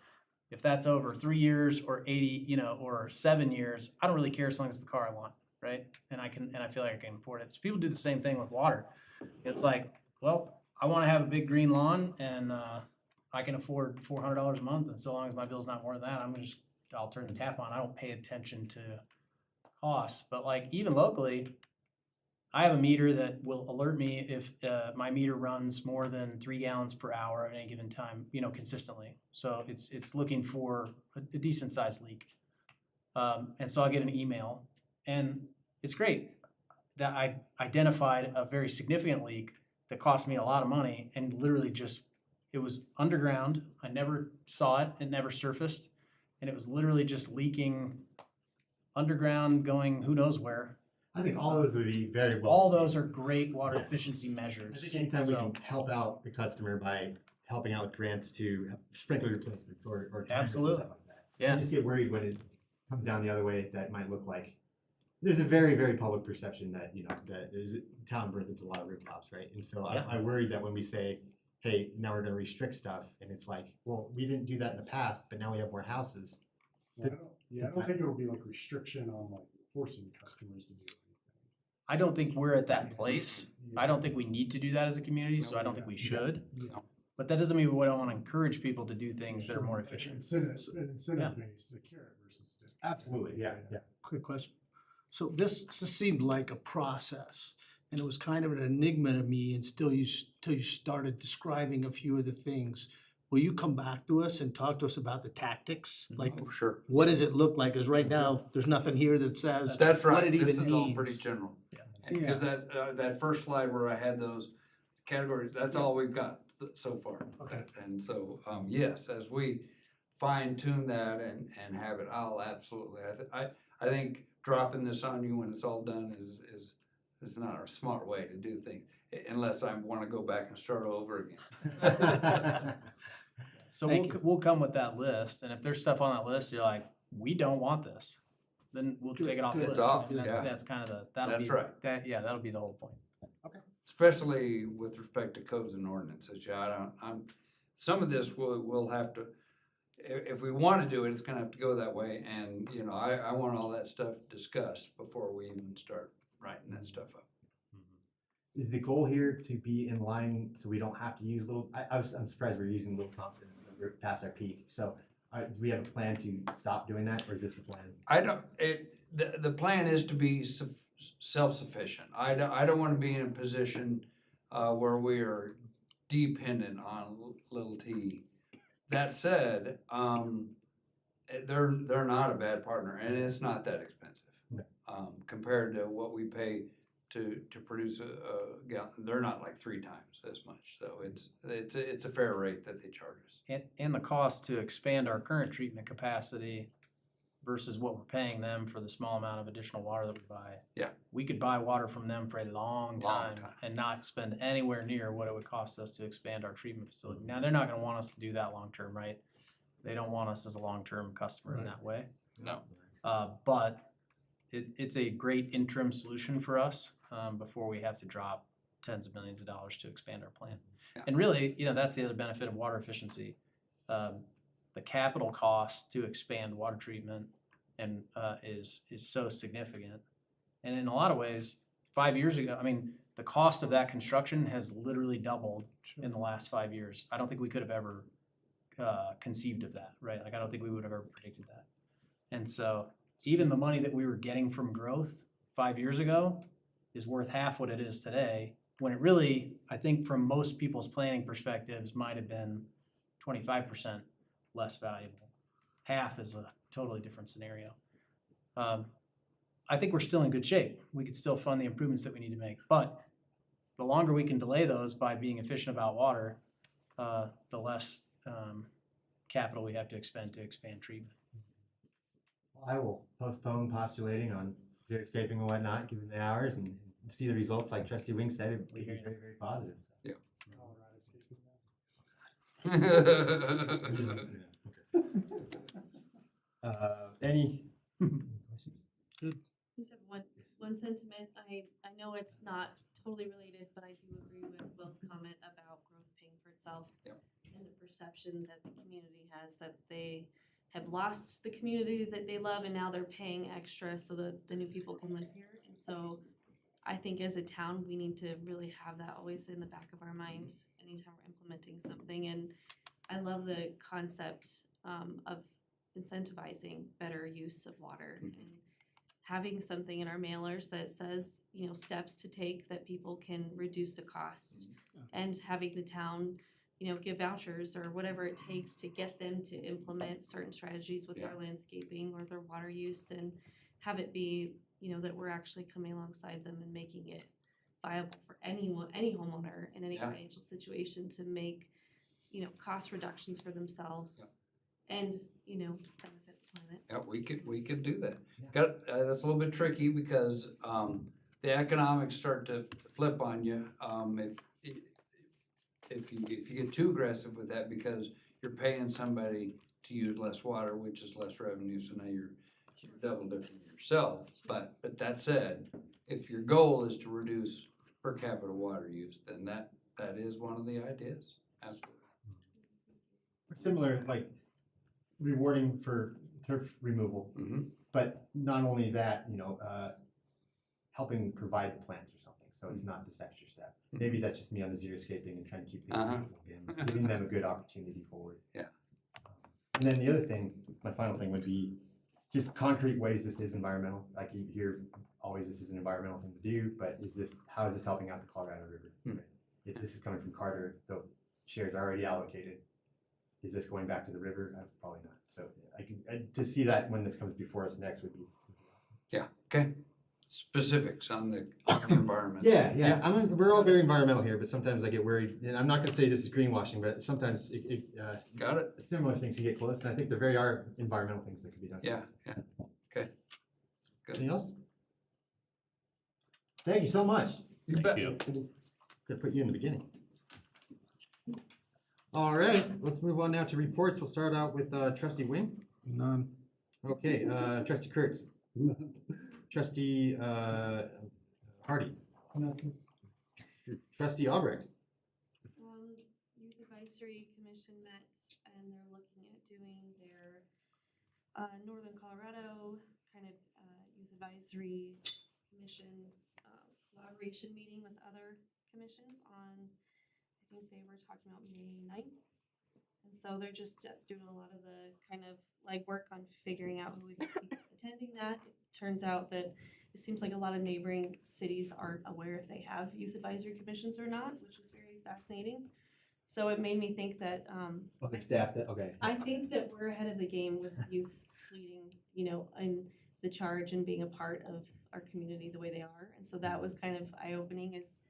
If that's over 3 years or 80, or 7 years, I don't really care as long as it's the car I want, right? And I feel like I can afford it. So people do the same thing with water. It's like, well, I want to have a big green lawn, and I can afford $400 a month, and so long as my bill's not more than that, I'll turn the tap on. I don't pay attention to costs. But like even locally, I have a meter that will alert me if my meter runs more than 3 gallons per hour at any given time, consistently. So it's looking for a decent sized leak. And so I'll get an email, and it's great that I identified a very significant leak that cost me a lot of money, and literally it was underground. I never saw it. It never surfaced. And it was literally just leaking underground, going who knows where. I think all those would be very well. All those are great water efficiency measures. I think anytime we can help out the customer by helping out with grants to sprinkler replacements or timers and Absolutely. stuff like that. Yeah. I just get worried when it comes down the other way, that it might look like, there's a very, very public perception that, that there's town birth, it's a lot of rooftops, right? And so Yeah. I worry that when we say, hey, now we're gonna restrict stuff, and it's like, well, we didn't do that in the past, but now we have more houses. I don't think it'll be like restriction on like forcing customers to do anything. I don't think we're at that place. I don't think we need to do that as a community, so I don't think we should. But that doesn't mean we don't want to encourage people to do things that are more efficient. Incentive based, a carrot versus stick. Absolutely, yeah. Quick question. So this seemed like a process, and it was kind of an enigma to me until you started describing a few of the things. Will you come back to us and talk to us about the tactics? Like, Sure. what does it look like? Because right now, there's nothing here that says That's right. what it even This is all means. pretty general. Yeah. Because that first slide where I had those categories, that's all we've got so far. Okay. And so, yes, as we fine tune that and have it, I'll absolutely, I think dropping this on you when it's all done is not a smart way to do things, unless I want to go back and start over again. So Thank we'll come with that list, and if there's stuff on that list, you're like, we don't want this, then we'll take it off the Good. list. It's off, And yeah. That's kind of That's right. that'll be the whole point. Especially with respect to codes and ordinances. Some of this we'll have to, if we want to do it, it's gonna have to go that way. And, I want all that stuff discussed before we even start writing that stuff up. Is the goal here to be in line so we don't have to use I'm surprised we're using Little Thompson past our peak. So do we have a plan to stop doing that, or is this the plan? The plan is to be self-sufficient. I don't want to be in a position where we are dependent on Little T. That said, they're not a bad partner, and it's not that expensive compared to what we pay to produce a gallon. They're not like 3 times as much, so it's a fair rate that they charge us. And the cost to expand our current treatment capacity versus what we're paying them for the small amount of additional water that we buy. Yeah. We could buy water from them for a long time and not spend anywhere near what it would cost us to expand our treatment facility. Now, they're not gonna want us to do that long-term, right? They don't want us as a long-term customer in that way. No. But it's a great interim solution for us before we have to drop tens of millions of dollars to expand our plant. Yeah. And really, that's the other benefit of water efficiency. The capital cost to expand water treatment and is so significant. And in a lot of ways, 5 years ago, I mean, the cost of that construction has literally doubled in the last 5 years. I don't think we could have ever conceived of that, right? Like, I don't think we would have ever predicted that. And so even the money that we were getting from growth 5 years ago is worth half what it is today, when it really, I think from most people's planning perspectives, might have been 25% less valuable. Half is a totally different scenario. I think we're still in good shape. We could still fund the improvements that we need to make, but the longer we can delay those by being efficient about water, the less capital we have to expend treatment. I will postpone postulating on xeriscaping and whatnot, given the hours, and see the results. Like Trustee Wing said, it would be very, very positive. Yeah. Any questions? Just have one sentiment. I know it's not totally related, but I do agree with Will's comment about growth paying for itself. Yep. And the perception that the community has that they have lost the community that they love and now they're paying extra so that the new people can live here. And so I think as a town, we need to really have that always in the back of our mind anytime we're implementing something. And I love the concept of incentivizing better use of water and having something in our mailers that says, steps to take that people can reduce the cost, and having the town, give vouchers or whatever it takes to get them to implement certain strategies with their landscaping or their water use, and have it be, that we're actually coming alongside them and making it viable for anyone, any homeowner in any financial situation to make, cost reductions for themselves and, benefit the planet. Yeah, we could do that. That's a little bit tricky because the economics start to flip on you if you get too aggressive with that, because you're paying somebody to use less water, which is less revenue. So now you're double dipping yourself. But that said, if your goal is to reduce per capita water use, then that is one of the ideas. Absolutely. Similar, like rewarding for turf removal, but not only that, helping provide the plants or something. So it's not this extra step. Maybe that's just me on the xeriscaping and trying to keep things beautiful again, giving them a good opportunity forward. Yeah. And then the other thing, my final thing would be just concrete ways this is environmental. Like you hear always this is an environmental thing to do, but how is this helping out the Colorado River? Right? If this is coming from Carter, the shares are already allocated. Is this going back to the river? Probably not. So to see that when this comes before us next would be. Yeah. Okay. Specifics on the environment. Yeah. We're all very environmental here, but sometimes I get worried, and I'm not going to say this is greenwashing, but sometimes got it. Similar things can get close, and I think there very are environmental things that can be done. Yeah. Okay. Good. Anything else? Thank you so much. You bet. Could put you in the beginning. All right, let's move on now to reports. We'll start out with Trustee Wing. None. Okay, Trustee Kurtz. Trustee Hardy. Trustee Albrecht. Youth Advisory Commission met and they're looking at doing their Northern Colorado kind of Youth Advisory Commission collaboration meeting with other commissions on, I think they were talking about May 9th. And so they're just doing a lot of the kind of legwork on figuring out who would be attending that. It turns out that it seems like a lot of neighboring cities aren't aware if they have youth advisory commissions or not, which is very fascinating. So it made me think that, Other staff that, okay. I think that we're ahead of the game with youth leading, you know, in the charge and being a part of our community the way they are. And so that was kind of eye-opening is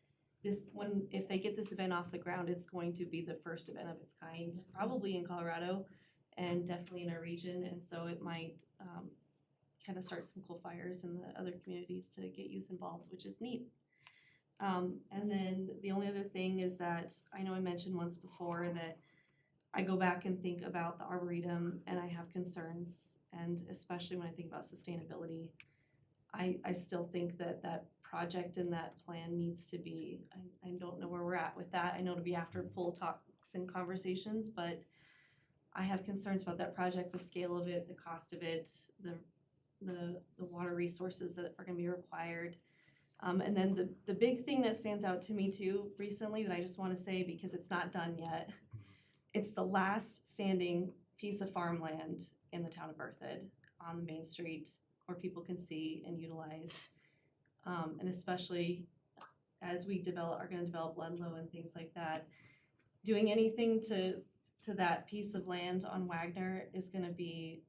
this one, if they get this event off the ground, it's going to be the first event of its kind, probably in Colorado and definitely in our region. And so it might kind of start some cool fires in the other communities to get youth involved, which is neat. And then the only other thing is that I know I mentioned once before that I go back and think about the Arboretum and I have concerns, and especially when I think about sustainability, I still think that that project and that plan needs to be, I don't know where we're at with that. I know it'll be after pool talks and conversations, but I have concerns about that project, the scale of it, the cost of it, the water resources that are gonna be required. And then the big thing that stands out to me too recently that I just wanna say because it's not done yet, it's the last standing piece of farmland in the town of Berthoud on the main street where people can see and utilize. And especially as we are gonna develop Ludlow and things like that, doing anything to that piece of land on Wagner is gonna be,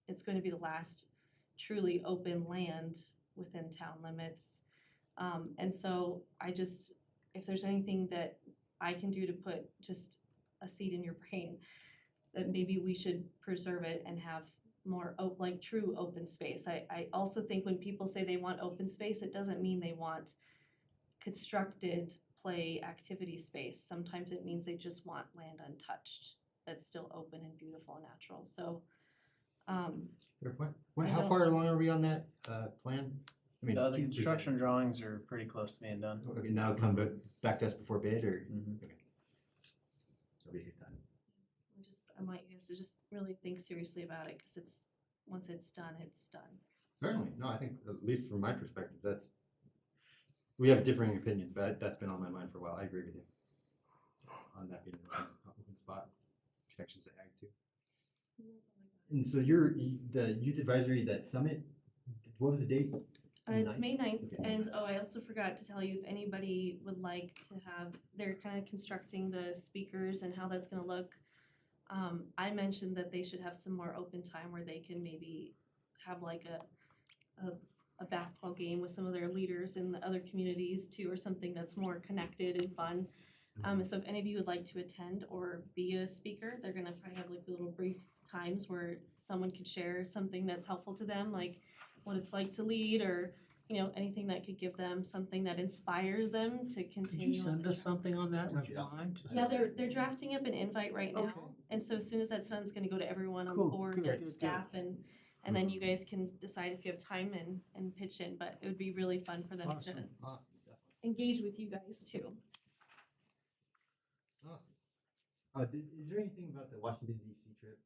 it's going to be the last truly open land within town limits. And so I just, if there's anything that I can do to put just a seed in your brain, that maybe we should preserve it and have more like true open space. I also think when people say they want open space, it doesn't mean they want constructed play activity space. Sometimes it means they just want land untouched that's still open and beautiful and natural. So Fair point. What, I how don't- far along are we on that plan? I mean, The please- construction drawings are pretty close to being done. Okay, now come back to us before bid, or? Mhm. Okay. So we hit that. I want you guys to just really think seriously about it because once it's done, it's done. Certainly, no, I think, at least from my perspective, we have differing opinions, but that's been on my mind for a while. I agree with you on that being an open spot, protections to ag too. And so the youth advisory, that summit, what was the date? It's May 9th, Okay. and I also forgot to tell you if anybody would like to have, they're kind of constructing the speakers and how that's gonna look. I mentioned that they should have some more open time where they can maybe have like a basketball game with some of their leaders in the other communities too, or something that's more connected and fun. So if any of you would like to attend or be a speaker, they're gonna probably have like little brief times where someone could share something that's helpful to them, like what it's like to lead, or anything that could give them something that inspires them to continue. Could you send us something on that, would you mind? Yeah, they're drafting up an invite right now, Okay. and so as soon as that's done, it's gonna go to everyone on the Cool, board good, and good, staff, and then you guys can decide if you have time and pitch in, but it would be really fun for them to Awesome. engage with you guys too. Awesome. Is there anything about the Washington DC trip?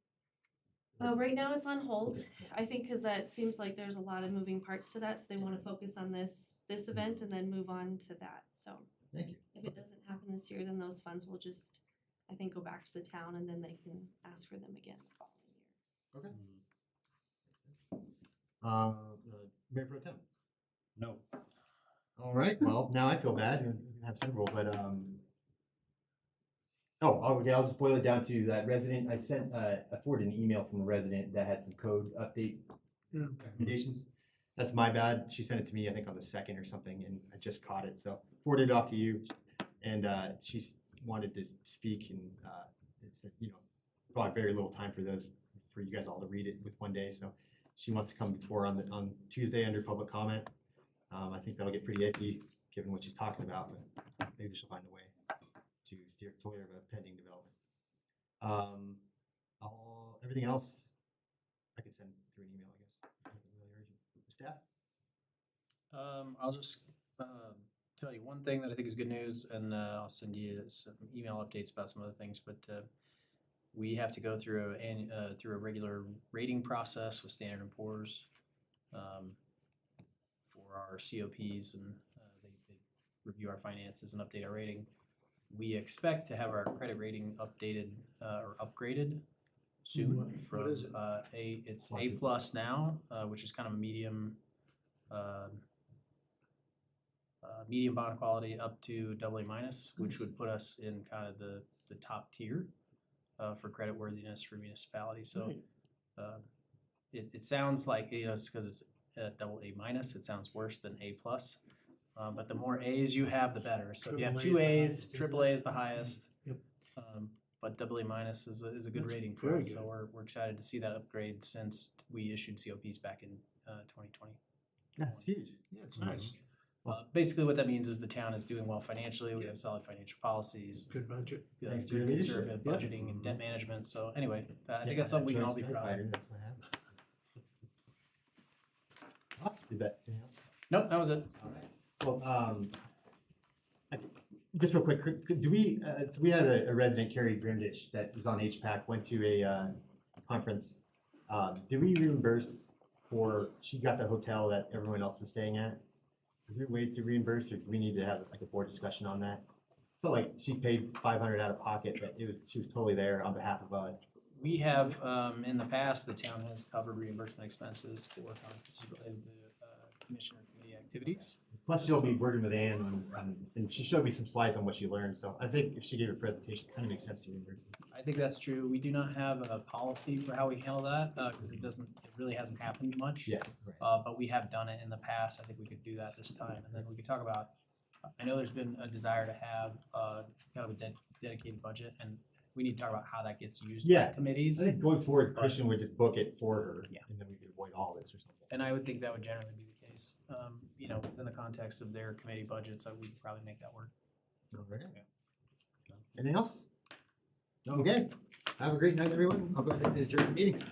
Right now it's on hold, Okay. I think, because that seems like there's a lot of moving parts to that, so they want to focus on this event and then move on to that, so. Thank you. If it doesn't happen this year, then those funds will just, I think, go back to the town and then they can ask for them again the following year. Okay. Mayor Pro Tem. No. All right, well, now I feel bad, we can have several, but, okay, I'll just boil it down to that resident, I forwarded an email from a resident that had some code update Yeah. recommendations. That's my bad, she sent it to me, I think on the 2nd or something, and I just caught it, so forwarded it off to you. And, she wanted to speak, and, it's, probably very little time for you guys all to read it with one day, so she wants to come before on Tuesday under public comment. I think that'll get pretty iffy, given what she's talking about, but maybe she'll find a way to steer clear of a pending development. Everything else, I can send through an email, I guess. Nothing really urgent. Staff? I'll just tell you one thing that I think is good news, and I'll send you some email updates about some other things. But we have to go through a regular rating process with Standard & Poor's for our COPs, and review our finances and update our rating. We expect to have our credit rating updated, or upgraded soon What from, is it? it's A plus now, which is kind of a medium, medium bond quality up to AA minus, which would put us in kind of the top tier for credit worthiness for municipalities. So it sounds like, it's because it's AA minus, it sounds worse than A plus. But the more A's you have, the better. So if you have Triple two A is the A's, highest, isn't triple A is the highest. Yep. But AA minus is a good That's rating for very us. So good. we're excited to see that upgrade since we issued COPs back in 2020. That's huge. Yeah, it's nice. Basically, what that means is the town is doing well financially. We have solid financial policies, Good budget. Thanks for your good leadership. conservative Yep. budgeting and debt management. So anyway, I think that's something we can all be proud of. That's what happened. Is that anything else? Nope, that was it. All right. Well, just real quick, do we, so we had a resident, Carrie Grimdish, that was on HPAC, went to a conference. Did we reimburse she got the hotel that everyone else was staying at? Is there a way to reimburse, or do we need to have like a board discussion on that? Felt like she paid $500 out of pocket, but she was totally there on behalf of us. We have, in the past, the town has covered reimbursement expenses for conferences related to commission or committee activities. Plus, she'll be working with Ann and she showed me some slides on what she learned, so I think if she gave a presentation, it kind of makes sense to reimburse. I think that's true. We do not have a policy for how we handle that, because it really hasn't happened much. Yeah, right. But we have done it in the past. I think we could do that this time. And then we could talk about, I know there's been a desire to have kind of a dedicated budget, and we need to talk about how that gets used by Yeah. committees. I think going forward, Christian would just book it for her, Yeah. and then we could avoid all this or something. And I would think that would generally be the case. Within the context of their committee budgets, we'd probably make that work. All right. Anything else? Okay. Have a great night, everyone. I'll go ahead and adjourn the meeting.